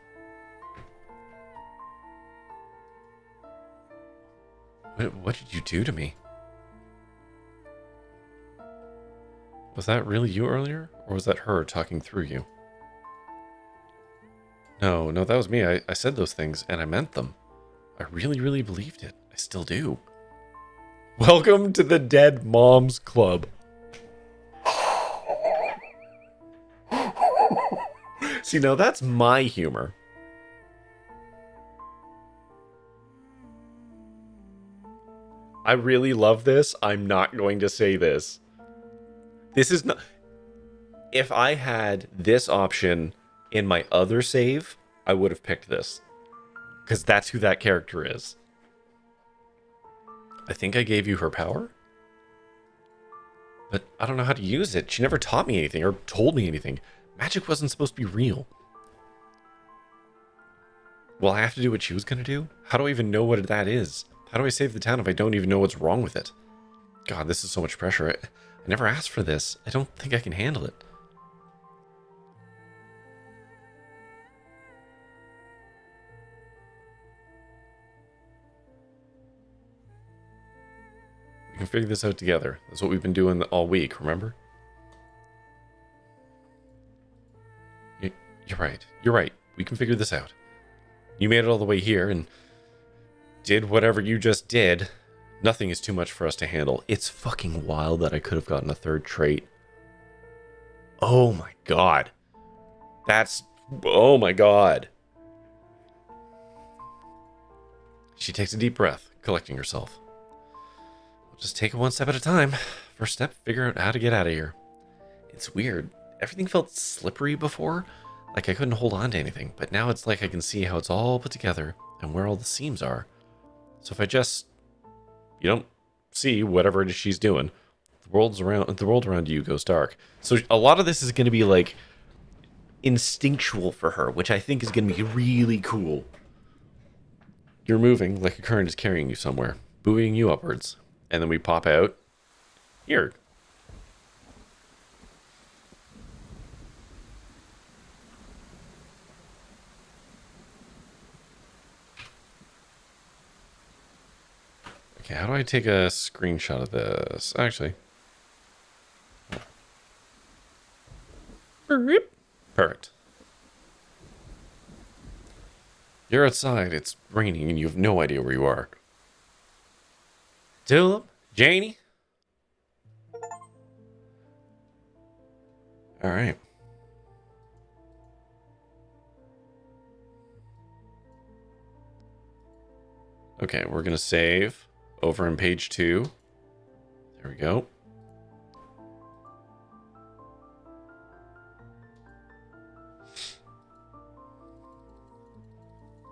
What did you do to me? Was that really you earlier? Or was that her talking through you? No, that was me. I said those things, and I meant them. I really, really believed it. I still do. Welcome to the Dead Moms Club. See, now that's my humor. I really love this. I'm not going to say this. This is not... If I had this option in my other save, I would have picked this. Because that's who that character is. I think I gave you her power? But I don't know how to use it. She never taught me anything or told me anything. Magic wasn't supposed to be real. Well, I have to do what she was going to do? How do I even know what that is? How do I save the town if I don't even know what's wrong with it? God, this is so much pressure. I never asked for this. I don't think I can handle it. We can figure this out together. That's what we've been doing all week, remember? You're right. You're right. We can figure this out. You made it all the way here and did whatever you just did. Nothing is too much for us to handle. It's fucking wild that I could have gotten a third trait. Oh my god. Oh my god. She takes a deep breath, collecting herself. We'll just take it one step at a time. First step, figure out how to get out of here. It's weird. Everything felt slippery before. Like I couldn't hold on to anything, but now it's like I can see how it's all put together and where all the seams are. So if I just, you don't see whatever it is she's doing, the world around you goes dark. So a lot of this is going to be like instinctual for her, which I think is going to be really cool. You're moving like a current is carrying you somewhere, buoying you upwards, and then we pop out here. Okay, how do I take a screenshot of this? Actually. Perfect. You're outside, it's raining, and you have no idea where you are. Tulip? Janie? Alright. Okay, we're gonna save over in page 2. There we go.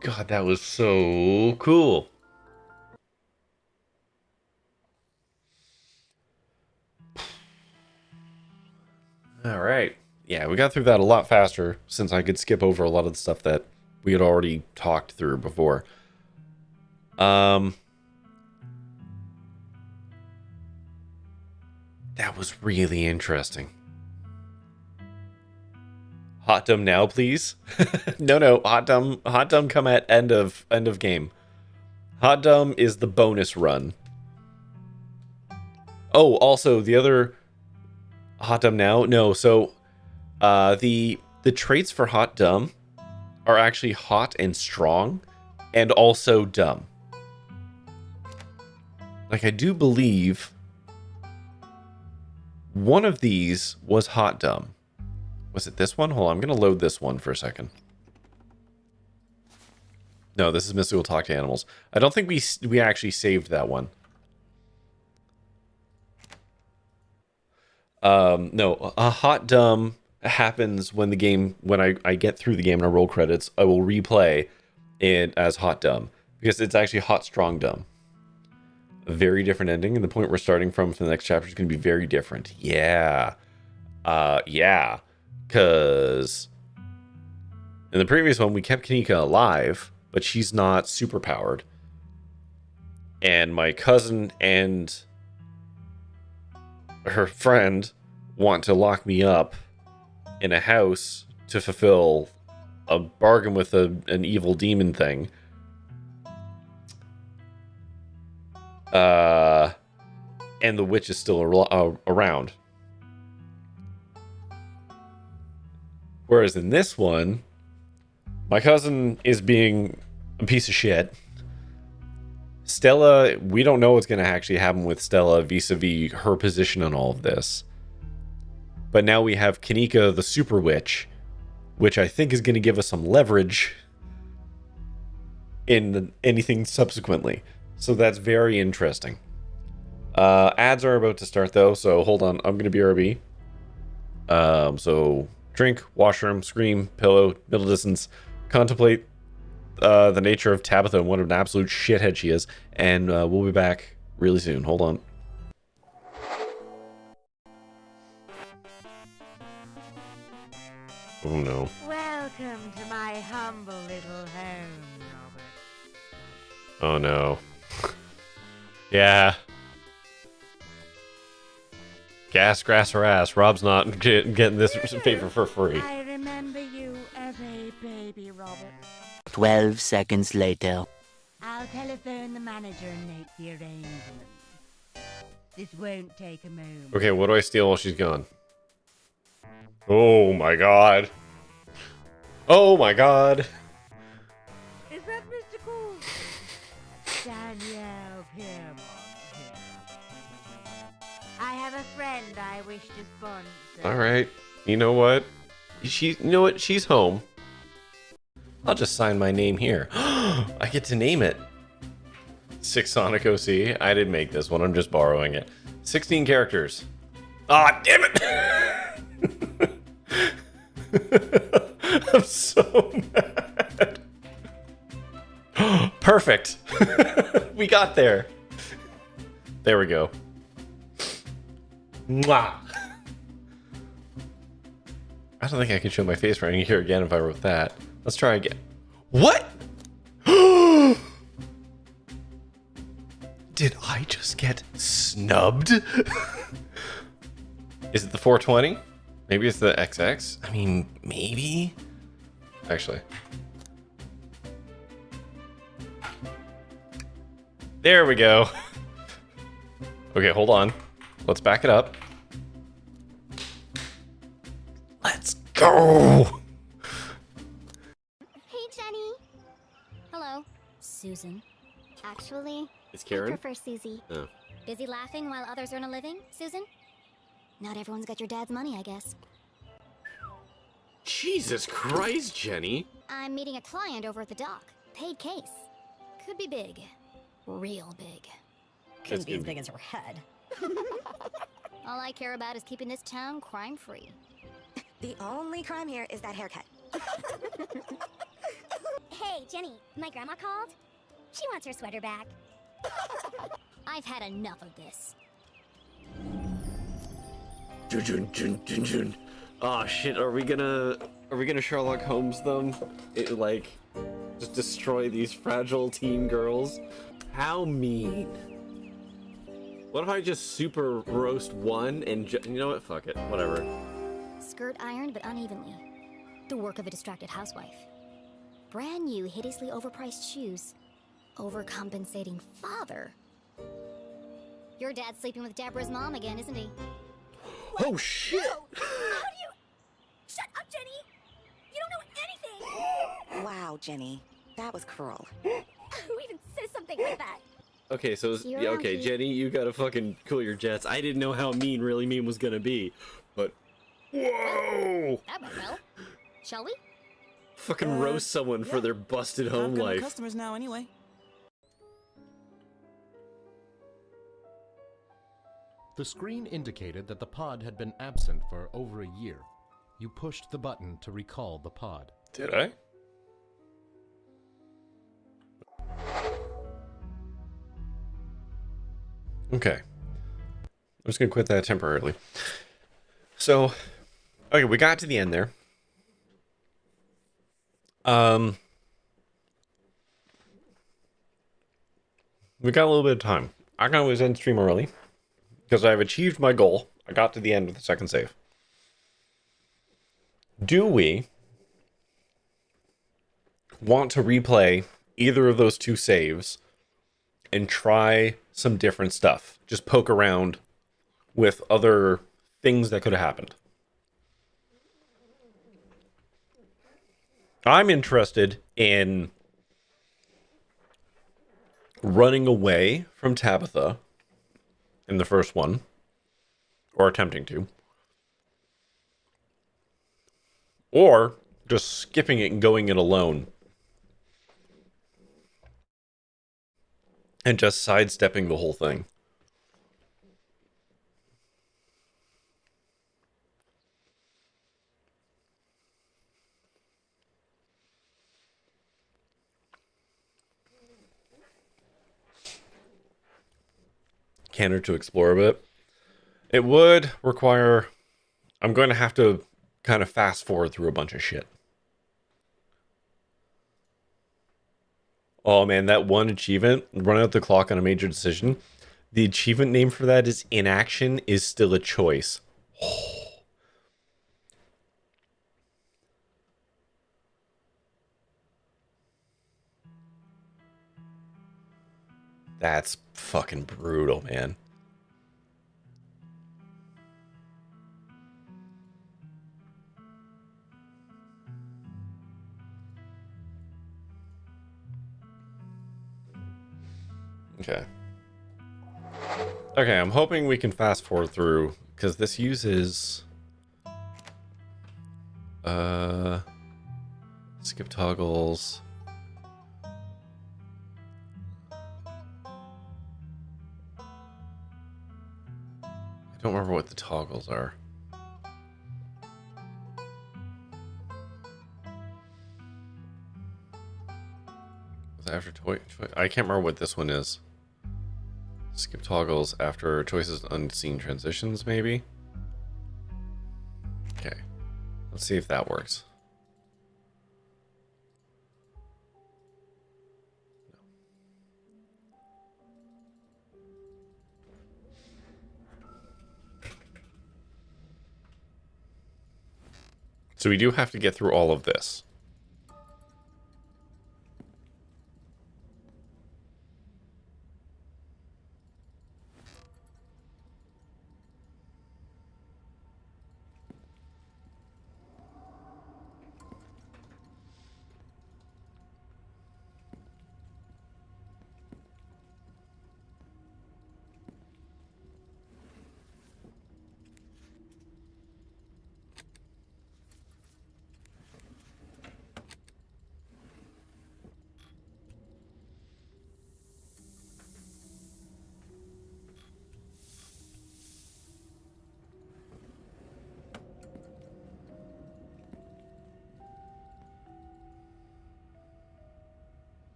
God, that was so cool. All right. Yeah, we got through that a lot faster since I could skip over a lot of the stuff that we had already talked through before. That was really interesting. Hot dumb now, please. No, hot dumb come at end of game. Hot dumb is the bonus run. Oh, also the other hot dumb now. No, so the traits for hot dumb are actually hot and strong, and also dumb. Like I do believe one of these was hot dumb. Was it this one? Hold on, I'm going to load this one for a second. No, this is Mystical Talk to Animals. I don't think we actually saved that one. No, a hot dumb happens when the game, when I get through the game and I roll credits, I will replay it as hot dumb. Because it's actually hot strong dumb. A very different ending, and the point we're starting from for the next chapter is going to be very different. Yeah. Yeah. Because in the previous one, we kept Kanika alive, but she's not super powered. And my cousin and her friend want to lock me up in a house to fulfill a bargain with an evil demon thing. And the witch is still around. Whereas in this one, my cousin is being a piece of shit. Stella, we don't know what's going to actually happen with Stella vis-a-vis her position on all of this. But now we have Kanika, the super witch, which I think is going to give us some leverage in anything subsequently. So that's very interesting. Ads are about to start though, so hold on. I'm going to BRB. So drink, washroom, scream, pillow, middle distance, contemplate the nature of Tabitha and what an absolute shithead she is. And we'll be back really soon. Hold on. Oh no. Welcome to my humble little home, Robert. Oh no. Yeah. Gas, grass, or ass. Rob's not getting this favor for free. I remember you as a baby, Robert. 12 seconds later. I'll telephone the manager and make the arrangements. This won't take a moment. Okay, what do I steal while she's gone? Oh my god. Oh my god. Is that Mr. Cool? Danielle Piermont here. I have a friend I wish to sponsor. Alright. You know what? She's home. I'll just sign my name here. I get to name it. 6 Sonic OC. I didn't make this one. I'm just borrowing it. 16 characters. Ah, damn it! I'm so mad. Perfect. We got there. There we go. Mwah. I don't think I can show my face right here again if I wrote that. Let's try again. What? Did I just get snubbed? Is it the 420? Maybe it's the XX? I mean, maybe? Actually. There we go. Okay, hold on. Let's back it up. Let's go! Hey, Jenny. Hello. Susan. Actually, It's I Karen? prefer Susie. Oh. Busy laughing while others earn a living, Susan? Not everyone's got your dad's money, I guess. Jesus Christ, Jenny. I'm meeting a client over at the dock. Paid case. Could be big. Real big. Couldn't be as big as her head. All I care about is keeping this town crime-free. The only crime here is that haircut. Hey, Jenny, my grandma called. She wants her sweater back. I've had enough of this. Oh shit, are we gonna Sherlock Holmes them? Just destroy these fragile teen girls? How mean. What if I just super roast one and you know what? Fuck it. Whatever. Skirt ironed but unevenly. The work of a distracted housewife. Brand new, hideously overpriced shoes. Overcompensating father. Your dad's sleeping with Deborah's mom again, isn't he? Oh shit! How do you... Shut up, Jenny! You don't know anything! Wow, Jenny. That was cruel. Who even says something like that? Okay, so You're yeah, on, okay, Keith. Jenny, you gotta fucking cool your jets. I didn't know how really mean was gonna be, but whoa! That went well. Shall we? Fucking roast someone for their busted home life. Customers now, anyway. The screen indicated that the pod had been absent for over a year. You pushed the button to recall the pod. Did I? Okay. I'm just gonna quit that temporarily. So, okay, we got to the end there. We got a little bit of time. I can always end stream early because I've achieved my goal. I got to the end of the second save. Do we want to replay either of those two saves and try some different stuff? Just poke around with other things that could have happened. I'm interested in running away from Tabitha in the first one, or attempting to, or just skipping it and going it alone and just sidestepping the whole thing. Canada to explore a bit. It would require... I'm going to have to kind of fast forward through a bunch of shit. Oh man, that one achievement, run out the clock on a major decision. The achievement name for that is inaction is still a choice. That's fucking brutal, man. Okay. Okay, I'm hoping we can fast forward through, because this uses... skip toggles. I don't remember what the toggles are. Was it after toy? I can't remember what this one is. Skip toggles after choices unseen transitions, maybe? Okay. Let's see if that works. So we do have to get through all of this.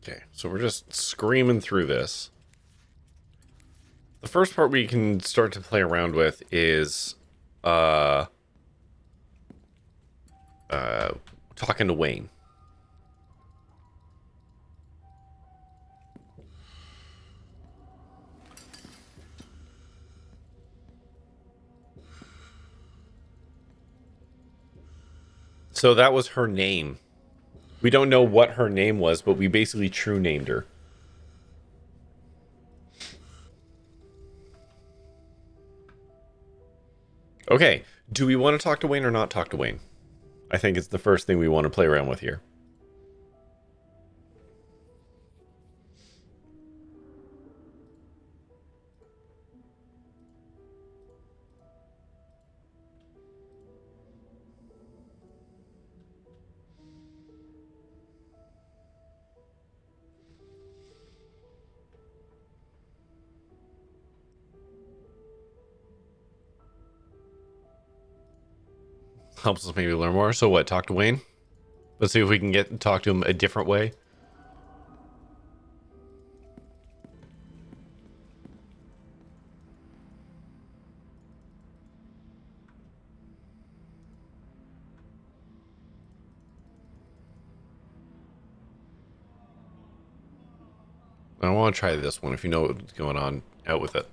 Okay, so we're just screaming through this. The first part we can start to play around with is talking to Wayne. So that was her name. We don't know what her name was, but we basically true named her. Okay, do we want to talk to Wayne or not talk to Wayne? I think it's the first thing we want to play around with here. Helps us maybe learn more. So what, talk to Wayne? Let's see if we can talk to him a different way. I want to try this one if you know what's going on. Out with it.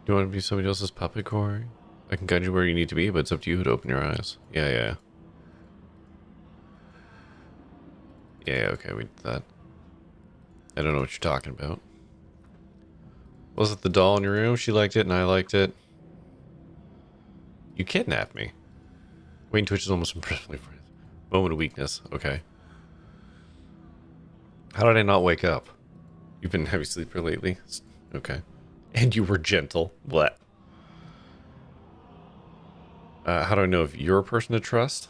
Do you want to be somebody else's puppet, Corey? I can guide you where you need to be, but it's up to you to open your eyes. Yeah, okay, we did that. I don't know what you're talking about. Was it the doll in your room? She liked it and I liked it. You kidnapped me. Wayne twitches almost impressively for his moment of weakness. Okay. How did I not wake up? You've been a heavy sleeper lately? Okay. And you were gentle. What? How do I know if you're a person to trust?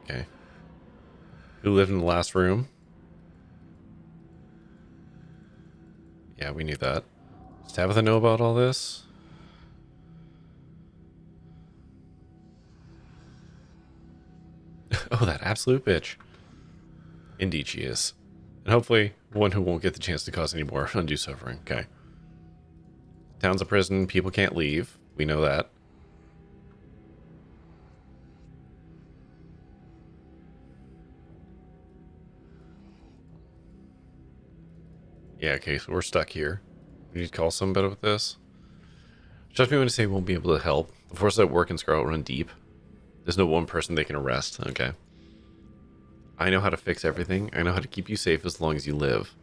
Okay. Who lived in the last room? Yeah, we knew that. Does Tabitha know about all this? Oh, that absolute bitch. Indeed she is. And hopefully one who won't get the chance to cause any more undue suffering. Okay. Town's a prison. People can't leave. We know that. Yeah, okay, so we're stuck here. We need to call somebody with this. Trust me when I say we won't be able to help. The forces at work in Scarlet run deep. There's no one person they can arrest. Okay. I know how to fix everything. I know how to keep you safe as long as you live.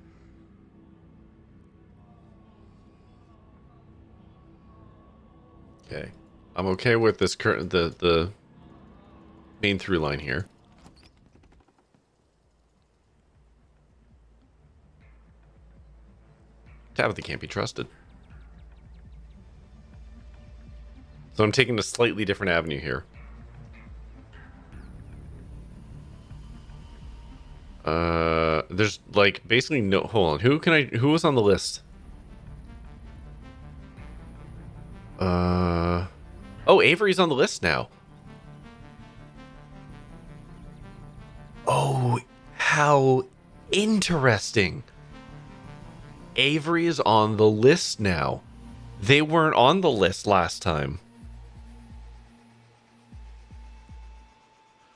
Okay. I'm okay with this current the main through line here. Tabitha can't be trusted. So I'm taking a slightly different avenue here. There's like basically no. Hold on. Who was on the list? Oh, Avery's on the list now. Oh, how interesting. Avery is on the list now. They weren't on the list last time.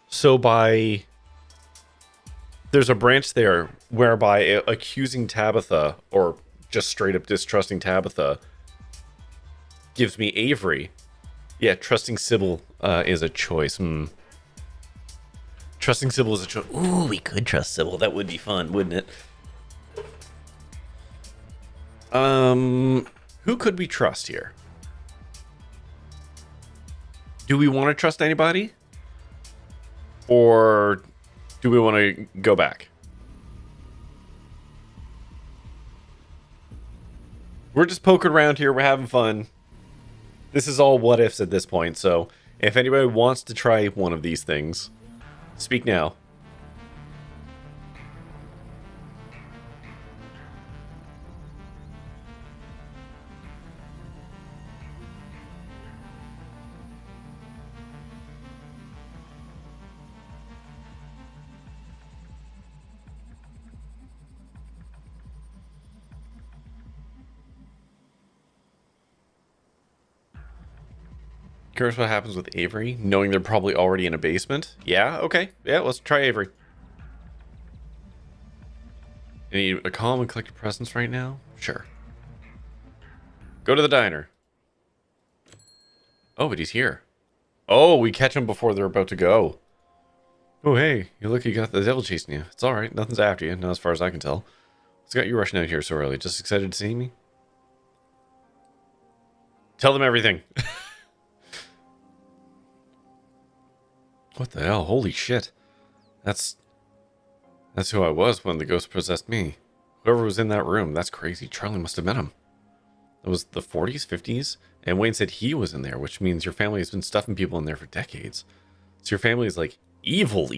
So there's a branch there whereby accusing Tabitha, or just straight up distrusting Tabitha, gives me Avery. Yeah, trusting Sybil is a choice. Trusting Sybil is a choice. Ooh, we could trust Sybil. That would be fun, wouldn't it? Who could we trust here? Do we want to trust anybody? Or do we want to go back? We're just poking around here. We're having fun. This is all what ifs at this point. So if anybody wants to try one of these things, speak now. Curious what happens with Avery, knowing they're probably already in a basement. Yeah, okay. Yeah, let's try Avery. Need a calm and collected presence right now? Sure. Go to the diner. Oh, but he's here. Oh, we catch him before they're about to go. Oh, hey, you look, you got the devil chasing you. It's alright, nothing's after you, not as far as I can tell. What's got you rushing out here so early? Just excited to see me? Tell them everything. What the hell? Holy shit. That's who I was when the ghost possessed me. Whoever was in that room, that's crazy. Charlie must have met him. It was the 40s, 50s, and Wayne said he was in there, which means your family has been stuffing people in there for decades. So your family is like evil.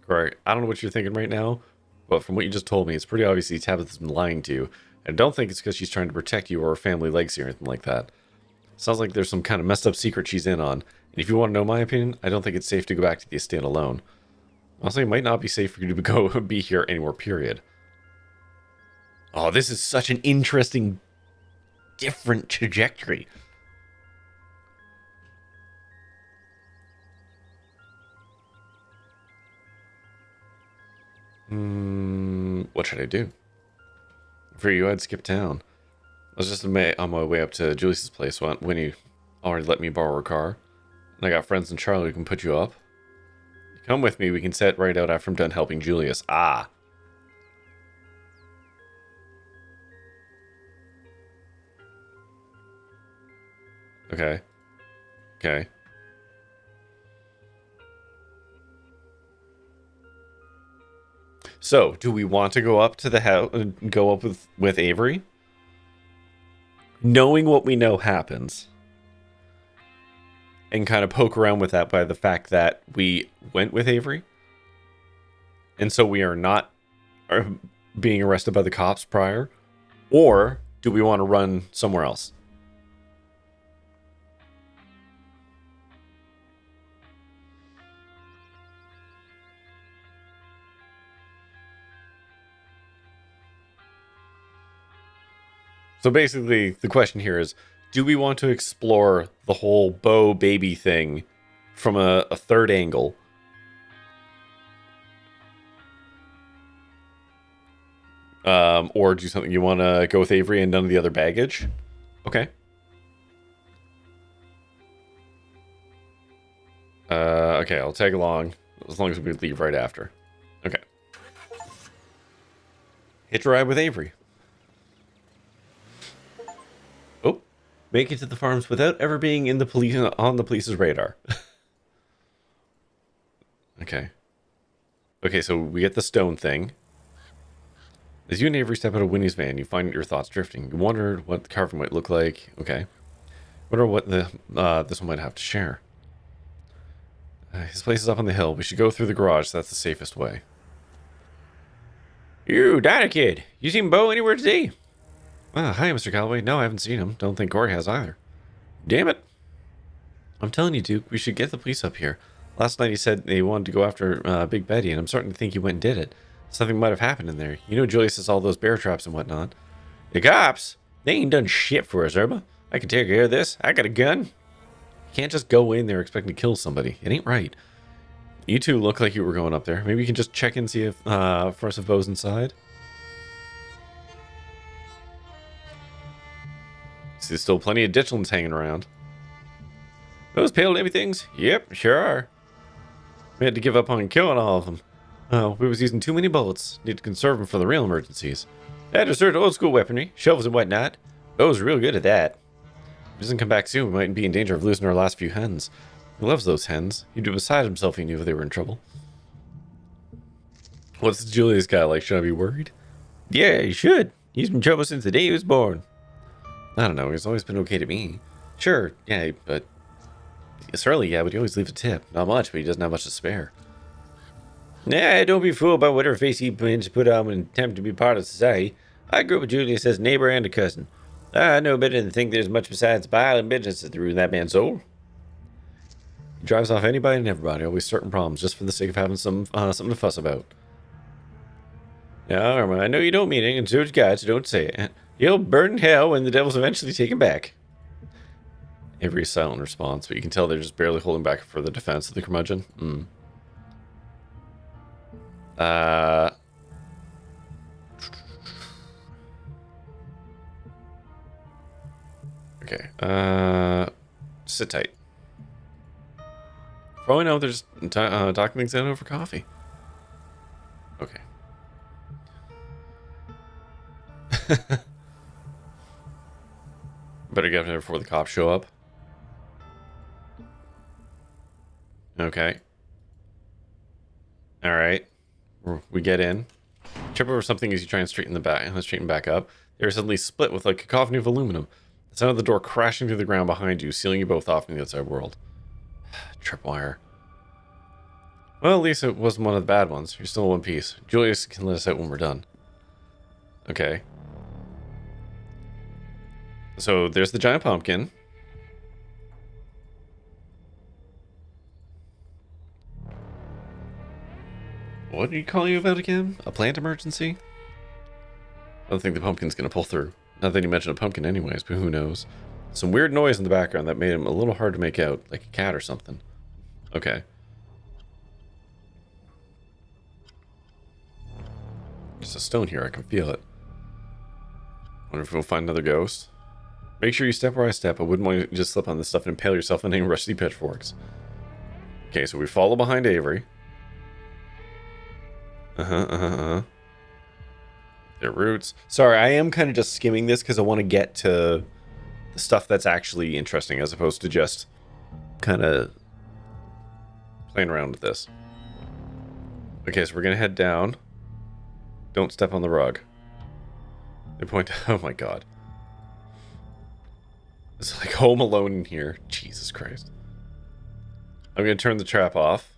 Right? I don't know what you're thinking right now, but from what you just told me, it's pretty obviously Tabitha's been lying to you. I don't think it's because she's trying to protect you or her family legacy or anything like that. Sounds like there's some kind of messed up secret she's in on. And if you want to know my opinion, I don't think it's safe to go back to the estate alone. Honestly, it might not be safe for you to be here anymore, period. Oh, this is such an interesting, different trajectory. What should I do? For you, I'd skip town. I was just on my way up to Julius's place when he already let me borrow her car. And I got friends in Charlie who can put you up. Come with me, we can set right out after I'm done helping Julius. Ah. Okay. Okay. So, do we want to go up to the house and go up with Avery? Knowing what we know happens. And kind of poke around with that by the fact that we went with Avery. And so we are not being arrested by the cops prior. Or do we want to run somewhere else? So basically, the question here is, do we want to explore the whole Bo baby thing from a third angle? Or do something, you want to go with Avery and none of the other baggage? Okay. Okay, I'll tag along as long as we leave right after. Okay. Hitch a ride with Avery. Oh, make it to the farms without ever being in the police on the police's radar. Okay. Okay, so we get the stone thing. As you and Avery step out of Winnie's van, you find your thoughts drifting. You wonder what the carving might look like. Okay. Wonder what this one might have to share. His place is up on the hill. We should go through the garage. That's the safest way. You, Donna kid. You seen Bo anywhere today? Hi, Mr. Calloway. No, I haven't seen him. Don't think Corey has either. Damn it. I'm telling you, Duke, we should get the police up here. Last night he said they wanted to go after Big Betty, and I'm starting to think he went and did it. Something might have happened in there. You know Julius has all those bear traps and whatnot. The cops? They ain't done shit for us, Irma. I can take care of this. I got a gun. You can't just go in there expecting to kill somebody. It ain't right. You two look like you were going up there. Maybe you can just check and see if for us if Bo's inside. See, there's still plenty of ditchlings hanging around. Those pale everythings? Yep, sure are. We had to give up on killing all of them. We was using too many bullets. Need to conserve them for the real emergencies. Had to sort of old school weaponry, shovels and whatnot. Bo's real good at that. If he doesn't come back soon, we might be in danger of losing our last few hens. He loves those hens. He'd be beside himself if he knew they were in trouble. What's Julius guy like? Should I be worried? Yeah, you should. He's been in trouble since the day he was born. I don't know. He's always been okay to me. Sure, yeah, but... Surly, yeah, but he always leaves a tip. Not much, but he doesn't have much to spare. Nah, don't be fooled by whatever face he plans to put on when attempting to be part of society. I grew up with Julius as a neighbor and a cousin. I know better than to think there's much besides bile and business that ruin that man's soul. He drives off anybody and everybody, always certain problems, just for the sake of having something to fuss about. Now, Irma, I know you don't mean it, and so it's God, so don't say it. He'll burn in hell when the devil's eventually taken back. Avery's silent response, but you can tell they're just barely holding back for the defense of the curmudgeon. Okay. Sit tight. For all I know, they're just talking things out over coffee. Okay. Better get up there before the cops show up. Okay. All right. We get in. Trip over something as you try and straighten back up. They're suddenly split with like a cacophony of aluminum. The sound of the door crashing through the ground behind you, sealing you both off from the outside world. Tripwire. Well, at least it wasn't one of the bad ones. You're still in one piece. Julius can let us out when we're done. Okay. So there's the giant pumpkin. What are you calling you about again? A plant emergency? I don't think the pumpkin's gonna pull through. Not that you mentioned a pumpkin anyways, but who knows. Some weird noise in the background that made him a little hard to make out, like a cat or something. Okay. There's a stone here, I can feel it. Wonder if we'll find another ghost. Make sure you step where I step. I wouldn't want you to just slip on this stuff and impale yourself on any rusty pitchforks. Okay, so we follow behind Avery. Their roots. Sorry, I am kind of just skimming this because I want to get to the stuff that's actually interesting as opposed to just kind of playing around with this. Okay, so we're going to head down. Don't step on the rug. They point to... Oh my god. It's like Home Alone in here. Jesus Christ. I'm going to turn the trap off.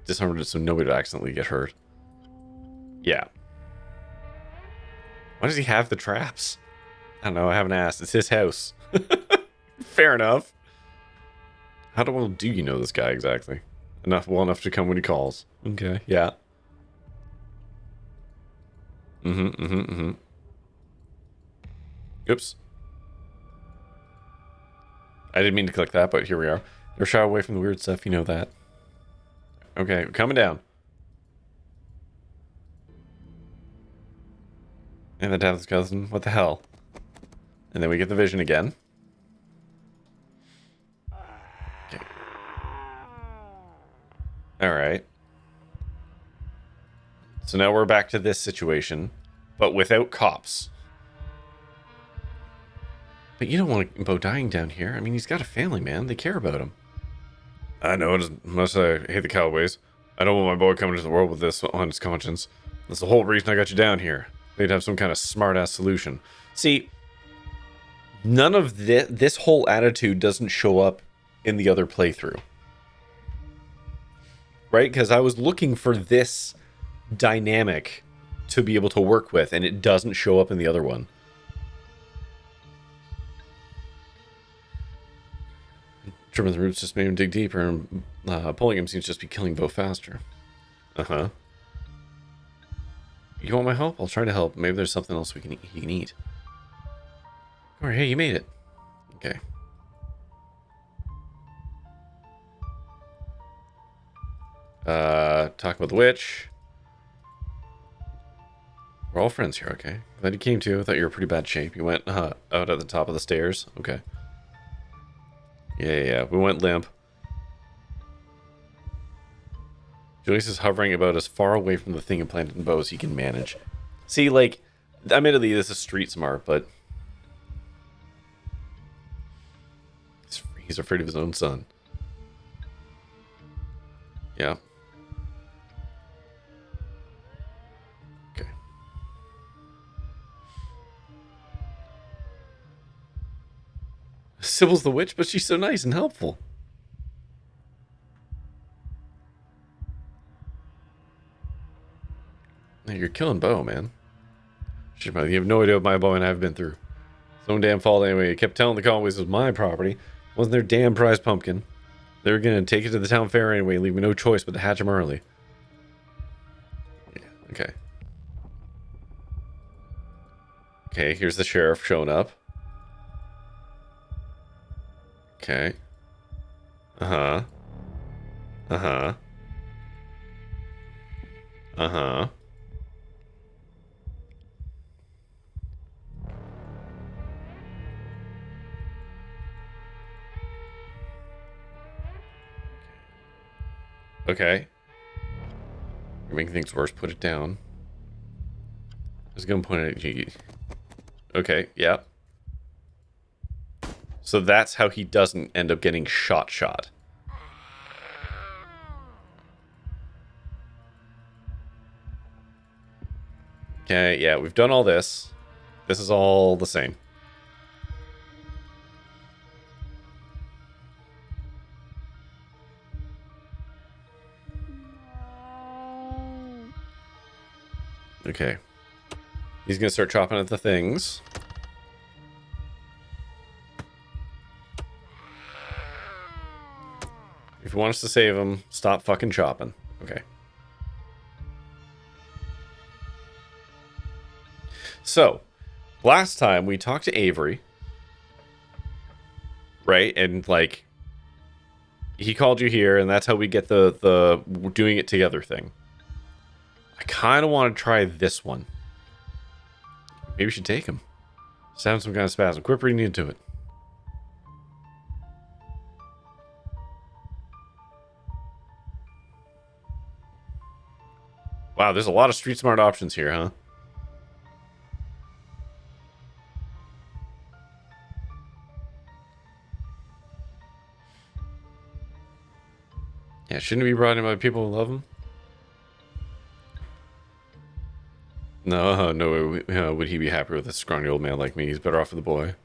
Disarmed it so nobody would accidentally get hurt. Yeah. Why does he have the traps? I don't know, I haven't asked. It's his house. Fair enough. How well do you know this guy exactly? Well enough to come when he calls. Okay, yeah. Oops. I didn't mean to click that, but here we are. You're shy away from the weird stuff, you know that. Okay, coming down. And the death's cousin, what the hell? And then we get the vision again. Okay. Alright. So now we're back to this situation, but without cops. But you don't want Bo dying down here. I mean, he's got a family, man. They care about him. I know, as much as I hate the Cowboys, I don't want my boy coming to the world with this on his conscience. That's the whole reason I got you down here. They'd have some kind of smart-ass solution. See, none of this whole attitude doesn't show up in the other playthrough. Right? Because I was looking for this dynamic to be able to work with, and it doesn't show up in the other one. Trimming the roots just made him dig deeper, and pulling him seems to just be killing Bo faster. Uh-huh. You want my help? I'll try to help. Maybe there's something else he can eat. Alright, hey, you made it. Okay. Talk about the witch. We're all friends here, okay? Glad you came too. I thought you were in pretty bad shape. You went out at the top of the stairs. Okay. Yeah. We went limp. Julius is hovering about as far away from the thing implanted in Bo as he can manage. See, like, admittedly, this is street smart, but he's afraid of his own son. Yeah. Okay. Sybil's the witch, but she's so nice and helpful. You're killing Bo, man. Shit, man, you have no idea what my boy and I have been through. It's no damn fault anyway. He kept telling the Conways it was my property. Wasn't their damn prize pumpkin. They were gonna take it to the town fair anyway, leave me no choice but to hatch him early. Yeah, okay. Okay, here's the sheriff showing up. Okay. Uh-huh. Uh-huh. Uh-huh. Okay. You're making things worse. Put it down. I was gonna point it at you. Okay, yeah. So that's how he doesn't end up getting shot. Okay, yeah, we've done all this. This is all the same. Okay. He's gonna start chopping at the things. If you want us to save him, stop fucking chopping. Okay. So, last time we talked to Avery. Right? And, like, he called you here, and that's how we get the doing it together thing. I kind of want to try this one. Maybe we should take him. Just having some kind of spasm. Quit reading into it. Wow, there's a lot of street smart options here, huh? Yeah, shouldn't he be brought in by people who love him? No way would he be happy with a scrawny old man like me. He's better off with the boy.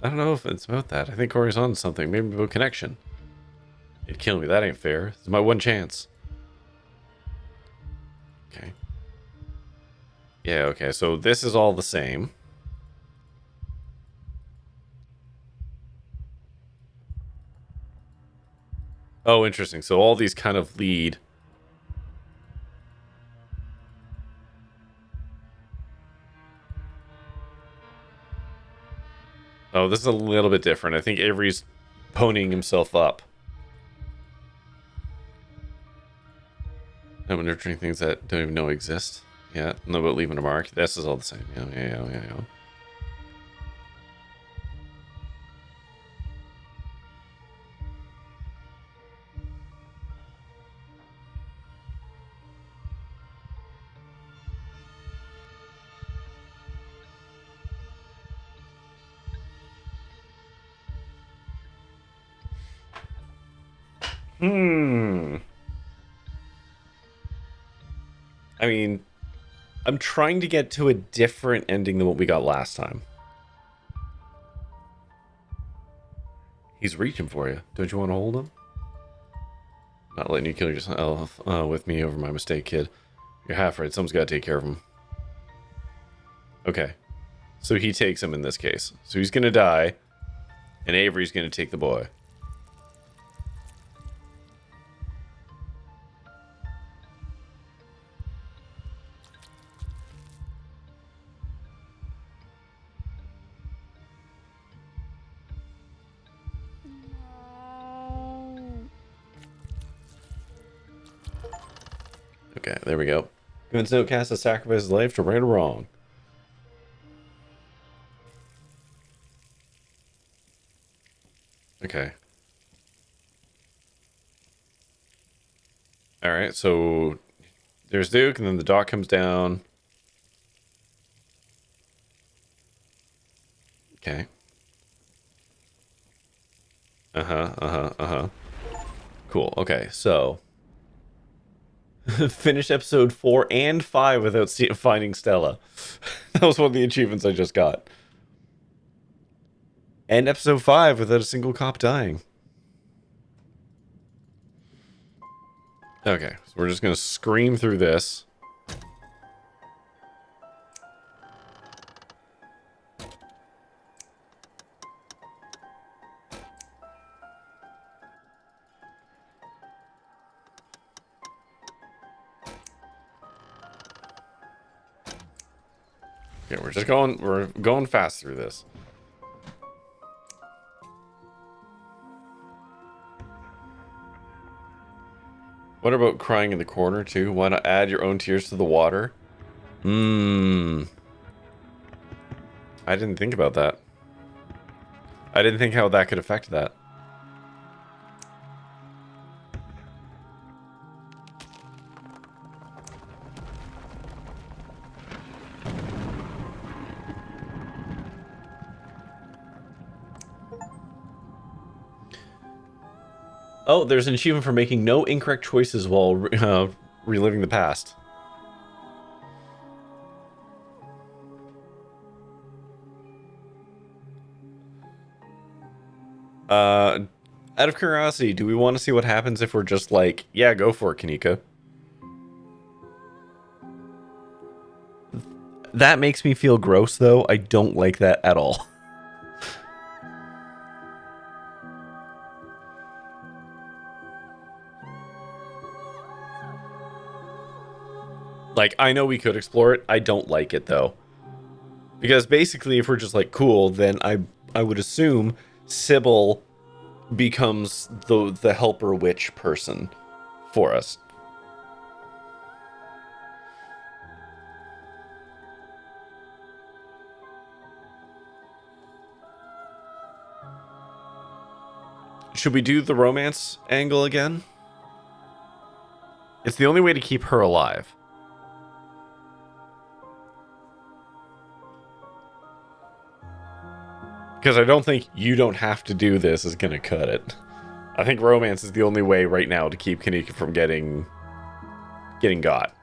I don't know if it's about that. I think Corey's on something. Maybe about connection. He'd kill me. That ain't fair. This is my one chance. Okay. Yeah, okay. So this is all the same. Oh, interesting. So all these kind of lead. Oh, this is a little bit different. I think Avery's ponying himself up. I'm nurturing things that don't even know exist. Yeah, no, but leaving a mark. This is all the same. Yeah. I mean, I'm trying to get to a different ending than what we got last time. He's reaching for you. Don't you want to hold him? Not letting you kill yourself with me over my mistake, kid. You're half right. Someone's got to take care of him. Okay. So he takes him in this case. So he's going to die. And Avery's going to take the boy. Okay, there we go. Convince Outcast to sacrifice his life to right or wrong. Okay. Alright, so there's Duke, and then the dock comes down. Okay. Cool, okay, so finish episode 4 and 5 without finding Stella. That was one of the achievements I just got. And episode 5 without a single cop dying. Okay, so we're just gonna scream through this. Okay, we're going fast through this. What about crying in the corner too? Why not add your own tears to the water? I didn't think about that. I didn't think how that could affect that. Oh, there's an achievement for making no incorrect choices while reliving the past. Out of curiosity, do we want to see what happens if we're just like, yeah, go for it, Kanika? That makes me feel gross, though. I don't like that at all. Like, I know we could explore it. I don't like it, though. Because basically, if we're just like, cool, then I would assume Sybil becomes the helper witch person for us. Should we do the romance angle again? It's the only way to keep her alive. Because I don't think you don't have to do this is going to cut it. I think romance is the only way right now to keep Kanika from getting got.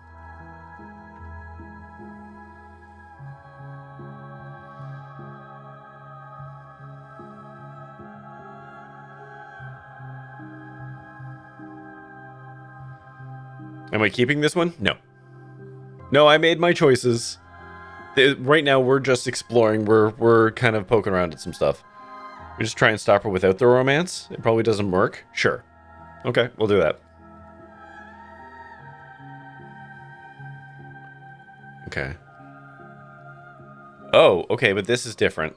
Am I keeping this one? No. No, I made my choices. Right now, we're just exploring. We're kind of poking around at some stuff. We just try and stop her without the romance. It probably doesn't work. Sure. Okay, we'll do that. Okay. Oh, okay, but this is different.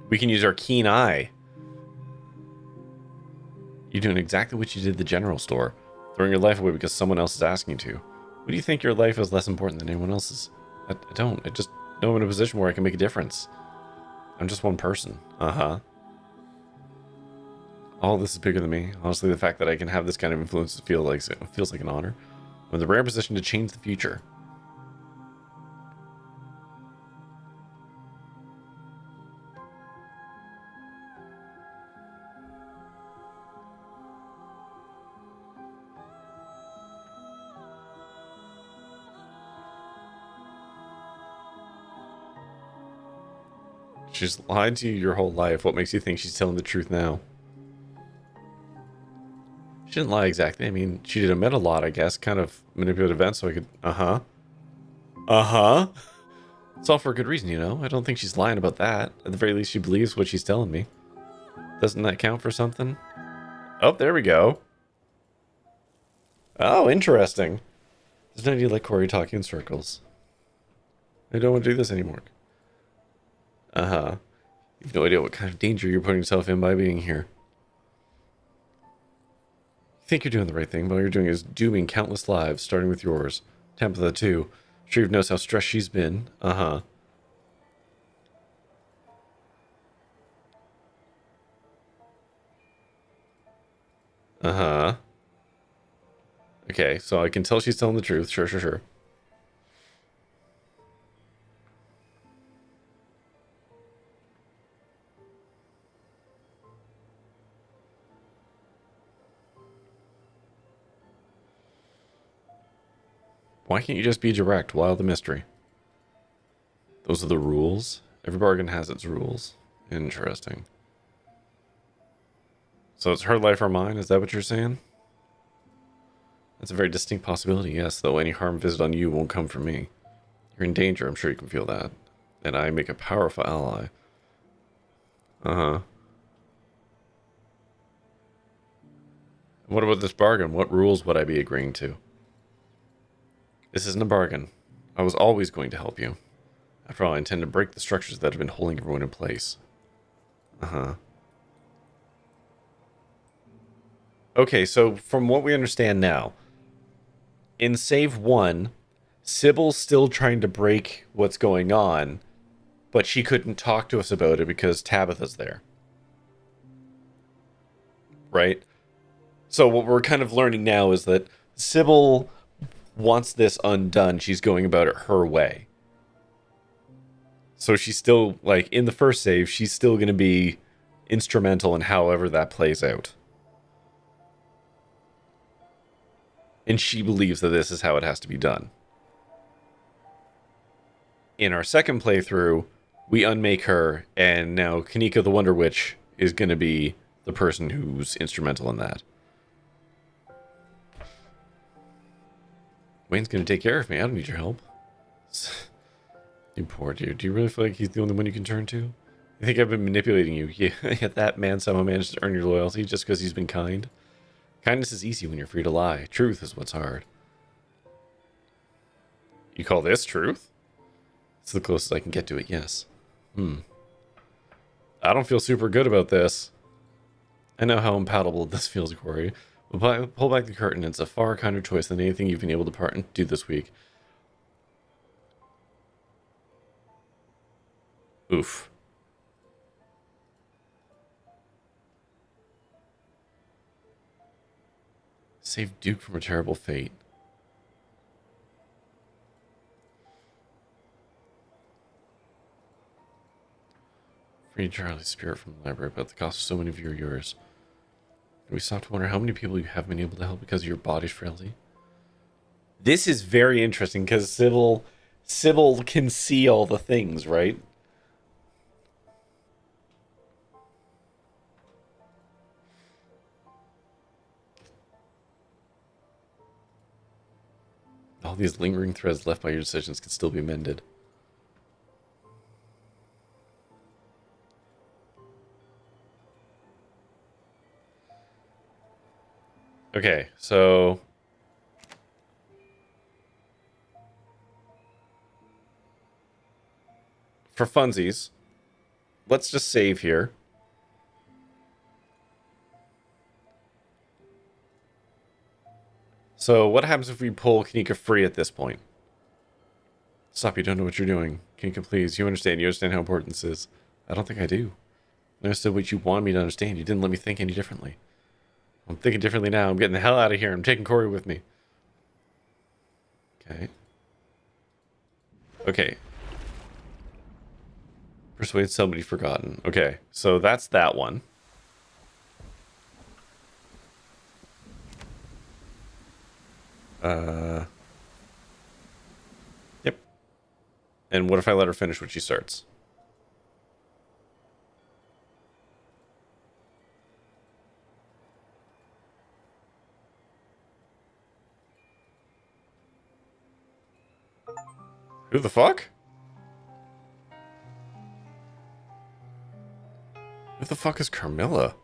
We can use our keen eye. You're doing exactly what you did at the general store. Throwing your life away because someone else is asking you to. What do you think your life is less important than anyone else's? I don't. I just know I'm in a position where I can make a difference. I'm just one person. Uh-huh. All this is bigger than me. Honestly, the fact that I can have this kind of influence feels like an honor. I'm in the rare position to change the future. She's lied to you your whole life. What makes you think she's telling the truth now? She didn't lie exactly. I mean, she did admit a lot, I guess. Kind of manipulate events so I could... Uh-huh. Uh-huh. It's all for a good reason, you know? I don't think she's lying about that. At the very least, she believes what she's telling me. Doesn't that count for something? Oh, there we go. Oh, interesting. There's no need to let Corey talk in circles. I don't want to do this anymore. Uh-huh. You have no idea what kind of danger you're putting yourself in by being here. You think you're doing the right thing, but all you're doing is dooming countless lives, starting with yours. Tabitha, too. Sure knows how stressed she's been. Uh-huh. Uh-huh. Okay, so I can tell she's telling the truth. Sure, sure, sure. Why can't you just be direct? Why the mystery? Those are the rules? Every bargain has its rules. Interesting. So it's her life or mine? Is that what you're saying? That's a very distinct possibility, yes, though any harm visited on you won't come from me. You're in danger, I'm sure you can feel that. And I make a powerful ally. Uh-huh. What about this bargain? What rules would I be agreeing to? This isn't a bargain. I was always going to help you. After all, I intend to break the structures that have been holding everyone in place. Uh-huh. Okay, so from what we understand now, in Save 1, Sybil's still trying to break what's going on, but she couldn't talk to us about it because Tabitha's there. Right? So what we're kind of learning now is that Sybil wants this undone. She's going about it her way. So she's still, like, in the first save, she's still going to be instrumental in however that plays out. And she believes that this is how it has to be done. In our second playthrough, we unmake her, and now Kanika the Wonder Witch is going to be the person who's instrumental in that. Wayne's going to take care of me. I don't need your help. You poor dear. Do you really feel like he's the only one you can turn to? I think I've been manipulating you. Yeah, that man somehow managed to earn your loyalty just because he's been kind. Kindness is easy when you're free to lie. Truth is what's hard. You call this truth? It's the closest I can get to it, yes. I don't feel super good about this. I know how unpalatable this feels, Corey. But pull back the curtain. It's a far kinder choice than anything you've been able to do this week. Oof. Save Duke from a terrible fate. Free Charlie's spirit from the library, but at the cost of so many of yours. And we stop to wonder how many people you have been able to help because of your body's frailty. This is very interesting because Sybil can see all the things, right? All these lingering threads left by your decisions can still be mended. Okay, so for funsies, let's just save here. So what happens if we pull Kanika free at this point? Stop, you don't know what you're doing. Kanika, please, you understand how important this is. I don't think I do. I understood what you wanted me to understand. You didn't let me think any differently. I'm thinking differently now. I'm getting the hell out of here. I'm taking Corey with me. Okay. Okay. Persuade somebody forgotten. Okay, so that's that one. Yep. And what if I let her finish when she starts? Who the fuck? Who the fuck is Carmilla?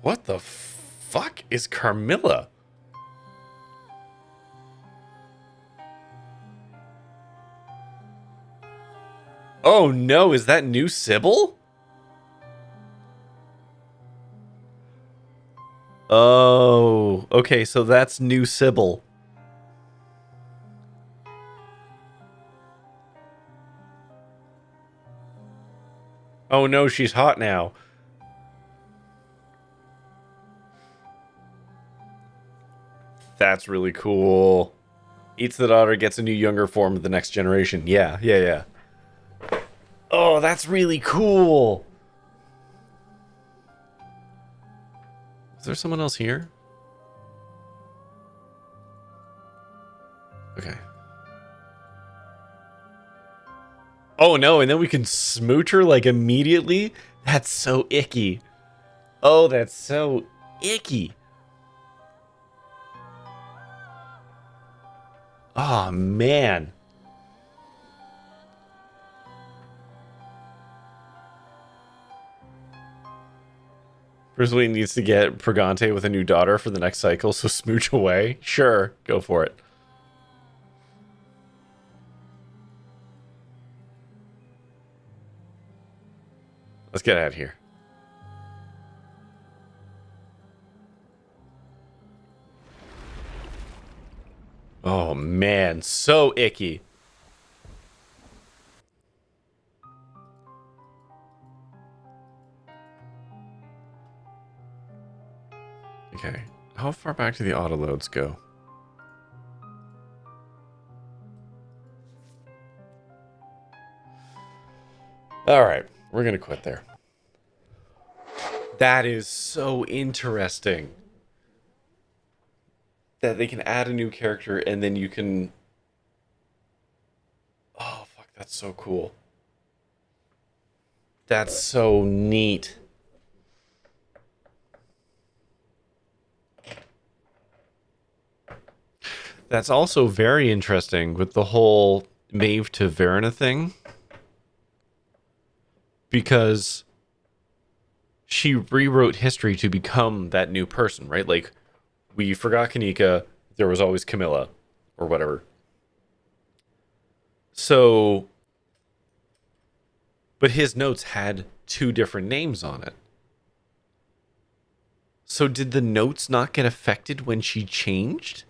What the fuck is Carmilla? Oh no, is that new Sybil? Oh, okay, so that's new Sybil. Oh no, she's hot now. That's really cool. Eats the daughter, gets a new younger form of the next generation. Yeah. Oh, that's really cool. Is there someone else here? Okay. Oh no, and then we can smooch her like immediately? That's so icky. Oh, that's so icky. Oh man. Bruce Wayne needs to get Pregante with a new daughter for the next cycle, so smooch away. Sure, go for it. Let's get out of here. Oh man, so icky. Okay, how far back do the auto loads go? All right, we're gonna quit there. That is so interesting. That they can add a new character and then you can... Oh, fuck, that's so cool. That's so neat. That's also very interesting with the whole Maeve to Verona thing. Because she rewrote history to become that new person, right? Like, we forgot Kanika, there was always Camilla, or whatever. So, but his notes had 2 different names on it. So did the notes not get affected when she changed?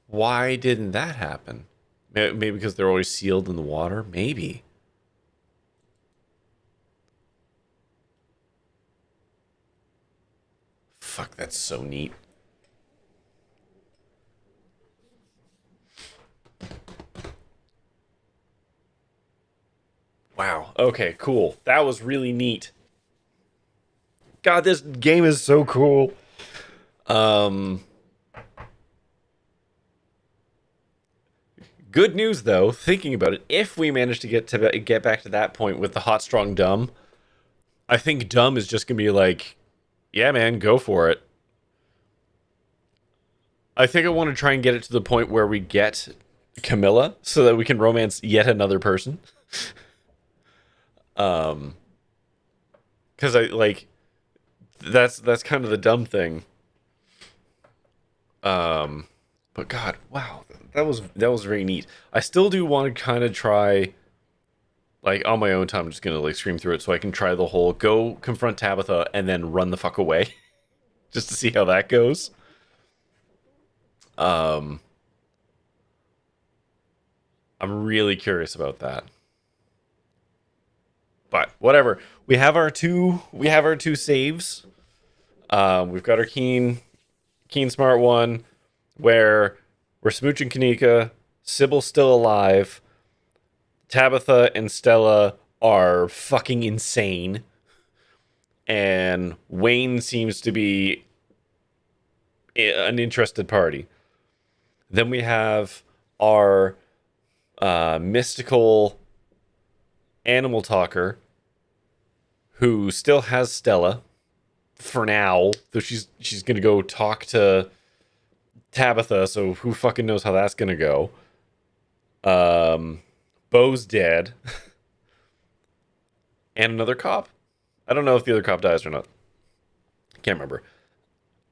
Why didn't that happen? Maybe because they're always sealed in the water? Maybe. Fuck, that's so neat. Wow. Okay, cool. That was really neat. God, this game is so cool. Good news, though, thinking about it, if we manage to get back to that point with the hot, strong dumb, I think dumb is just going to be like, yeah, man, go for it. I think I want to try and get it to the point where we get Camilla so that we can romance yet another person. Because I like that's kind of the dumb thing. But God, wow, that was very neat. I still do want to kind of try, like on my own time. I'm just gonna like stream through it so I can try the whole go confront Tabitha and then run the fuck away, just to see how that goes. I'm really curious about that. But whatever. We have our two saves. We've got our keen smart one where we're smooching Kanika, Sybil's still alive, Tabitha and Stella are fucking insane, and Wayne seems to be an interested party. Then we have our mystical animal talker who still has Stella for now, though she's gonna go talk to Tabitha, so who fucking knows how that's gonna go. Bo's dead. And another cop. I don't know if the other cop dies or not. Can't remember.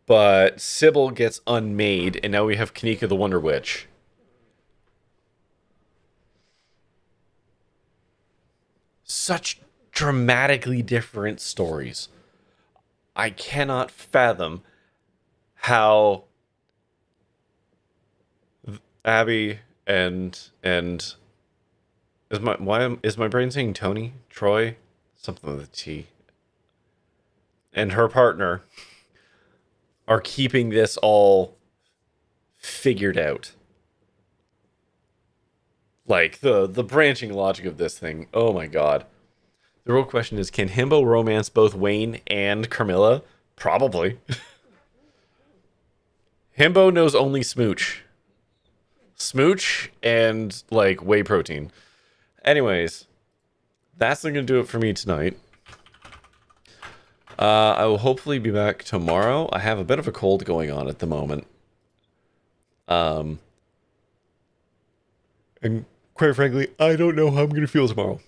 But Sybil gets unmade, and now we have Kanika the Wonder Witch. Such dramatically different stories. I cannot fathom how Abby and is my brain saying Tony? Troy? Something with a T. And her partner are keeping this all figured out. Like, the branching logic of this thing. Oh my god. The real question is, can Himbo romance both Wayne and Carmilla? Probably. Himbo knows only Smooch. Smooch and, like, whey protein. Anyways, that's going to do it for me tonight. I will hopefully be back tomorrow. I have a bit of a cold going on at the moment. And quite frankly, I don't know how I'm going to feel tomorrow.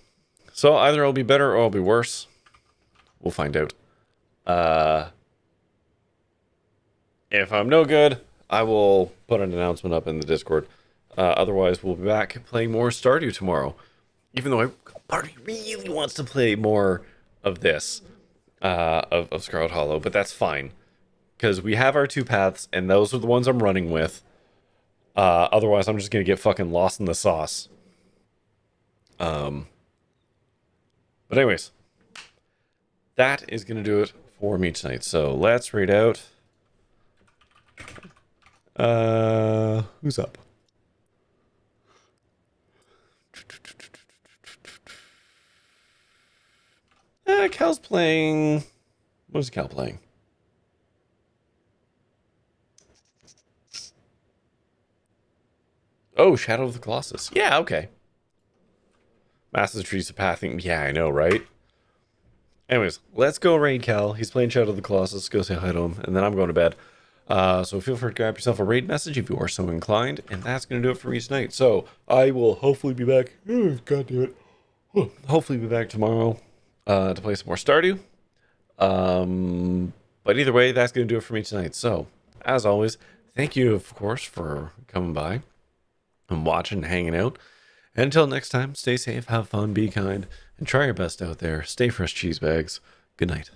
So either I'll be better or I'll be worse. We'll find out. If I'm no good, I will put an announcement up in the Discord. Otherwise, we'll be back playing more Stardew tomorrow. Even though part of me really wants to play more of this. Of Scarlet Hollow, but that's fine. Because we have our two paths, and those are the ones I'm running with. Otherwise, I'm just going to get fucking lost in the sauce. But anyways, that is going to do it for me tonight. So let's read out. Who's up? Cal's playing. What is Cal playing? Oh, Shadow of the Colossus. Yeah, okay. Master Trees of Pathing. Yeah, I know, right? Anyways, let's go raid Cal. He's playing Shadow of the Colossus. Go say hi to him, and then I'm going to bed. So feel free to grab yourself a raid message if you are so inclined, and that's going to do it for me tonight. So I will hopefully be back. Oh, God damn it. Hopefully be back tomorrow to play some more Stardew. But either way, that's going to do it for me tonight. So, as always, thank you, of course, for coming by and watching and hanging out. And until next time, stay safe, have fun, be kind, and try your best out there. Stay fresh, cheese bags. Good night.